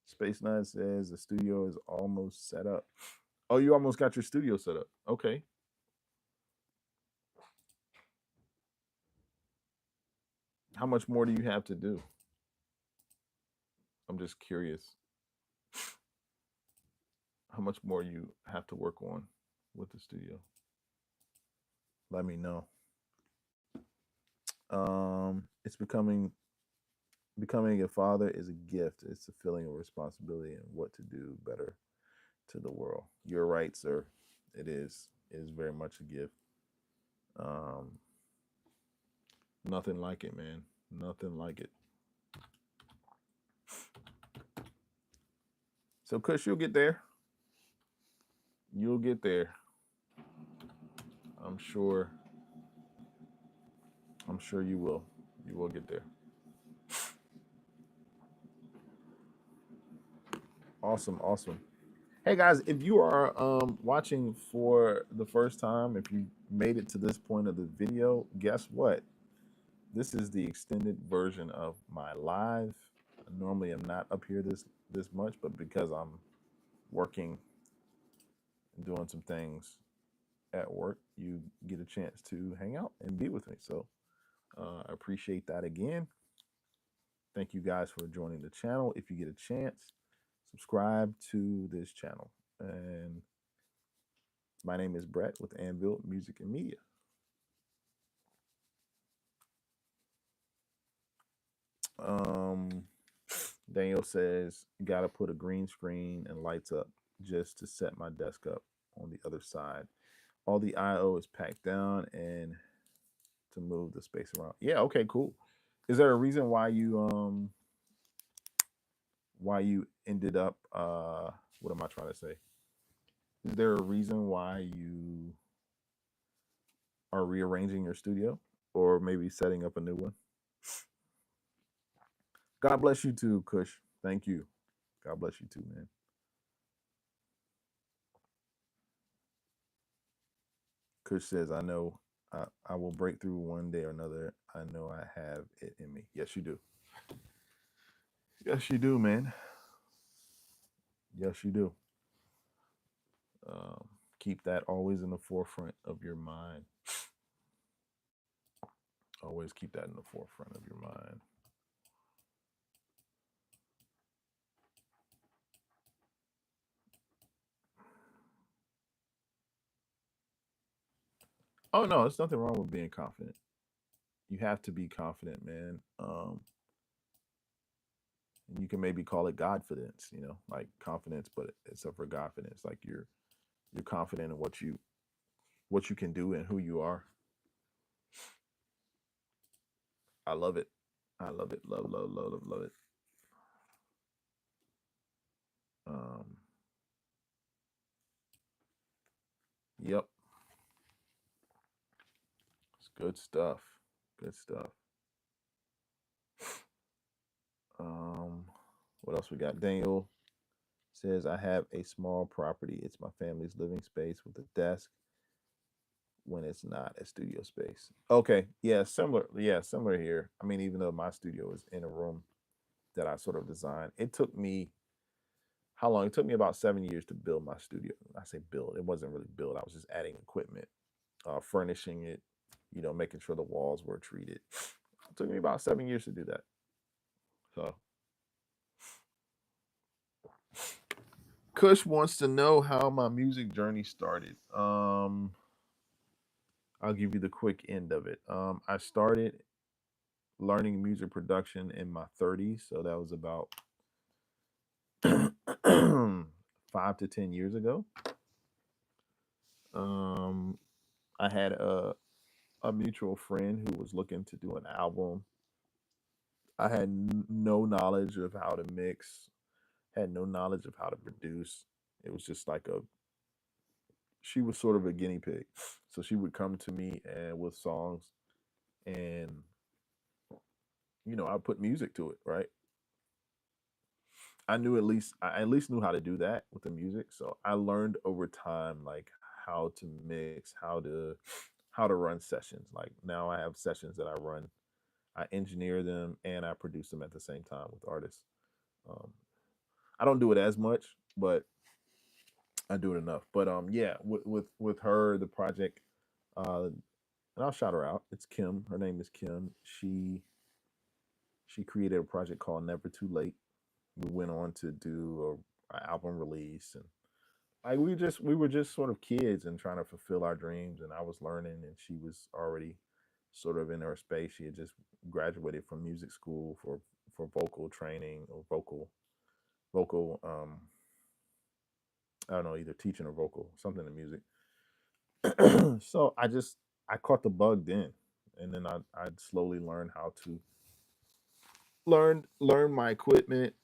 Space Nut says the studio is almost set up. Oh, you almost got your studio set up. Okay. How much more do you have to do? I'm just curious. How much more you have to work on with the studio? Let me know. It's becoming a father is a gift. It's a feeling of responsibility and what to do better to the world. You're right, sir. It is. It is very much a gift. Um, Nothing like it, man. Nothing like it. So, Kush, you'll get there. You'll get there. I'm sure. I'm sure you will. You will get there. Awesome, awesome. Hey guys, if you are watching for the first time, if you made it to this point of the video, guess what? This is the extended version of my live. Normally, I'm not up here this much, but because I'm working and doing some things at work, you get a chance to hang out and be with me. So I appreciate that again. Thank you guys for joining the channel. If you get a chance, subscribe to this channel. And my name is Brett with Anvil Music and Media. Daniel says, gotta put a green screen and lights up just to set my desk up on the other side. All the IO is packed down and to move the space around. Yeah, okay, cool. Is there a reason why you ended up what am I trying to say? Is there a reason why you are rearranging your studio or maybe setting up a new one? God bless you too, Kush. Thank you. God bless you too, man. Kush says, I know I will break through one day or another. I know I have it in me. Yes, you do. Yes, you do, man. Yes, you do. Um, Keep that always in the forefront of your mind. Always keep that in the forefront of your mind. Oh no, there's nothing wrong with being confident. You have to be confident, man. And you can maybe call it Godfidence, like confidence, but except for Godfidence, like you're confident in what you can do and who you are. I love it. I love it. Love, love, love, love, love it. Um, yep. It's good stuff. Good stuff. Um, what else we got? Daniel says, I have a small property. It's my family's living space with a desk when it's not a studio space. Okay. Yeah, similar. Yeah, similar here. I mean, even though my studio is in a room that I sort of designed, it took me how long? It took me about 7 years to build my studio. I say build. It wasn't really build. I was just adding equipment, furnishing it, making sure the walls were treated. It took me about 7 years to do that. So Kush wants to know how my music journey started. I'll give you the quick end of it. I started learning music production in my 30s, so that was about 5 to 10 years ago. Um, I had a mutual friend who was looking to do an album. I had no knowledge of how to mix, had no knowledge of how to produce. It was just like she was sort of a guinea pig. So she would come to me and with songs, and I put music to it, right? I at least knew how to do that with the music. So I learned over time like how to mix, how to run sessions. Like now I have sessions that I run. I engineer them and I produce them at the same time with artists. Um, I don't do it as much, but I do it enough. But yeah, with her, the project, and I'll shout her out. It's Kim. Her name is Kim. She created a project called Never Too Late. We went on to do a album release, and like we were just sort of kids and trying to fulfill our dreams. And I was learning, and she was already sort of in her space. She had just graduated from music school for vocal training or vocal I don't know, either teaching or vocal, something in music. So I caught the bug then, and then I slowly learned how to learn my equipment.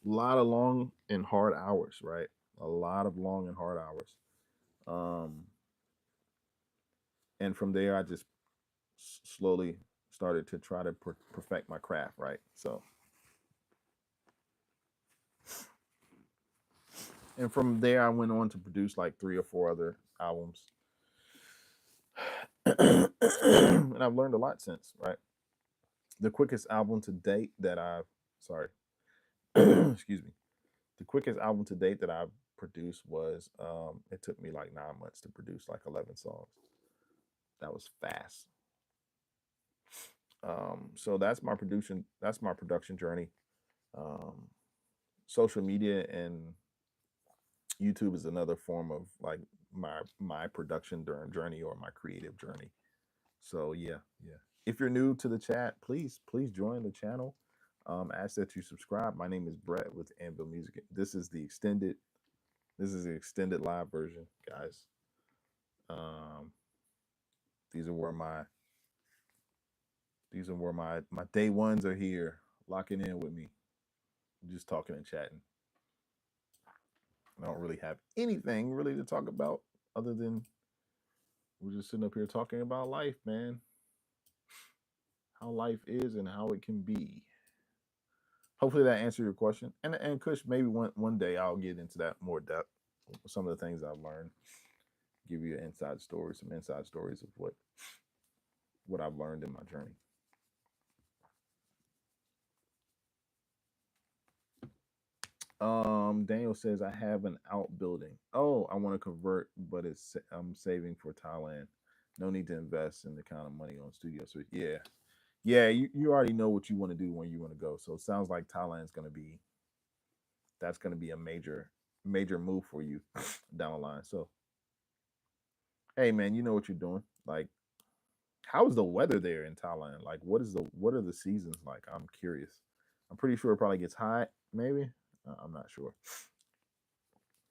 A lot of long and hard hours, right? A lot of long and hard hours. Um, and from there, I just slowly started to try to perfect my craft, right? So, and from there, I went on to produce like 3 or 4 other albums, and I've learned a lot since, right? The quickest album to date that I've, sorry, excuse me, the quickest album to date that I've produced was, it took me like 9 months to produce like 11 songs. That was fast. So that's my production journey. Um, Social media and YouTube is another form of like my production during journey or my creative journey. So yeah, yeah. If you're new to the chat, please join the channel. Ask that you subscribe. My name is Brett with Anvil Music. This is the extended live version, guys. Um, these are where my day ones are here, locking in with me, just talking and chatting. I don't really have anything really to talk about other than we're just sitting up here talking about life, man. How life is and how it can be. Hopefully that answered your question. And Kush, maybe one day I'll get into that more depth. Some of the things I've learned, give you some inside stories of what I've learned in my journey. Daniel says I have an outbuilding. Oh, I want to convert, but I'm saving for Thailand. No need to invest in the kind of money on studio. So yeah, yeah, you already know what you want to do when you want to go. So it sounds like Thailand's that's gonna be a major move for you down the line. So hey man, you know what you're doing. Like, how is the weather there in Thailand? Like, what are the seasons like? I'm curious. I'm pretty sure it probably gets hot. Maybe I'm not sure.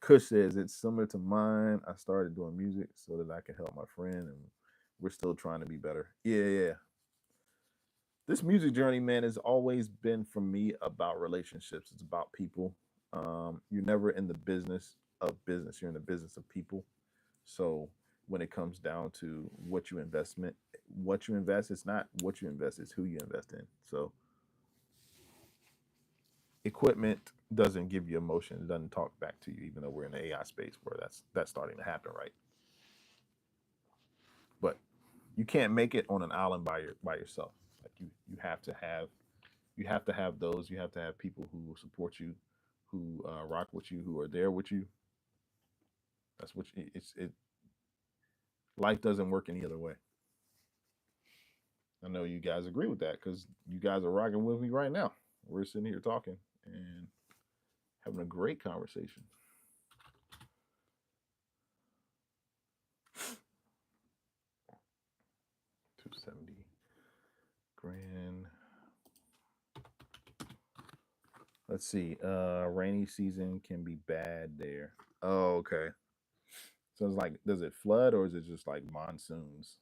Kush says it's similar to mine. I started doing music so that I can help my friend, and we're still trying to be better. Yeah, yeah. This music journey, man, has always been for me about relationships. It's about people. You're never in the business of business. You're in the business of people. So when it comes down to what you invest, it's not what you invest, it's who you invest in. So equipment doesn't give you emotion. It doesn't talk back to you, even though we're in the AI space where that's starting to happen, right? But you can't make it on an island by yourself. Like you have to have those. You have to have people who will support you, who rock with you, who are there with you. That's what it's it. Life doesn't work any other way. I know you guys agree with that because you guys are rocking with me right now. We're sitting here talking and having a great conversation. 270 grand. Let's see. Rainy season can be bad there. Oh, okay. So it's like, does it flood or is it just like monsoons?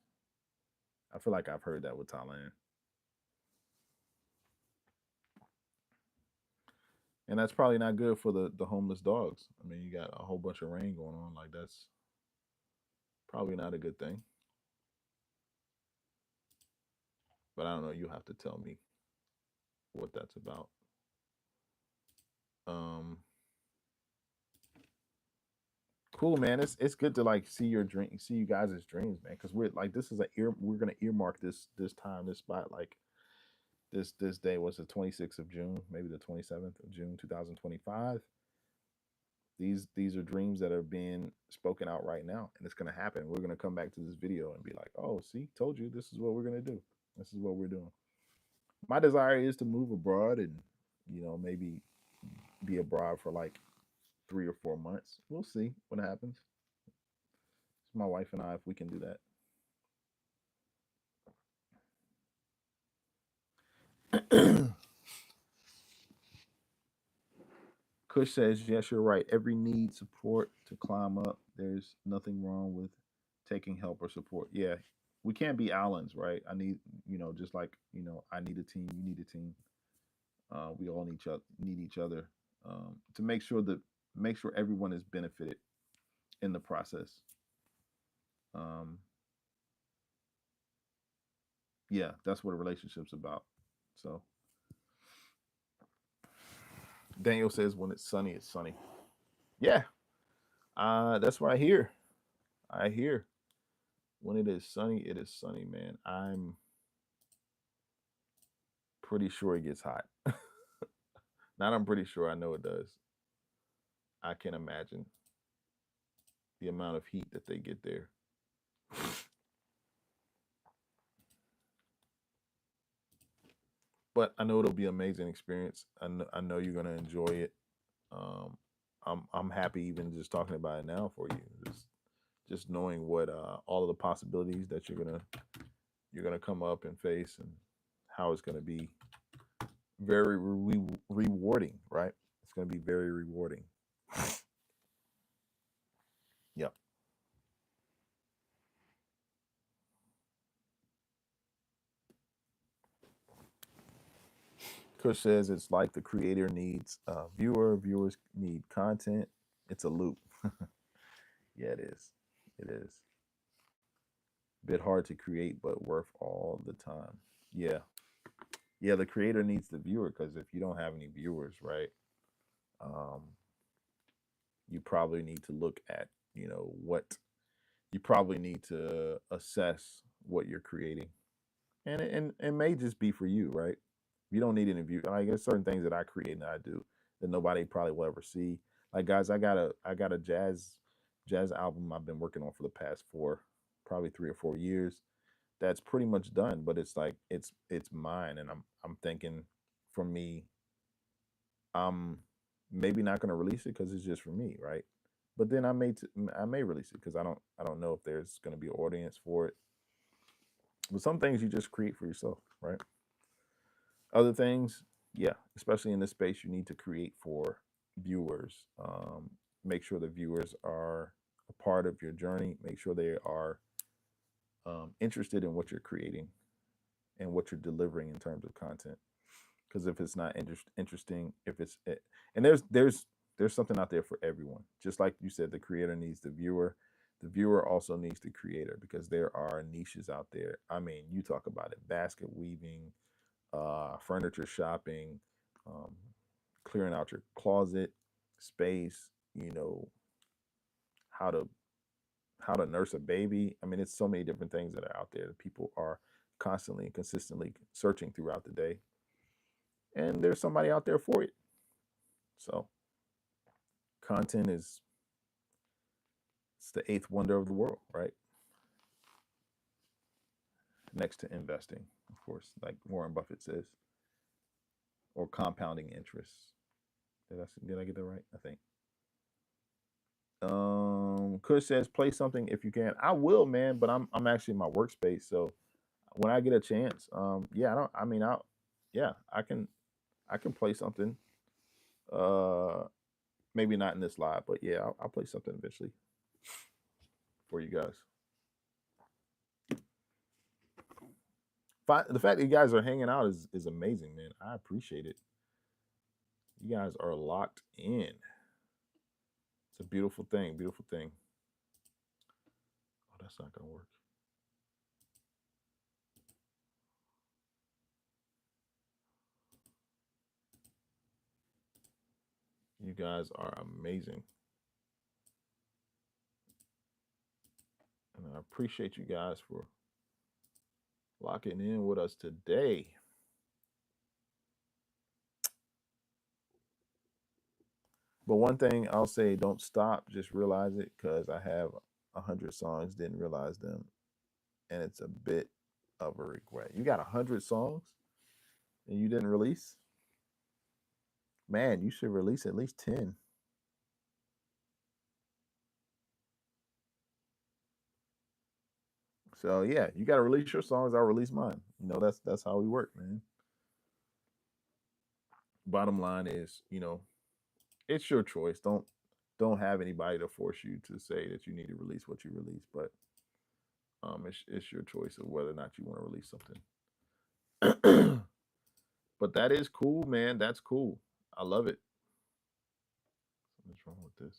I feel like I've heard that with Thailand. And that's probably not good for the homeless dogs. I mean, you got a whole bunch of rain going on. Like, that's probably not a good thing. But I don't know. You have to tell me what that's about. Um, cool, man. It's good to like see you guys' dreams, man. Because we're like, we're gonna earmark this time, this spot, like this day was the 26th of June, maybe the 27th of June, 2025. These are dreams that are being spoken out right now, and it's gonna happen. We're gonna come back to this video and be like, oh, see, told you, this is what we're gonna do. This is what we're doing. My desire is to move abroad and maybe be abroad for like 3 or 4 months. We'll see what happens. It's my wife and I if we can do that. Kush says, yes, you're right. Every need support to climb up. There's nothing wrong with taking help or support. Yeah. We can't be Allens, right? I need, just like, I need a team, you need a team. We all need each other to make sure everyone is benefited in the process. Um, yeah, that's what a relationship's about. So Daniel says, when it's sunny, it's sunny. Yeah, that's what I hear. I hear when it is sunny, man. I'm pretty sure it gets hot. Not I'm pretty sure, I know it does. I can imagine the amount of heat that they get there. But I know it'll be an amazing experience. I know you're gonna enjoy it. Um, I'm happy even just talking about it now for you. Just knowing what all of the possibilities that you're gonna come up and face, and how it's gonna be very rewarding, right? It's gonna be very rewarding. Yep. Kush says it's like the creator needs a viewer, viewers need content. It's a loop. Yeah, it is. It is. Bit hard to create, but worth all the time. Yeah. Yeah, the creator needs the viewer, because if you don't have any viewers, right, um, you probably need to look at, what you probably need to assess what you're creating. And it may just be for you, right? You don't need any view. Like, there's certain things that I create and I do that nobody probably will ever see. Like, guys, I got a jazz album I've been working on for the past probably 3 or 4 years. That's pretty much done, but it's like it's mine, and I'm thinking, for me, I'm maybe not going to release it because it's just for me, right? But then I may release it because I don't know if there's going to be an audience for it. But some things you just create for yourself, right? Other things, yeah, especially in this space, you need to create for viewers. Make sure the viewers are a part of your journey. Make sure they are interested in what you're creating and what you're delivering in terms of content. Because if it's not interesting, if it's and there's something out there for everyone. Just like you said, the creator needs the viewer. The viewer also needs the creator, because there are niches out there. I mean, you talk about it: basket weaving, furniture shopping, um, clearing out your closet space. How to nurse a baby. I mean, it's so many different things that are out there that people are constantly and consistently searching throughout the day, and there's somebody out there for it. So content is it's the eighth wonder of the world, right? Next to investing, of course, like Warren Buffett says, or compounding interest. Did I get that right? I think. Kush says, play something if you can. I will, man, but I'm actually in my workspace, so when I get a chance, yeah, I don't. I mean, yeah, I can play something. Uh, Maybe not in this live, but yeah, I'll play something eventually for you guys. The fact that you guys are hanging out is amazing, man. I appreciate it. You guys are locked in. It's a beautiful thing. Beautiful thing. Oh, that's not gonna work. You guys are amazing, and I appreciate you guys for locking in with us today. But one thing I'll say: don't stop. Just realize it, because I have 100 songs, didn't realize them, and it's a bit of a regret. You got 100 songs and you didn't release. Man, you should release at least 10. So yeah, you got to release your songs. I'll release mine. That's how we work, man. Bottom line is, It's your choice. Don't have anybody to force you to say that you need to release what you release, but it's your choice of whether or not you want to release something. But that is cool, man. That's cool. I love it. What's wrong with this?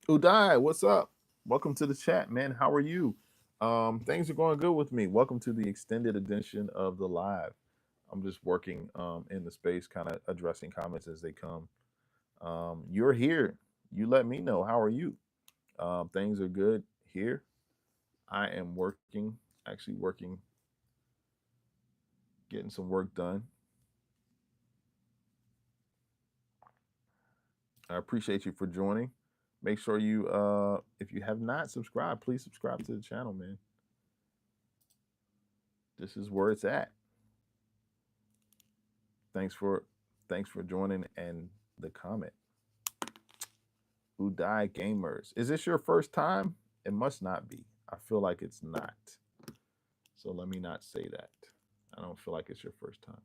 Udai, what's up? Welcome to the chat, man. How are you? Things are going good with me. Welcome to the extended edition of the live. I'm just working in the space, kind of addressing comments as they come. You're here. You let me know. How are you? Things are good here. I am working, actually working, getting some work done. I appreciate you for joining. Make sure you, if you have not subscribed, please subscribe to the channel, man. This is where it's at. Thanks for joining and the comment. Udai Gamers. Is this your first time? It must not be. I feel like it's not. So let me not say that. I don't feel like it's your first time.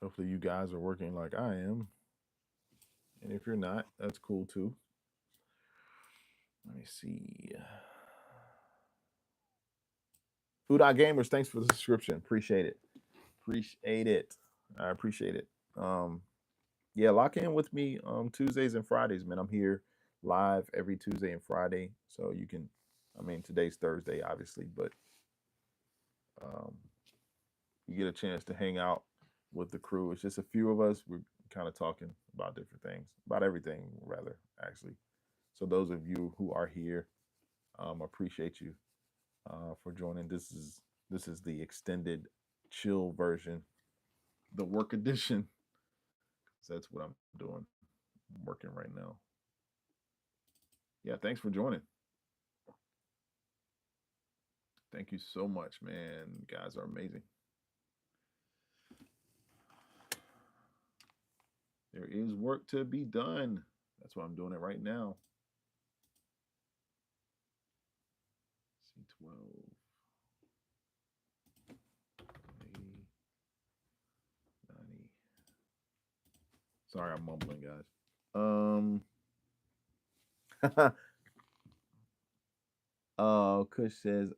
Hopefully you guys are working like I am. And if you're not, that's cool too. Let me see. Udai Gamers, thanks for the subscription. Appreciate it. Appreciate it. I appreciate it. Yeah, lock in with me Tuesdays and Fridays, man. I'm here live every Tuesday and Friday. So you can, I mean, today's Thursday, obviously, but you get a chance to hang out with the crew. It's just a few of us. We're kind of talking about different things, about everything, rather, actually. So those of you who are here, appreciate you for joining. This is the extended chill version, the work edition. So that's what I'm doing. I'm working right now. Yeah, thanks for joining. Thank you so much, man. You guys are amazing. There is work to be done. That's why I'm doing it right now. C12. Sorry, I'm mumbling, guys. Kush says,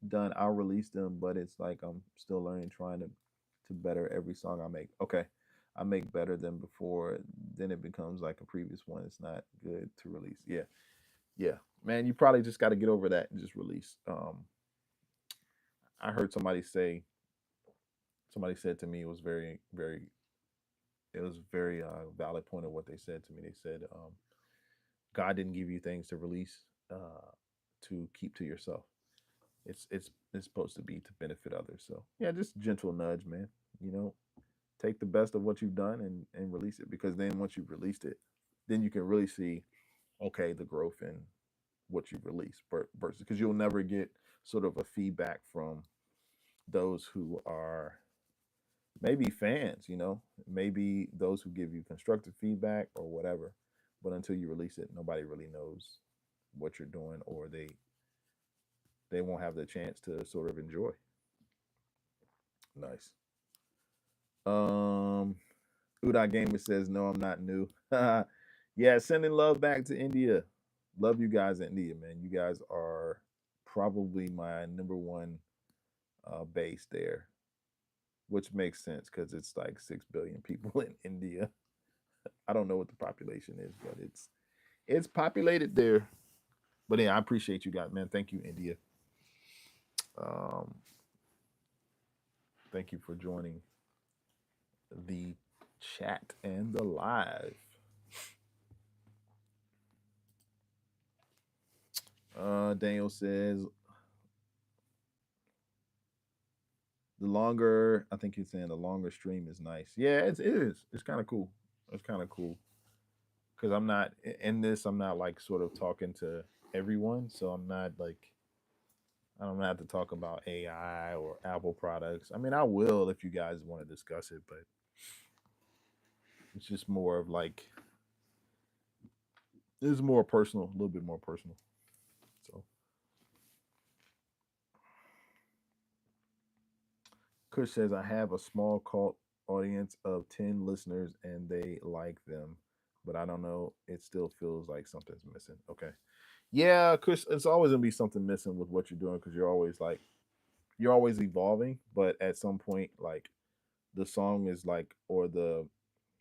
done. I'll release them, but it's like I'm still learning, trying to better every song I make. Okay, I make better than before. Then it becomes like a previous one. It's not good to release. Yeah, yeah, man. You probably just got to get over that and just release. I heard somebody say. Somebody said to me, it was very, very. It was very valid point of what they said to me. They said, God didn't give you things to release to keep to yourself. It's supposed to be to benefit others. So yeah, just gentle nudge, man. You know, take the best of what you've done and release it, because then once you've released it, then you can really see, okay, the growth in what you've released versus, because you'll never get sort of a feedback from those who are maybe fans, you know, maybe those who give you constructive feedback or whatever, but until you release it, nobody really knows what you're doing, or they won't have the chance to sort of enjoy. Nice. Udai Gamer says, no, I'm not new. Yeah, sending love back to India. Love you guys in India, man. You guys are probably my number one base there, which makes sense because it's like 6 billion people in India. I don't know what the population is, but it's populated there. But yeah, I appreciate you guys, man. Thank you, India. Um, thank you for joining the chat and the live. Daniel says, The longer, I think he's saying the longer stream is nice. Yeah, it is. It's kind of cool. It's kind of cool because I'm not in this. I'm not like sort of talking to everyone, so I'm not like I don't have to talk about AI or Apple products. I mean, I will if you guys want to discuss it, but it's just more of like it's more personal, a little bit more personal. So, Kush says I have a small cult audience of 10 listeners and they like them, but I don't know. It still feels like something's missing. Okay, yeah, Kush, it's always gonna be something missing with what you're doing because you're always evolving, but at some point, like the song is like or the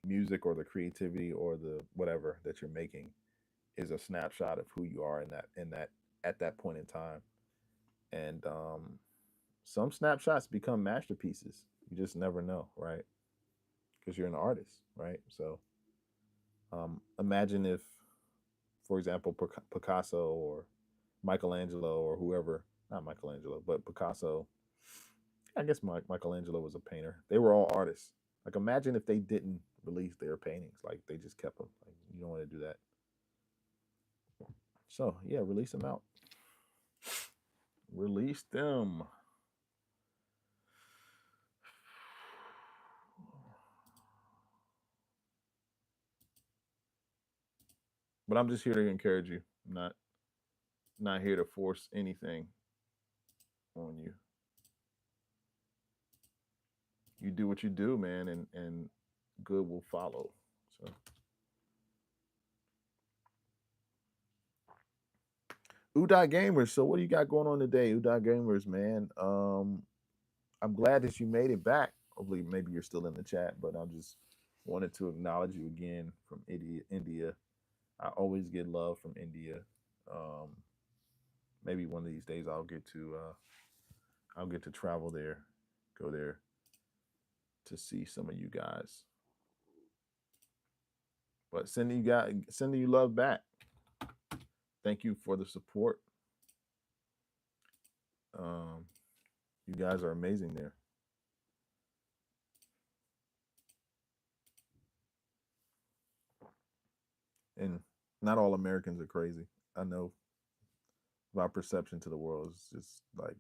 music or the creativity or the whatever that you're making is a snapshot of who you are in that at that point in time. And some snapshots become masterpieces. You just never know, right? Because you're an artist, right? So imagine if, for example, Picasso or Michelangelo or whoever, not Michelangelo, but Picasso. I guess Michelangelo was a painter. They were all artists. Like imagine if they didn't release their paintings, like they just kept them. Like you don't want to do that. So yeah, release them out. Release them. But I'm just here to encourage you. I'm not here to force anything on you. You do what you do, man, and good will follow. So Udot Gamers. So what do you got going on today, Udot Gamers, man? I'm glad that you made it back. Hopefully, maybe you're still in the chat, but I just wanted to acknowledge you again from India. I always get love from India. Um, maybe one of these days I'll get to travel there, go there to see some of you guys. But sending you love back. Thank you for the support. Um, you guys are amazing there. And not all Americans are crazy. I know my perception to the world is just like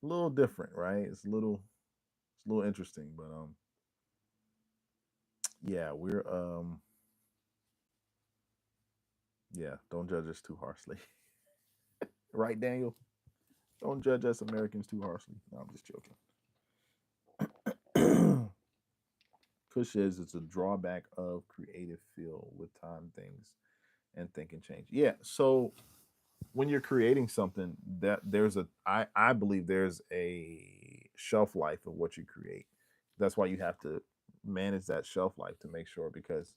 a little different, right? It's a little interesting, but yeah, yeah, don't judge us too harshly. Right, Daniel? Don't judge us Americans too harshly. No, I'm just joking. Kush says it's a drawback of creative field with time things and thinking change. Yeah, so when you're creating something that I believe there's a shelf life of what you create. That's why you have to manage that shelf life to make sure because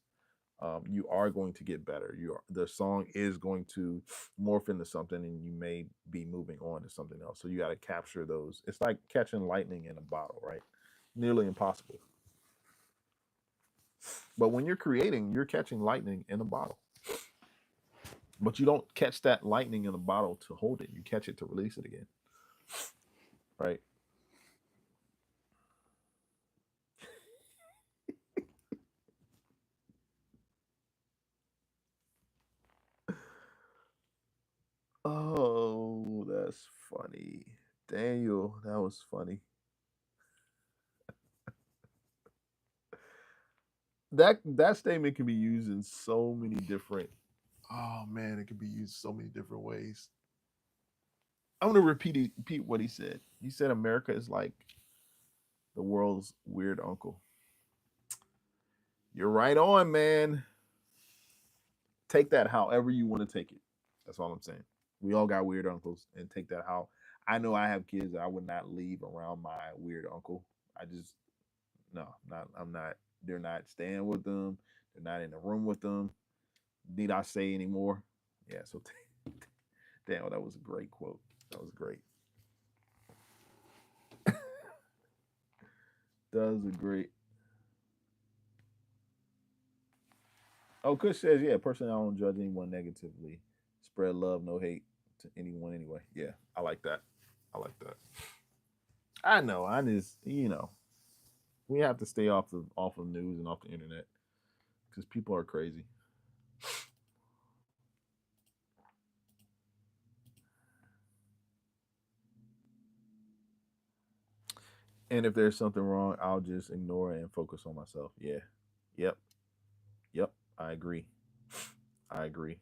you are going to get better. The song is going to morph into something, and you may be moving on to something else. So you got to capture those. It's like catching lightning in a bottle, right? Nearly impossible. But when you're creating, you're catching lightning in a bottle. But you don't catch that lightning in a bottle to hold it. You catch it to release it again, right? Oh, that's funny. Daniel, that was funny. That statement can be used in so many different. Oh man, it can be used so many different ways. I'm gonna repeat what he said. He said America is like the world's weird uncle. You're right on, man. Take that however you want to take it. That's all I'm saying. We all got weird uncles, and take that how. I know I have kids that I would not leave around my weird uncle. I just no, not I'm not. They're not staying with them. They're not in the room with them. Need I say anymore? Yeah. So, damn, that was a great quote. That was great. That was a great. Oh, Kush says, yeah. Personally, I don't judge anyone negatively. Spread love, no hate to anyone anyway. Yeah, I like that. I like that. I know. I just we have to stay off of news and off the internet because people are crazy. And if there's something wrong, I'll just ignore it and focus on myself. Yeah. Yep. Yep. I agree. I agree.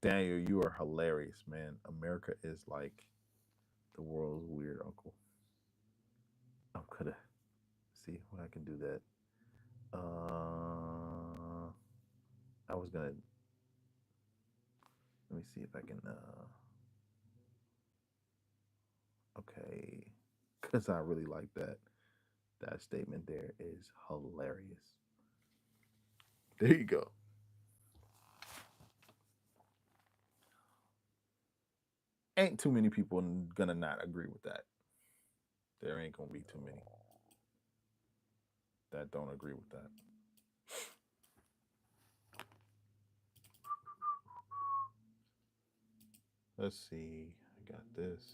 Daniel, you are hilarious, man. America is like the world's weird uncle. I'm gonna see what I can do that. I was gonna let me see if I can. Okay, because I really like that. That statement there is hilarious. There you go. Ain't too many people gonna not agree with that. There ain't gonna be too many that don't agree with that. Let's see. I got this.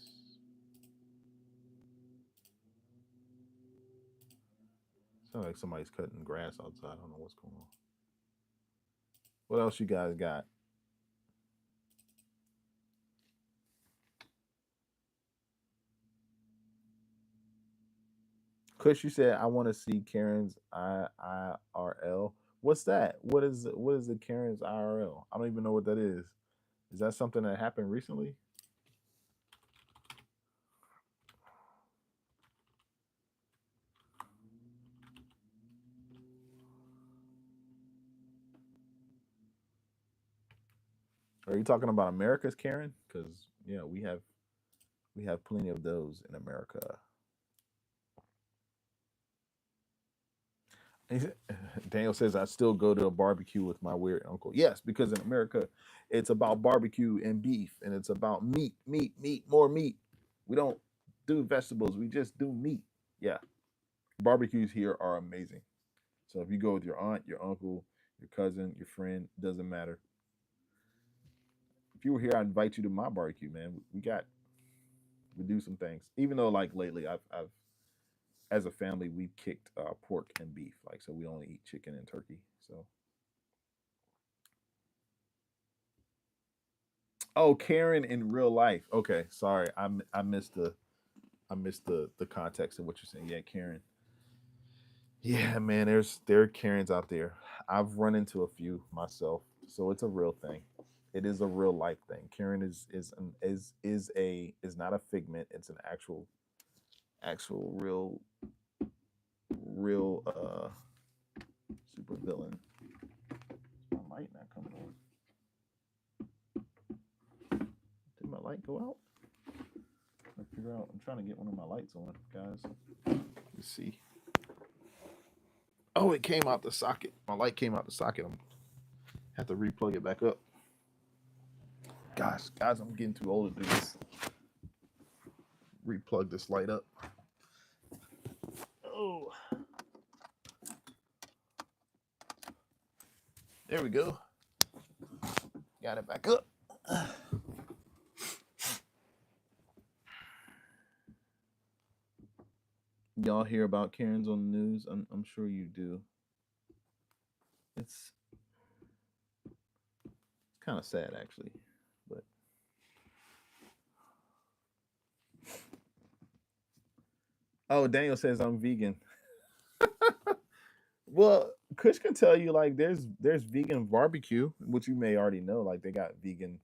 Sounds like somebody's cutting grass outside. I don't know what's going on. What else you guys got? Kush, you said I want to see Karen's IRL. What's that? What is the Karen's IRL? I don't even know what that is. Is that something that happened recently? Are you talking about America's Karen? Because yeah, we have plenty of those in America. Daniel says I still go to a barbecue with my weird uncle. Yes, because in America, it's about barbecue and beef, and it's about meat, meat, meat, more meat. We don't do vegetables. We just do meat. Yeah, barbecues here are amazing. So if you go with your aunt, your uncle, your cousin, your friend, doesn't matter. If you were here, I'd invite you to my barbecue, man. We do some things. Even though like lately, I've as a family we've kicked pork and beef. Like so, we only eat chicken and turkey. So oh, Karen in real life. Okay, sorry, I missed the context of what you're saying. Yeah, Karen. Yeah, man. There are Karens out there. I've run into a few myself, so it's a real thing. It is a real life thing. Karen is not a figment. It's an actual real super villain. My light not coming on. Did my light go out? I figure out. I'm trying to get one of my lights on, guys. Let's see. Oh, it came out the socket. My light came out the socket. I'm have to replug it back up. Gosh, guys, I'm getting too old to do this. Replug this light up. Oh, there we go. Got it back up. Y'all hear about Karens on the news? I'm sure you do. It's kind of sad actually, but oh, Daniel says I'm vegan. Well, Kush can tell you like there's vegan barbecue, which you may already know. Like they got vegan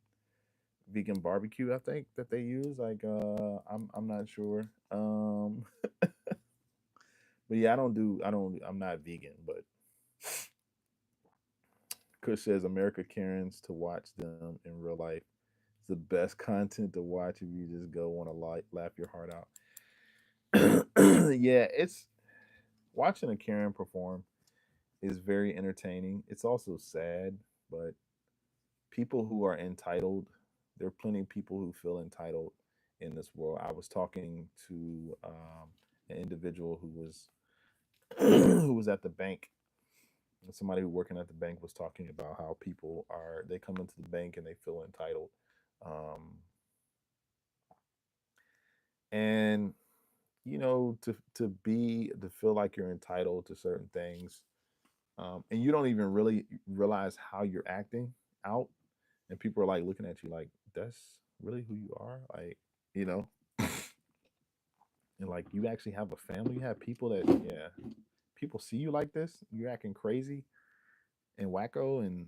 barbecue, I think that they use. Like I'm not sure. But yeah, I'm not vegan, but Kush says America Karens to watch them in real life. It's the best content to watch if you just go want to laugh your heart out. Yeah, it's watching a Karen perform is very entertaining. It's also sad, but people who are entitled, there are plenty of people who feel entitled in this world. I was talking to an individual who was who was at the bank. Somebody who working at the bank was talking about how people are they come into the bank and they feel entitled. Um, And to feel like you're entitled to certain things, and you don't even really realize how you're acting out, and people are like looking at you like, that's really who you are, like, you know and like you actually have a family, you have people that, yeah, people see you like this, you're acting crazy and wacko, and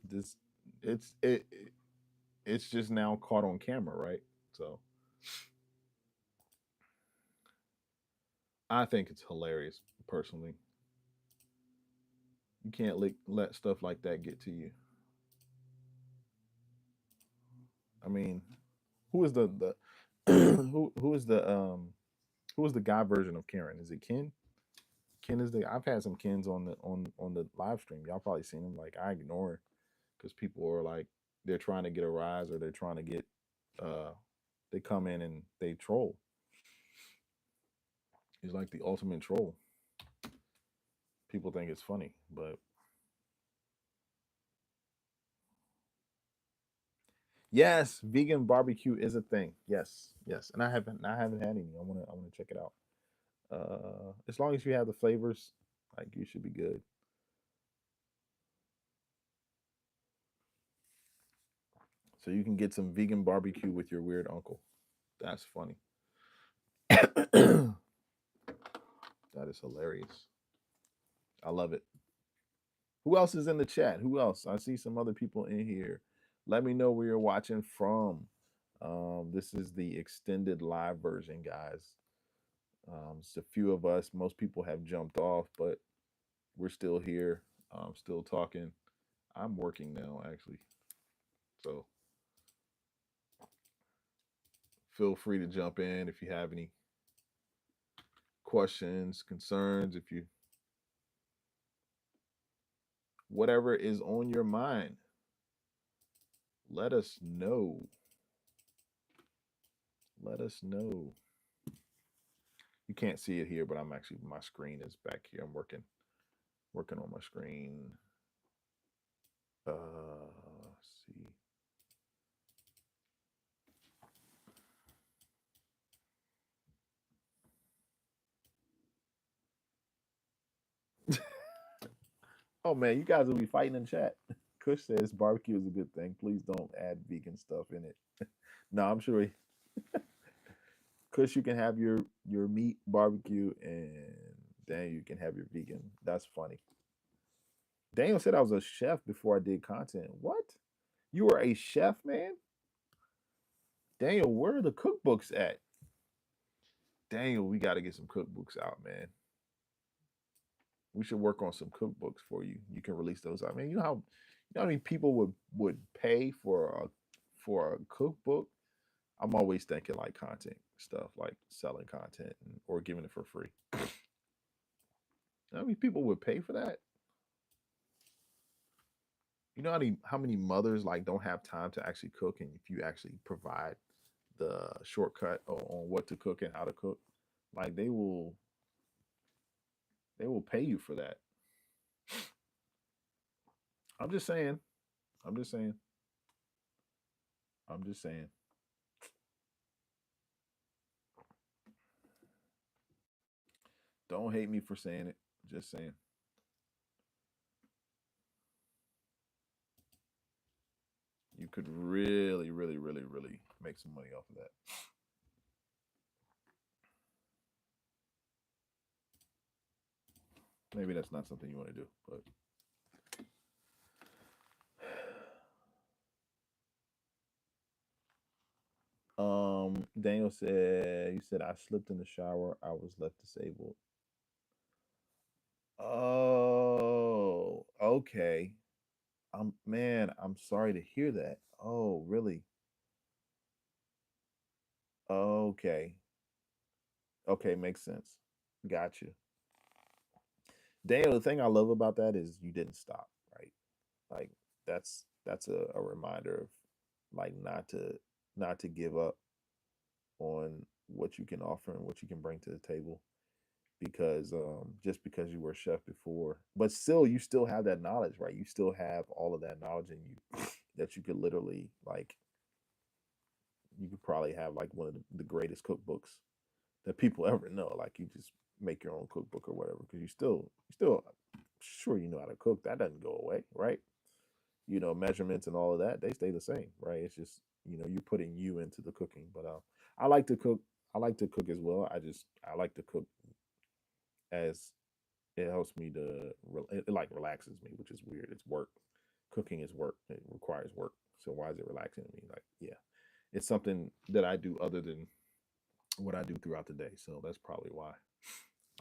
this it's it it's just now caught on camera, right? So I think it's hilarious personally. You can't let stuff like that get to you. I mean, who is the who is who is the guy version of Karen? Is it Ken? Ken is the I've had some Kens on the live stream. Y'all probably seen them. Like, I ignore because people are like, they're trying to get a rise, or they're trying to get uh they come in and they troll. He's like the ultimate troll. People think it's funny, but yes, vegan barbecue is a thing. Yes, yes, and I haven't had any. I wanna check it out. As long as you have the flavors, like, you should be good. So you can get some vegan barbecue with your weird uncle. That's funny. That is hilarious. I love it. Who else is in the chat? Who else? I see some other people in here. Let me know where you're watching from. This is the extended live version, guys. It's a few of us. Most people have jumped off, but we're still here. Still talking. I'm working now, actually. So feel free to jump in if you have any questions, concerns, if you whatever is on your mind, let us know. Let us know. You can't see it here, but I'm actually my screen is back here. I'm working on my screen. Let's see. Oh man, you guys will be fighting in chat. Kush says barbecue is a good thing. Please don't add vegan stuff in it. No, I'm sure Kush, you can have your meat barbecue, and then you can have your vegan. That's funny. Daniel said I was a chef before I did content. What? You were a chef, man? Daniel, where are the cookbooks at? Daniel, we got to get some cookbooks out, man. We should work on some cookbooks for you. You can release those. I mean, how many people would pay for a cookbook? I'm always thinking like content stuff, like selling content or giving it for free. How many people would pay for that? You know how many mothers like don't have time to actually cook, and if you actually provide the shortcut on what to cook and how to cook, like they will pay you for that. I'm just saying. I'm just saying. I'm just saying. Don't hate me for saying it. Just saying. You could really, really, really, really make some money off of that. Maybe that's not something you want to do, but Daniel said, you said I slipped in the shower, I was left disabled. Oh, okay. Man, I'm sorry to hear that. Oh, really? Okay. Okay, makes sense. Got you. Daniel, the thing I love about that is you didn't stop, right? Like, that's a reminder of, like, not to give up on what you can offer and what you can bring to the table, because just because you were a chef before, but still you still have that knowledge, right? You still have all of that knowledge in you that you could literally, like, you could probably have like one of the greatest cookbooks that people ever know. Like you just make your own cookbook or whatever, because you still sure you know how to cook. That doesn't go away, right? Measurements and all of that, they stay the same, right? It's just you're putting you into the cooking. But I like to cook. I like to cook as well. I like to cook as it helps me to it like relaxes me, which is weird. It's work. Cooking is work. It requires work. So why is it relaxing to me? Like, yeah, it's something that I do other than what I do throughout the day. So that's probably why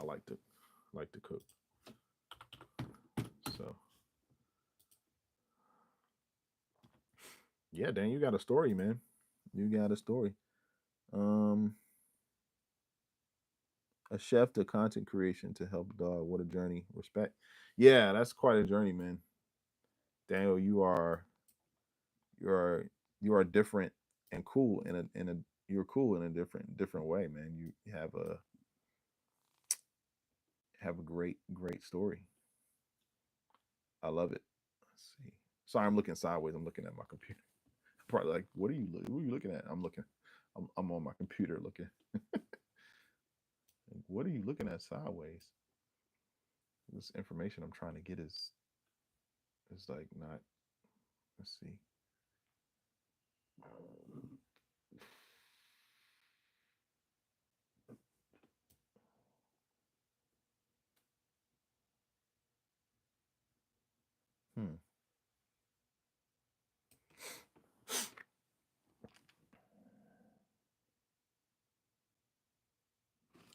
I like to cook. So yeah, Dan, you got a story, man. You got a story. Um, a chef to content creation to help dog. What a journey. Respect. Yeah, that's quite a journey, man. Daniel, you are you are different and cool in a you're cool in a different way, man. You have a great story. I love it. Let's see. Sorry, I'm looking sideways. I'm looking at my computer. Probably like, what are you looking at? I'm on my computer looking. Like, what are you looking at sideways? This information I'm trying to get is like not. Let's see. Hmm.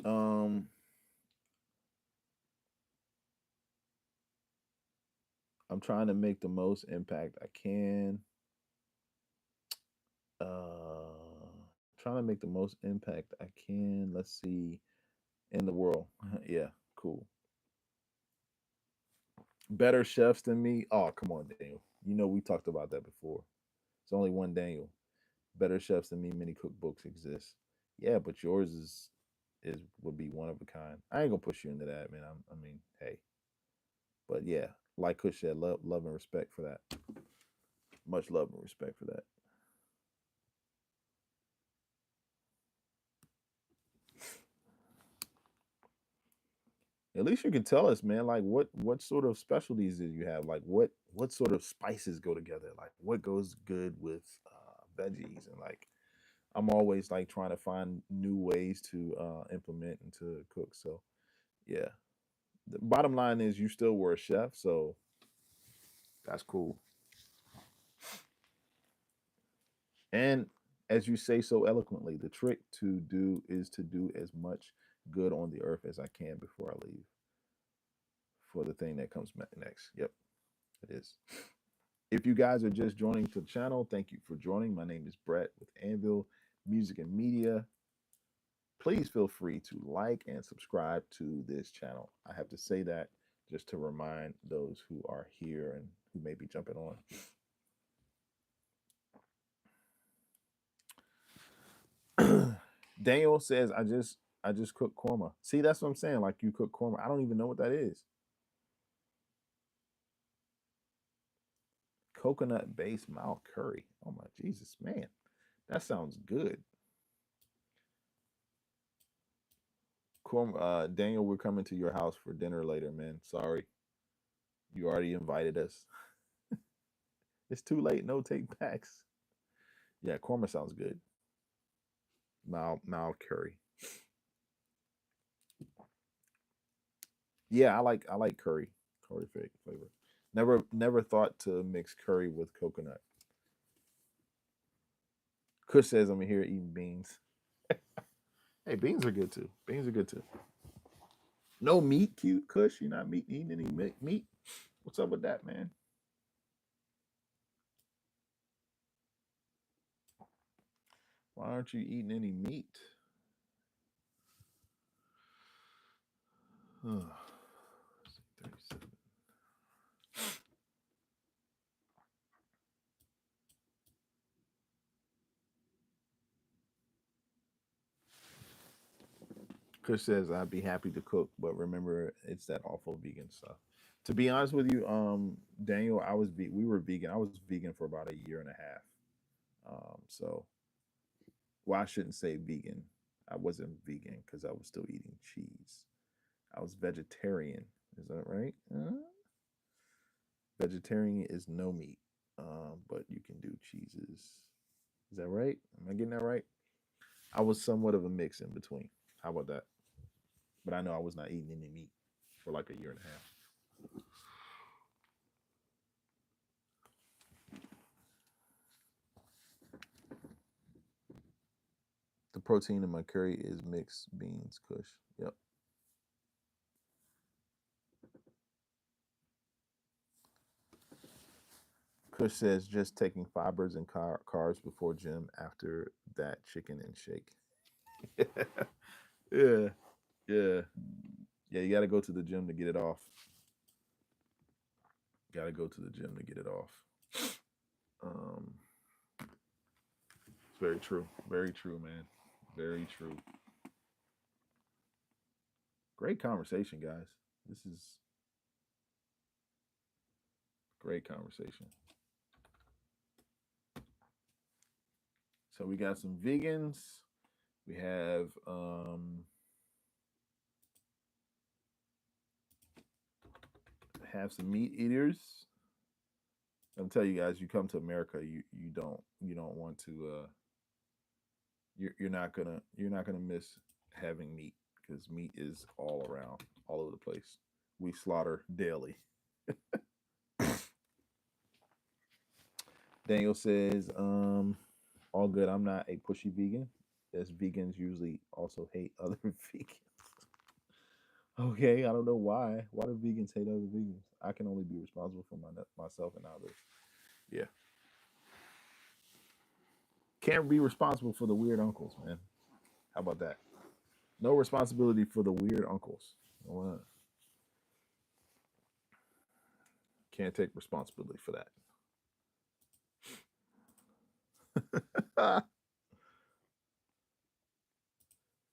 Um, I'm trying to make the most impact I can. Trying to make the most impact I can. Let's see, in the world. Yeah, cool. Better chefs than me. Oh, come on, Daniel. We talked about that before. It's only one Daniel. Better chefs than me. Many cookbooks exist. Yeah, but yours is would be one of a kind. I ain't gonna push you into that, man. I mean, hey, but yeah, like Kush said, love and respect for that. Much love and respect for that. At least you can tell us, man. Like, what sort of specialties do you have? Like, what sort of spices go together? Like, what goes good with veggies? And like, I'm always like trying to find new ways to implement and to cook. So yeah, the bottom line is you still were a chef, so that's cool. And as you say so eloquently, the trick to do is to do as much good on the earth as I can before I leave for the thing that comes next. Yep, it is. If you guys are just joining to the channel, thank you for joining. My name is Brett with Anvil Music and Media. Please feel free to like and subscribe to this channel. I have to say that just to remind those who are here and who may be jumping on. Daniel says, I just cook korma. See, that's what I'm saying. Like you cook korma. I don't even know what that is. Coconut based mild curry. Oh my Jesus, man. That sounds good. Daniel, we're coming to your house for dinner later, man. Sorry. You already invited us. It's too late. No take backs. Yeah, korma sounds good. Mild curry. Yeah, I like curry flavor. Never thought to mix curry with coconut. Kush says I'm here eating beans. Hey, beans are good too. Beans are good too. No meat, cute Kush. You're not eating any meat. What's up with that, man? Why aren't you eating any meat? Oh, 37. Kush says I'd be happy to cook, but remember it's that awful vegan stuff. To be honest with you, Daniel, we were vegan. I was vegan for about a year and a half. So Well, I shouldn't say vegan. I wasn't vegan because I was still eating cheese. I was vegetarian. Is that right? Vegetarian is no meat, but you can do cheeses. Is that right? Am I getting that right? I was somewhat of a mix in between. How about that? But I know I was not eating any meat for like a year and a half. The protein in my curry is mixed beans, Kush. Yep. Kush says just taking fibers and carbs before gym. After that, chicken and shake. Yeah, yeah, yeah. You got to go to the gym to get it off. Got to go to the gym to get it off. Um, it's very true. Very true, man. Very true. Great conversation, guys. This is great conversation. So we got some vegans. We have some meat eaters. I'm telling you guys, you come to America, you don't want to you're not gonna miss having meat because meat is all around, all over the place. We slaughter daily. Daniel says, all good. I'm not a pushy vegan. As vegans usually also hate other vegans. Okay, I don't know why. Why do vegans hate other vegans? I can only be responsible for myself and others. Yeah, can't be responsible for the weird uncles, man. How about that? No responsibility for the weird uncles. What? Can't take responsibility for that.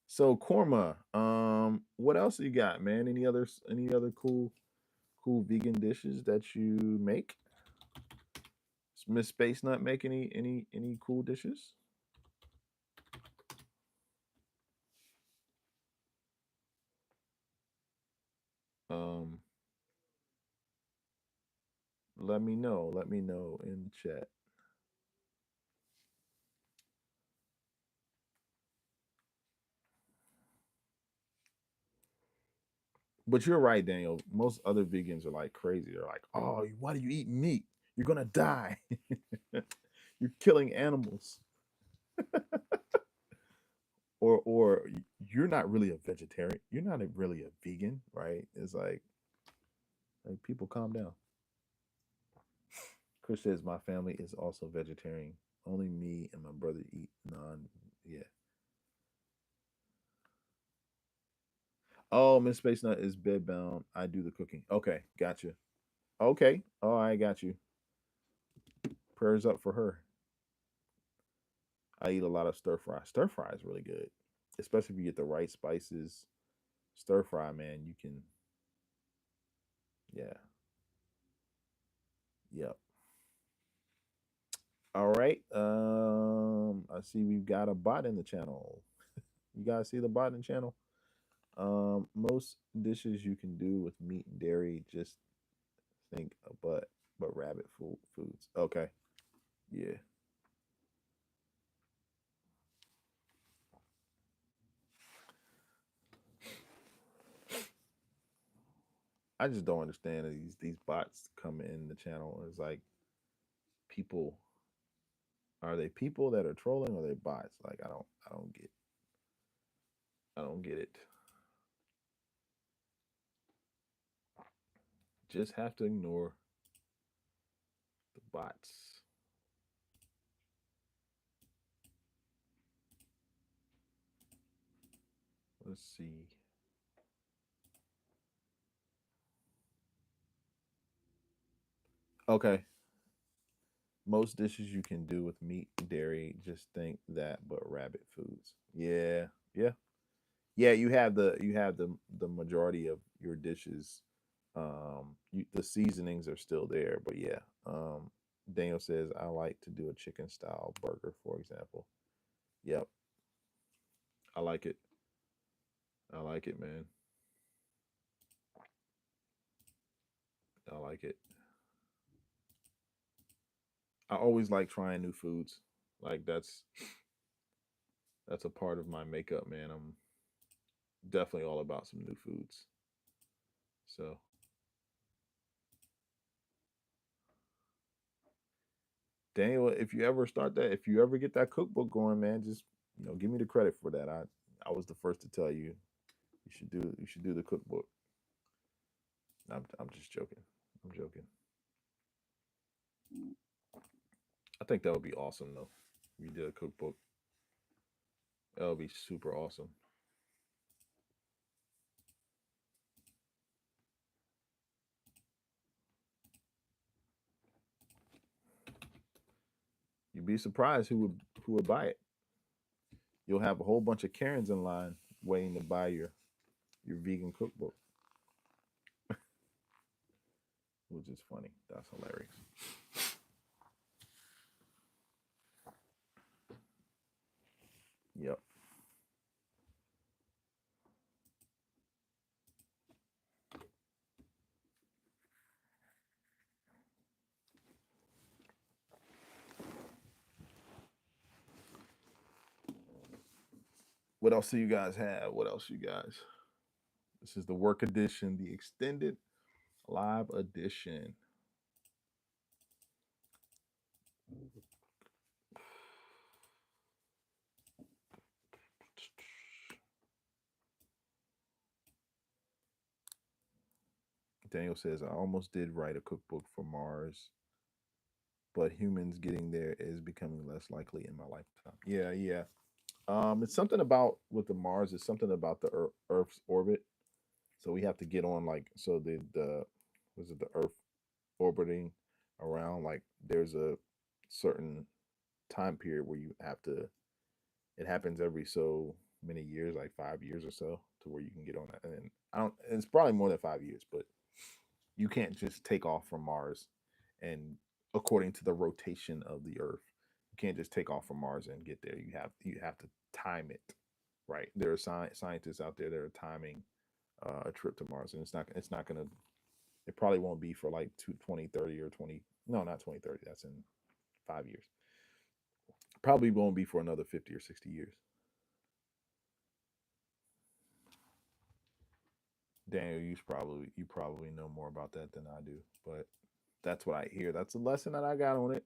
So Korma, what else you got, man? Any other cool vegan dishes that you make? Does Miss Space Nut make any cool dishes? Um, let me know. Let me know in the chat. But you're right, Daniel. Most other vegans are like crazy. They're like, "Oh, why do you eat meat? You're gonna die. You're killing animals." Or you're not really a vegetarian. You're not really a vegan, right? It's like people calm down. Chris says my family is also vegetarian. Only me and my brother eat non. Yeah. Oh, Miss Space Nut is bedbound. I do the cooking. Okay, gotcha. Okay. Oh, I got you. Prayers up for her. I eat a lot of stir fry. Stir fry is really good, especially if you get the right spices. Stir fry, man, you can. Yeah. Yep. All right. I see we've got a bot in the channel. You guys see the bot in the channel? Most dishes you can do with meat and dairy. Just think, but rabbit foods. Okay. Yeah. I just don't understand these bots come in the channel. It's like people. Are they people that are trolling or are they bots? Like I don't get it. Just have to ignore the bots. Let's see. Okay. Most dishes you can do with meat, dairy, just think that, but rabbit foods. Yeah, yeah, yeah. You have the majority of your dishes. The seasonings are still there, but yeah. Daniel says I like to do a chicken style burger, for example. Yep. I like it. I like it, man. I like it. I always like trying new foods. Like that's a part of my makeup, man. I'm definitely all about some new foods. So Daniel, if you ever start that, if you ever get that cookbook going, man, just give me the credit for that. I was the first to tell you you should do the cookbook. I'm just joking. I'm joking. I think that would be awesome though. If you did a cookbook, that would be super awesome. You'd be surprised who would buy it. You'll have a whole bunch of Karens in line waiting to buy your vegan cookbook, which is funny. That's hilarious. Yep. What else do you guys have? What else you guys? This is the work edition, the extended live edition. Daniel says, I almost did write a cookbook for Mars, but humans getting there is becoming less likely in my lifetime. Yeah, yeah. It's something about with the Mars. It's something about the Earth's orbit. So we have to get on like so the was it the Earth orbiting around like there's a certain time period where you have to. It happens every so many years, like 5 years or so, to where you can get on that. And I don't. It's probably more than 5 years, but you can't just take off from Mars and according to the rotation of the Earth, you can't just take off from Mars and get there. You have to time it right. There are scientists out there that are timing a trip to Mars, and it's not gonna. It probably won't be for like 2030 or 20. No, not 2030. That's in 5 years. Probably won't be for another 50 or 60 years. Daniel, you probably know more about that than I do, but that's what I hear. That's a lesson that I got on it.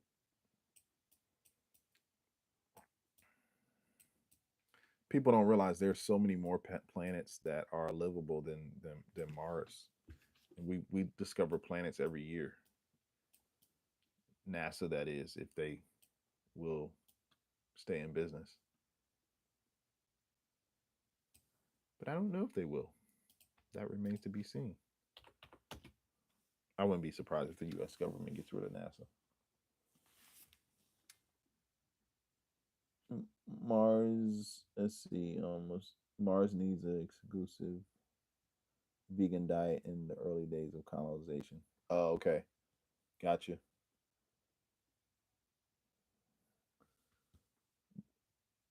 People don't realize there's so many more planets that are livable than Mars. And we discover planets every year. NASA, that is, if they will stay in business. But I don't know if they will. That remains to be seen. I wouldn't be surprised if the U.S. government gets rid of NASA. Mars, let's see, Mars needs an exclusive vegan diet in the early days of colonization. Oh, okay, gotcha.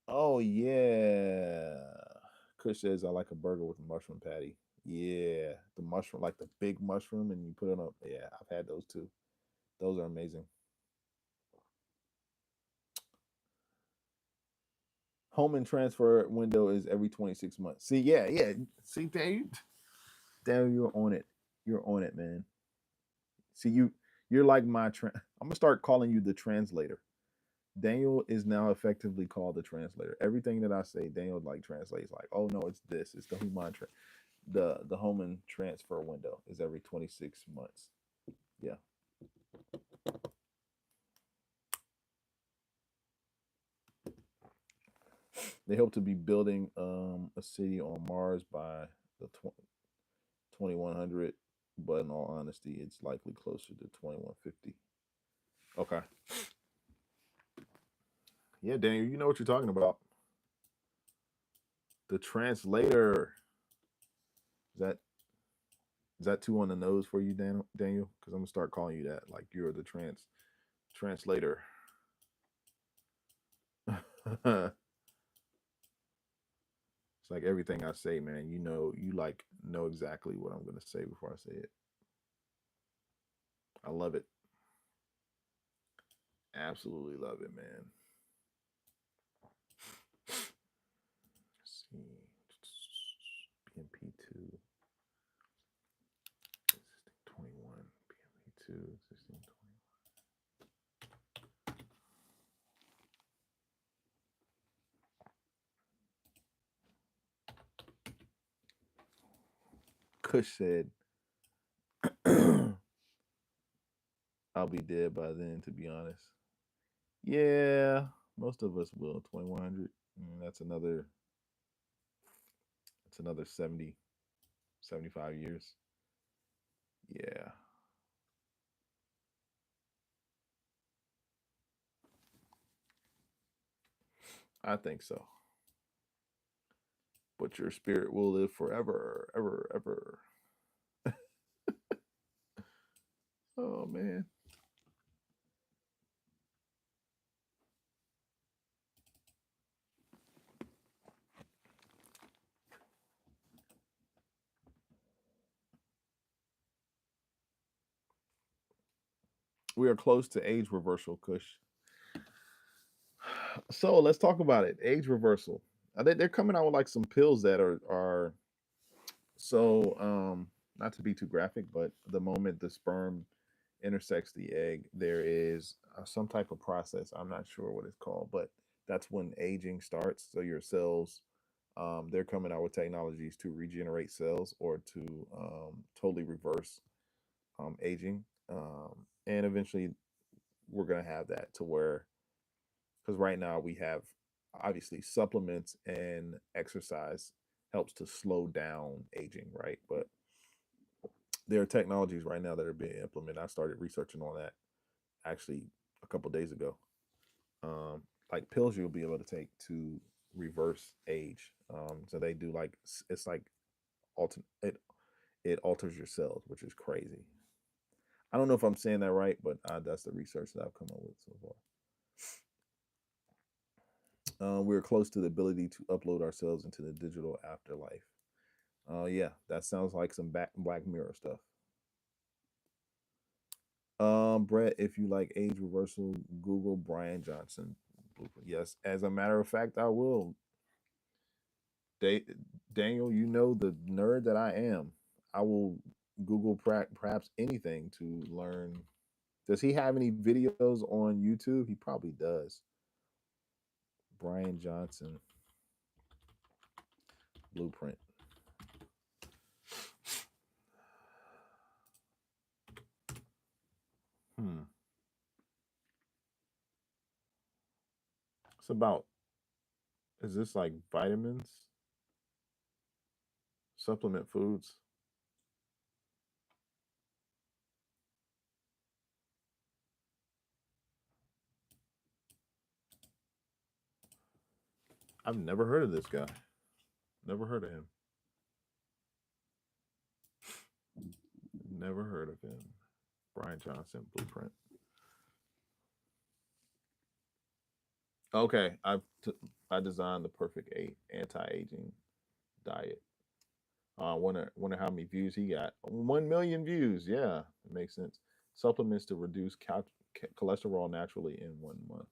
Oh yeah. Kush says I like a burger with a mushroom patty. Yeah, the mushroom, like the big mushroom, and you put it on. Yeah, I've had those too. Those are amazing. Home and transfer window is every 26 months. See, yeah, yeah. See, Daniel, you're on it. You're on it, man. See, you're like my. I'm gonna start calling you the translator. Daniel is now effectively called the translator. Everything that I say, Daniel like translates. Like, oh no, it's this. It's the human. The home and transfer window is every 26 months. Yeah. They hope to be building a city on Mars by the 2100, but in all honesty, it's likely closer to 2150. Okay. Yeah, Daniel, you know what you're talking about. The translator. Is that too on the nose for you, Daniel? Because I'm gonna start calling you that. Like you're the translator. like everything I say, man. You like know exactly what I'm gonna say before I say it. I love it. Absolutely love it, man. Let's see. BMP2, 1621. BMP2, 1621. Kush said, I'll be dead by then, to be honest. Yeah, most of us will. 2100. That's another 70, 75 years. Yeah, I think so. But your spirit will live forever, ever, ever. Oh man. We are close to age reversal, Kush. So let's talk about it. Age reversal. They're coming out with like some pills that are so not to be too graphic, but the moment the sperm intersects the egg, there is some type of process. I'm not sure what it's called, but that's when aging starts. So your cells, they're coming out with technologies to regenerate cells or to totally reverse aging. And eventually, we're gonna have that to where, because right now we have obviously supplements and exercise helps to slow down aging, right? But there are technologies right now that are being implemented. I started researching on that actually a couple days ago. Like pills you'll be able to take to reverse age. So they do like it's like it alters your cells, which is crazy. I don't know if I'm saying that right, but that's the research that I've come up with so far. We're close to the ability to upload ourselves into the digital afterlife. Yeah, that sounds like some Black Mirror stuff. Brett, if you like age reversal, Google Brian Johnson blueprint. Yes, as a matter of fact, I will. Da- Daniel, you know the nerd that I am. I will Google perhaps anything to learn. Does he have any videos on YouTube? He probably does. Brian Johnson blueprint. Hmm. It's about. Is this like vitamins, supplement foods? I've never heard of this guy. Never heard of him. Never heard of him. Brian Johnson blueprint. Okay, I designed the perfect anti-aging diet. Wonder how many views he got. 1 million views. Yeah, it makes sense. Supplements to reduce cholesterol naturally in 1 month.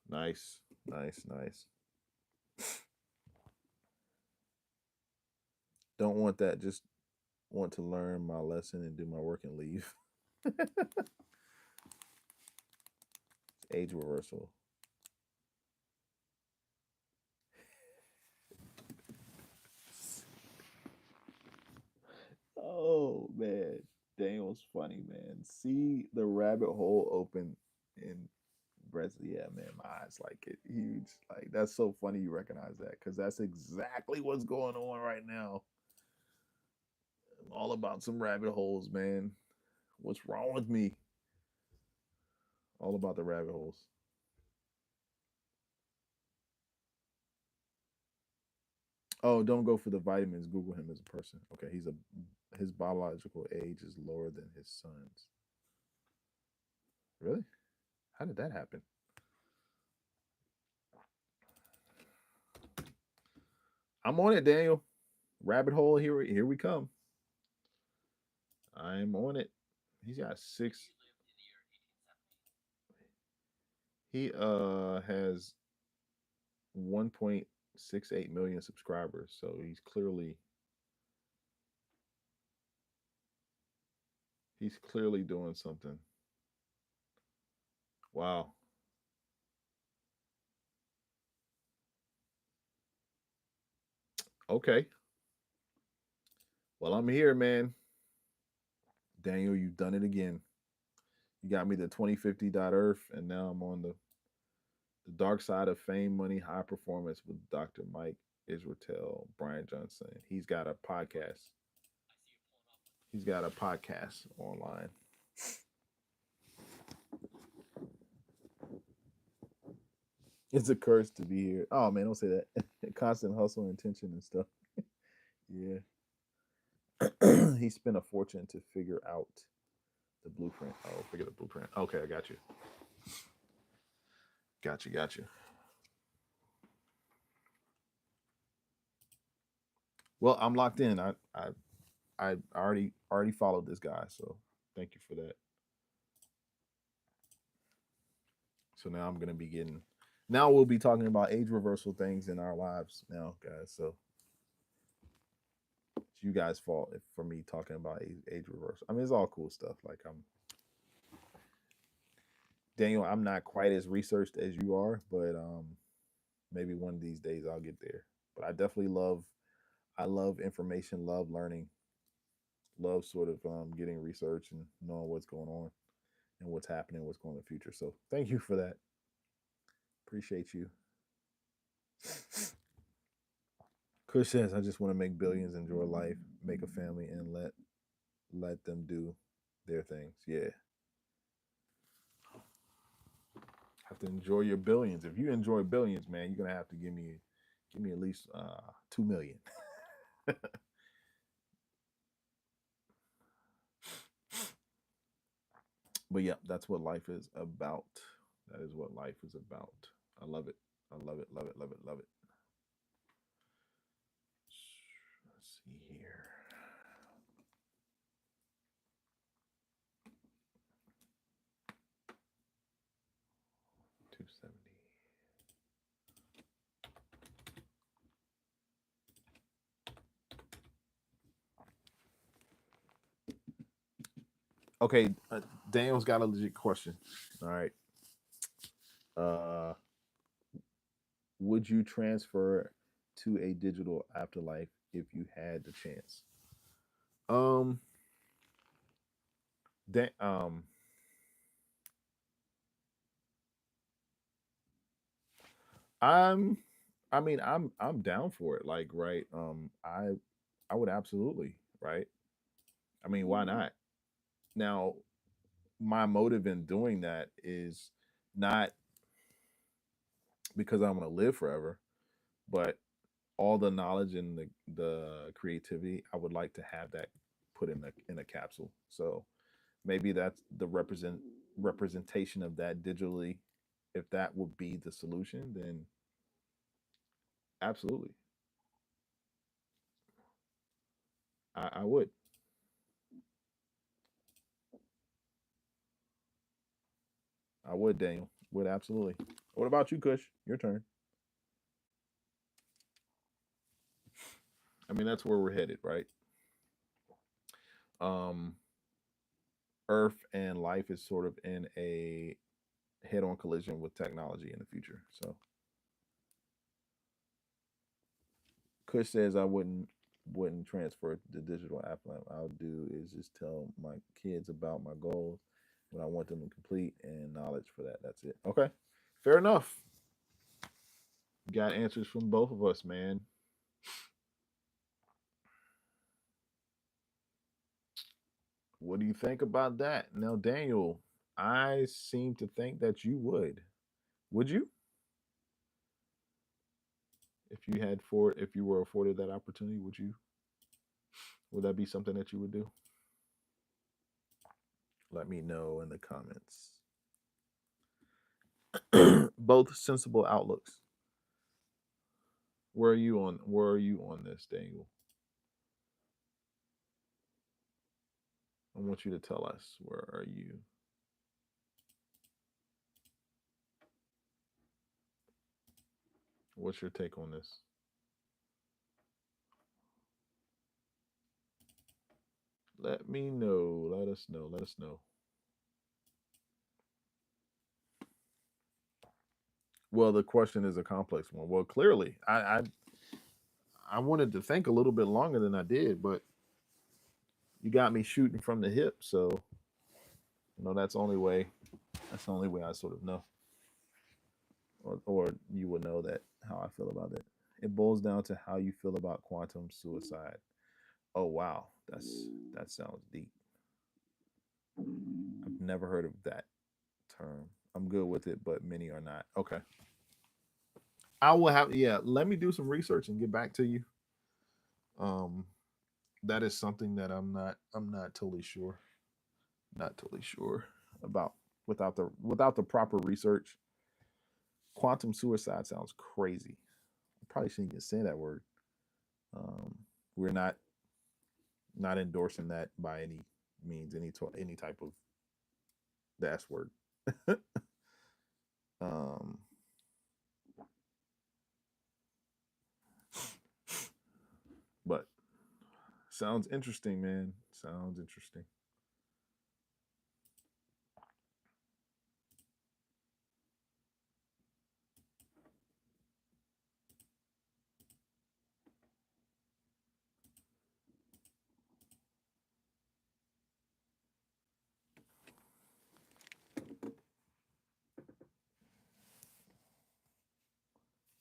Nice, nice, nice. Don't want that. Just want to learn my lesson and do my work and leave. Age reversal. Oh man, Daniel's funny, man. See the rabbit hole open in Brett's. Yeah, man, my eyes like it huge. Like that's so funny you recognize that because that's exactly what's going on right now. I'm all about some rabbit holes, man. What's wrong with me? All about the rabbit holes. Oh, don't go for the vitamins. Google him as a person. Okay, his biological age is lower than his son's. Really? How did that happen? I'm on it, Daniel. Rabbit hole, here we come. I'm on it. He's got six. He has 1.68 million subscribers, so he's clearly doing something. Wow. Okay. Well, I'm here, man. Daniel, you've done it again. You got me to 2050.earth, and now I'm on the dark side of fame, money, high performance with Dr. Mike Israel, Brian Johnson. He's got a podcast. He's got a podcast online. It's a curse to be here. Oh man, don't say that. Constant hustle and tension and stuff. Yeah. He spent a fortune to figure out the blueprint. Oh, figure the blueprint. Okay, I got you. Got you. Well, I'm locked in. I already followed this guy, so thank you for that. So now I'm gonna be getting. Now we'll be talking about age reversal things in our lives now, guys. So it's you guys' fault for me talking about age reversal. I mean, it's all cool stuff. Like I'm Daniel. I'm not quite as researched as you are, but maybe one of these days I'll get there. But I definitely love. I love information. Love learning. Love sort of getting research and knowing what's going on and what's happening, what's going in the future. So thank you for that. Appreciate you. Kush says, I just want to make billions, enjoy life, make a family, and let them do their things. Yeah. Have to enjoy your billions. If you enjoy billions, man, you're gonna have to give me at least 2 million. But yeah, that's what life is about. That is what life is about. I love it. I love it. Love it. Love it. Love it. Let's see here. 270. Okay, Daniel's got a legit question. All right. Uh, would you transfer to a digital afterlife if you had the chance? Um, that I'm, I mean, I'm down for it. Like, right? I would absolutely, right? I mean, why not? Now, my motive in doing that is not because I want to live forever, but all the knowledge and the creativity, I would like to have that put in a capsule. So maybe that's the representation of that digitally. If that would be the solution, then absolutely, I would. I would, Daniel. Would absolutely. What about you, Kush? Your turn. I mean, that's where we're headed, right? Um, Earth and life is sort of in a head-on collision with technology in the future. So Kush says I wouldn't transfer the digital app. I'll do is just tell my kids about my goals, what I want them to complete, and knowledge for that. That's it. Okay, fair enough. Got answers from both of us, man. What do you think about that? Now, Daniel, I seem to think that you would. Would you? If you were afforded that opportunity, would you? Would that be something that you would do? Let me know in the comments. Both sensible outlooks. Where are you on? Where are you on this, Daniel? I want you to tell us, where are you? What's your take on this? Let me know. Let us know. Let us know. Well, the question is a complex one. Well, clearly, I wanted to think a little bit longer than I did, but you got me shooting from the hip. So that's the only way. That's the only way I sort of know, or you would know that how I feel about it. It boils down to how you feel about quantum suicide. Oh wow, that sounds deep. I've never heard of that term. I'm good with it, but many are not. Okay. I will have, yeah, let me do some research and get back to you. Um that is something that I'm not totally sure. Not totally sure about without the proper research. Quantum suicide sounds crazy. I probably shouldn't even say that word. Um we're not endorsing that by any means, any type of dash word. um but sounds interesting, man. Sounds interesting.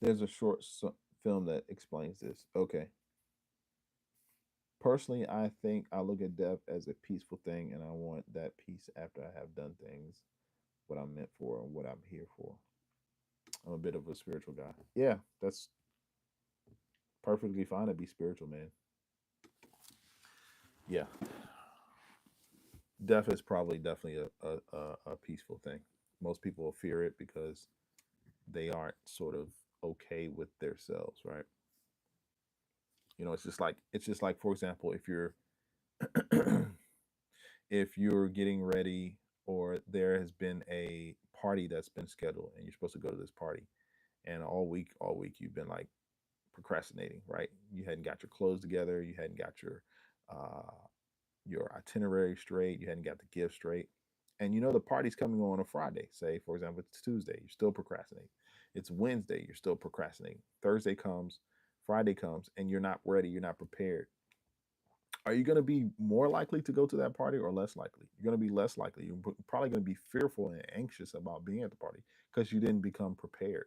There's a film that explains this. Okay. Personally, I think I look at death as a peaceful thing, and I want that peace after I have done things what I'm meant for and what I'm here for. I'm a bit of a spiritual guy. Yeah, that's perfectly fine to be spiritual, man. Yeah, death is probably definitely a peaceful thing. Most people fear it because they aren't sort of okay with themselves, right? It's just like for example, if you're getting ready or there has been a party that's been scheduled and you're supposed to go to this party, and all week you've been like procrastinating, right? You hadn't got your clothes together, you hadn't got uh your itinerary straight, you hadn't got the gift straight, and the party's coming on a Friday. Say for example it's Tuesday, you're still procrastinating. It's Wednesday, you're still procrastinating. Thursday comes, Friday comes, and you're not ready, you're not prepared. Are you going to be more likely to go to that party or less likely? You're going to be less likely. You're probably going to be fearful and anxious about being at the party because you didn't become prepared.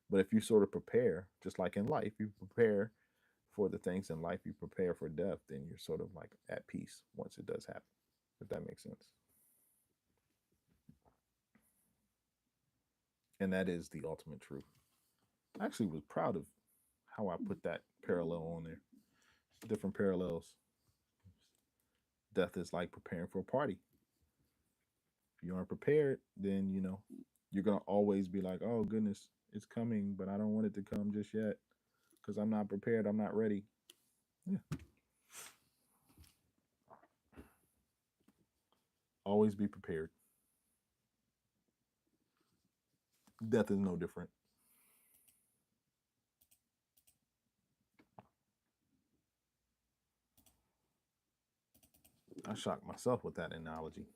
But if you sort of prepare, just like in life, you prepare for the things in life, you prepare for death, then you're sort of like at peace once it does happen, if that makes sense. And that is the ultimate truth. I actually was proud of how I put that parallel on there. Different parallels. Death is like preparing for a party. If you aren't prepared, then you're gonna always be like, "Oh goodness, it's coming, but I don't want it to come just yet because I'm not prepared. I'm not ready." Yeah, always be prepared. Death is no different. I shocked myself with that analogy.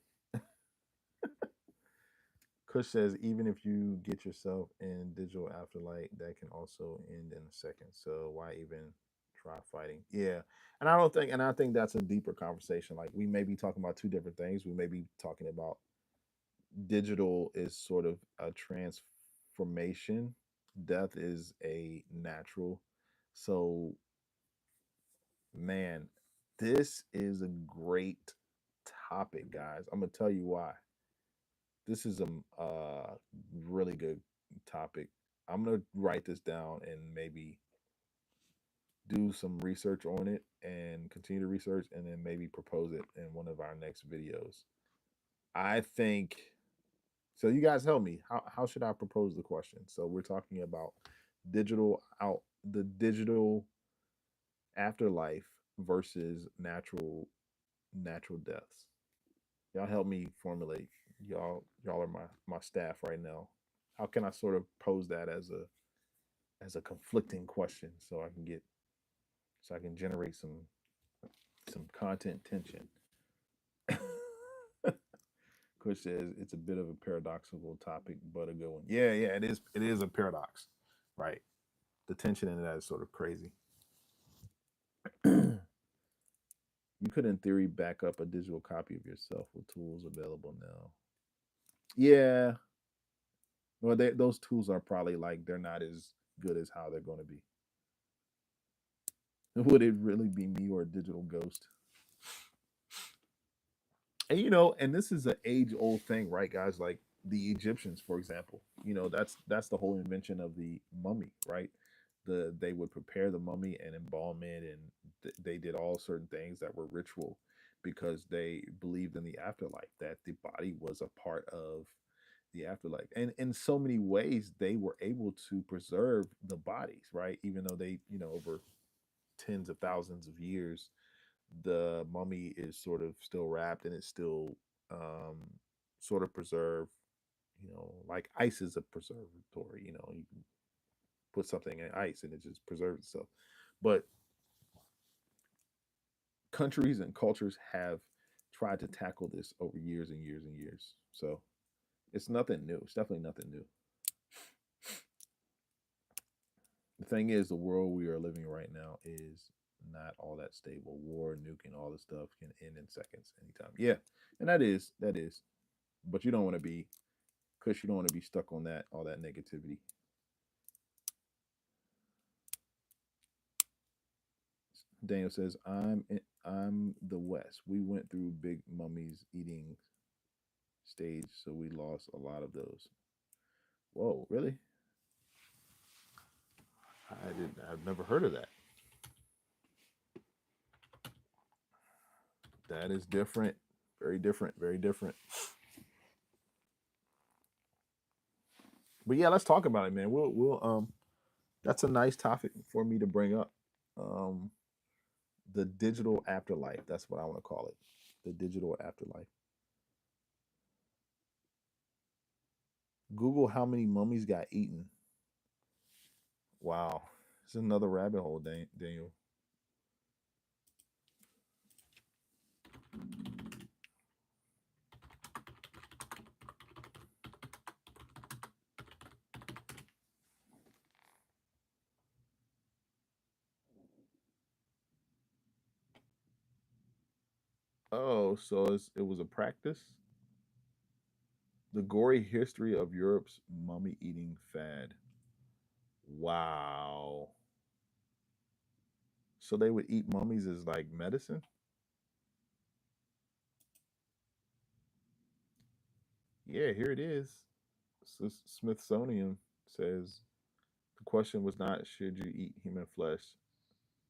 Kush says, even if you get yourself in digital afterlight, that can also end in a second. So why even try fighting? Yeah, and I think that's a deeper conversation. Like we may be talking about two different things. We may be talking about digital is sort of a transformation. Death is a natural. So, man, this is a great topic, guys. I'm gonna tell you why. This is a really good topic. I'm gonna write this down and maybe do some research on it and continue to research and then maybe propose it in one of our next videos. I think so. You guys help me. How should I propose the question? So we're talking about digital out the digital afterlife versus natural deaths. Y'all help me formulate. Y'all are my staff right now. How can I sort of pose that as a conflicting question so I can generate some content tension? Kush says it's a bit of a paradoxical topic, but a good one. Yeah, yeah, it is. It is a paradox, right? The tension in that is sort of crazy. You could, in theory, back up a digital copy of yourself with tools available now. Yeah, well, those tools are probably like they're not as good as how they're going to be. Would it really be me or a digital ghost? And and this is an age old thing, right, guys? Like the Egyptians, for example. That's the whole invention of the mummy, right? They would prepare the mummy and embalm it, and they did all certain things that were ritual because they believed in the afterlife, that the body was a part of the afterlife, and in so many ways they were able to preserve the bodies, right? Even though they, over tens of thousands of years, the mummy is sort of still wrapped and it's still um, sort of preserved. Like ice is a preservatory. You can put something in ice and it just preserves itself. But countries and cultures have tried to tackle this over years and years and years. So it's nothing new. It's definitely nothing new. The thing is, the world we are living right now is not all that stable. War, nuking, all this stuff can end in seconds, anytime. Yeah, and that is. But you don't want to be, Cause you don't want to be stuck on that all that negativity. Daniel says, I'm the West. We went through big mummies eating stage, so we lost a lot of those. Whoa, really? I didn't. I've never heard of that. That is different. Very different. Very different. But yeah, let's talk about it, man. We'll. That's a nice topic for me to bring up. Um, the digital afterlife. That's what I want to call it. The digital afterlife. Google how many mummies got eaten. Wow, it's another rabbit hole, Daniel. Oh, so it was a practice. The gory history of Europe's mummy eating fad. Wow. So they would eat mummies as like medicine? Yeah, here it is. Smithsonian says the question was not should you eat human flesh?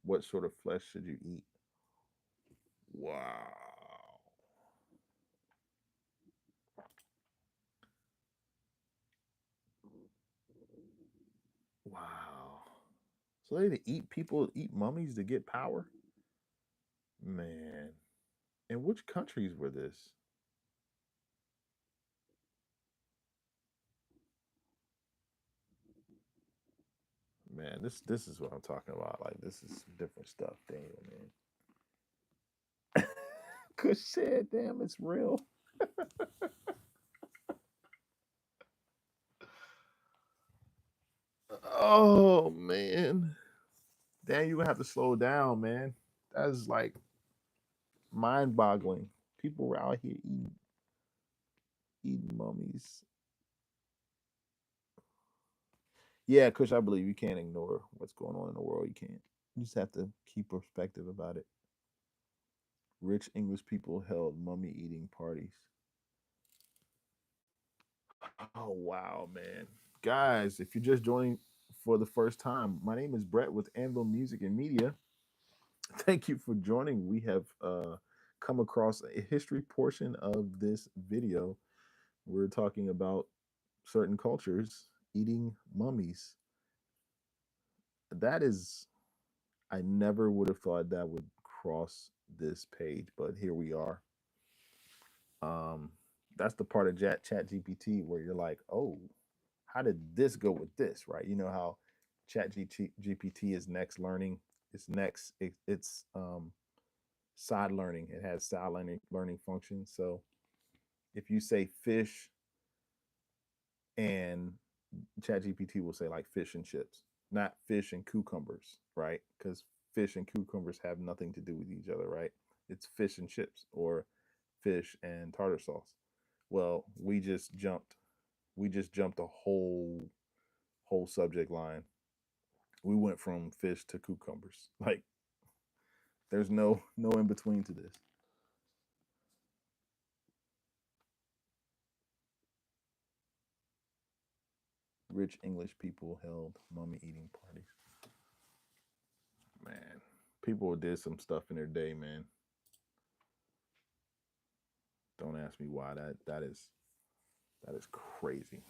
What sort of flesh should you eat? Wow. Wow. So they eat people, eat mummies to get power? Man. And which countries were this? Man, this is what I'm talking about. Like this is some different stuff, Daniel, man. Good shit, damn, it's real. Oh man. Damn, you gonna have to slow down, man. That's like mind boggling. People were out here eating mummies. Yeah, Kush, I believe you can't ignore what's going on in the world. You can't. You just have to keep perspective about it. Rich English people held mummy eating parties. Oh wow, man. Guys, if you're just joining for the first time, my name is Brett with Anvil Music and Media. Thank you for joining. We have come across a history portion of this video. We're talking about certain cultures eating mummies. that is, I never would have thought that would cross this page, but here we are. Um, that's the part of Chat GPT where you're like, oh, how did this go with this, right? You know how Chat GPT is next learning, it's next, it's side learning. It has side learning functions. So if you say fish, and ChatGPT will say like fish and chips, not fish and cucumbers, right? Because fish and cucumbers have nothing to do with each other, right? It's fish and chips or fish and tartar sauce. Well, we just jumped a whole subject line. We went from fish to cucumbers. Like there's no in between to this. Rich English people held mummy eating parties. Man, people did some stuff in their day, man. Don't ask me why. That is crazy.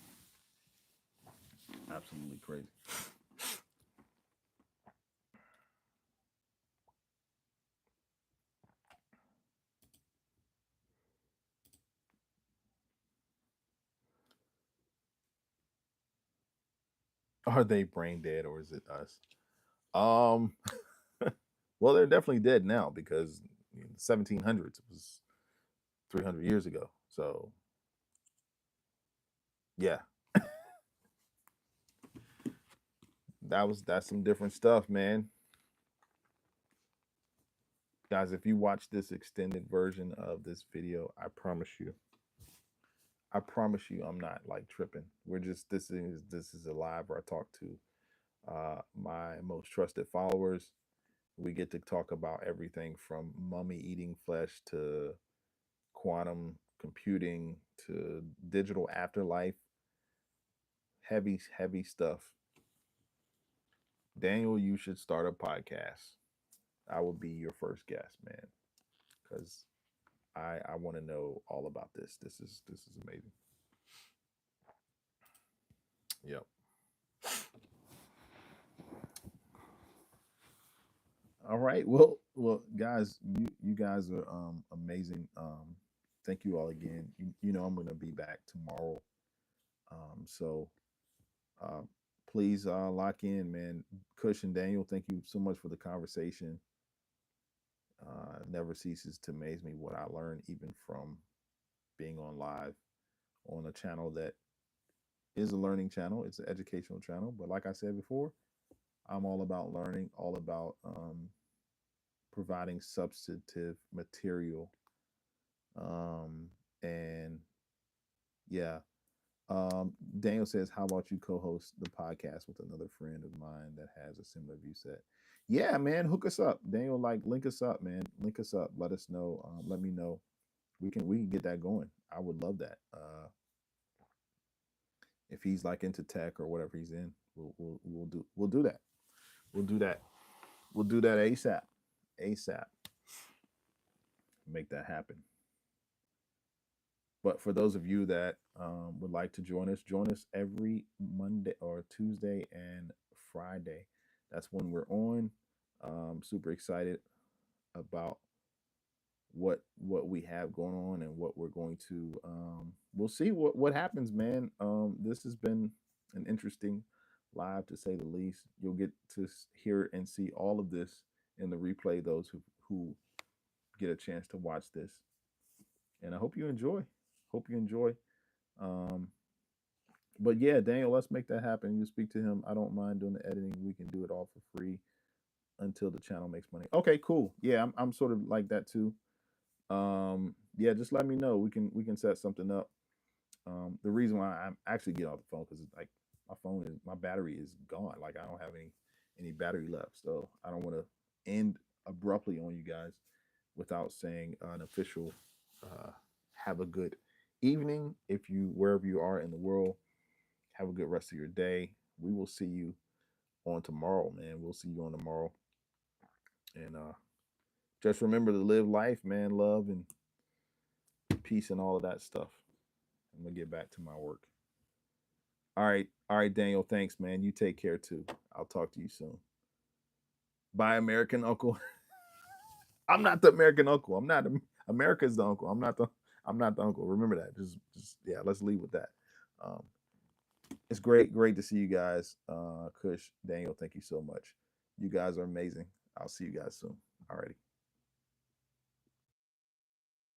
Absolutely crazy. Are they brain dead or is it us? Um, well, they're definitely dead now because the 1700s was 300 years ago. So yeah, that's some different stuff, man. Guys, if you watch this extended version of this video, I promise you, I'm not like tripping. We're just this is a live where I talk to my most trusted followers. We get to talk about everything from mummy eating flesh to quantum computing to digital afterlife. Heavy stuff. Daniel, you should start a podcast. I will be your first guest, man, because I want to know all about this. This is amazing. Yep. All right. Well, guys, you guys are amazing. Thank you all again. You know I'm gonna be back tomorrow. So uh, please lock in, man. Kush and Daniel, thank you so much for the conversation. Never ceases to amaze me what I learn, even from being on live on a channel that is a learning channel. It's an educational channel, but like I said before, I'm all about learning, all about providing substantive material. Um, and yeah, Daniel says, "How about you co-host the podcast with another friend of mine that has a similar view set?" Yeah, man, hook us up, Daniel. Like, link us up, man. Link us up. Let us know. Let me know. We can get that going. I would love that. If he's like into tech or whatever he's in, we'll do that. We'll do that. We'll do that ASAP. ASAP. Make that happen. But for those of you that would like to join us every Monday or Tuesday and Friday. That's when we're on. Super excited about what we have going on and what we're going to. We'll see what happens, man. This has been an interesting live to say the least. You'll get to hear and see all of this in the replay. Those who get a chance to watch this, and I hope you enjoy. Hope you enjoy. Um, but yeah, Daniel, let's make that happen. You speak to him. I don't mind doing the editing. We can do it all for free until the channel makes money. Okay, cool. Yeah, I'm sort of like that too. Yeah, just let me know. We can set something up. The reason why I'm actually getting off the phone because like my battery is gone. Like I don't have any battery left, so I don't want to end abruptly on you guys without saying an official uh, have a good evening if you wherever you are in the world. Have a good rest of your day. We will see you on tomorrow, man. We'll see you on tomorrow. And just remember to live life, man, love and peace and all of that stuff. I'm gonna get back to my work. All right, Daniel. Thanks, man. You take care too. I'll talk to you soon. by American Uncle. I'm not the American uncle. I'm not. America's the uncle. I'm not the. I'm not the uncle. Remember that. Just yeah. Let's leave with that. Um, it's great to see you guys. Kush, Daniel, thank you so much. You guys are amazing. I'll see you guys soon. Alrighty.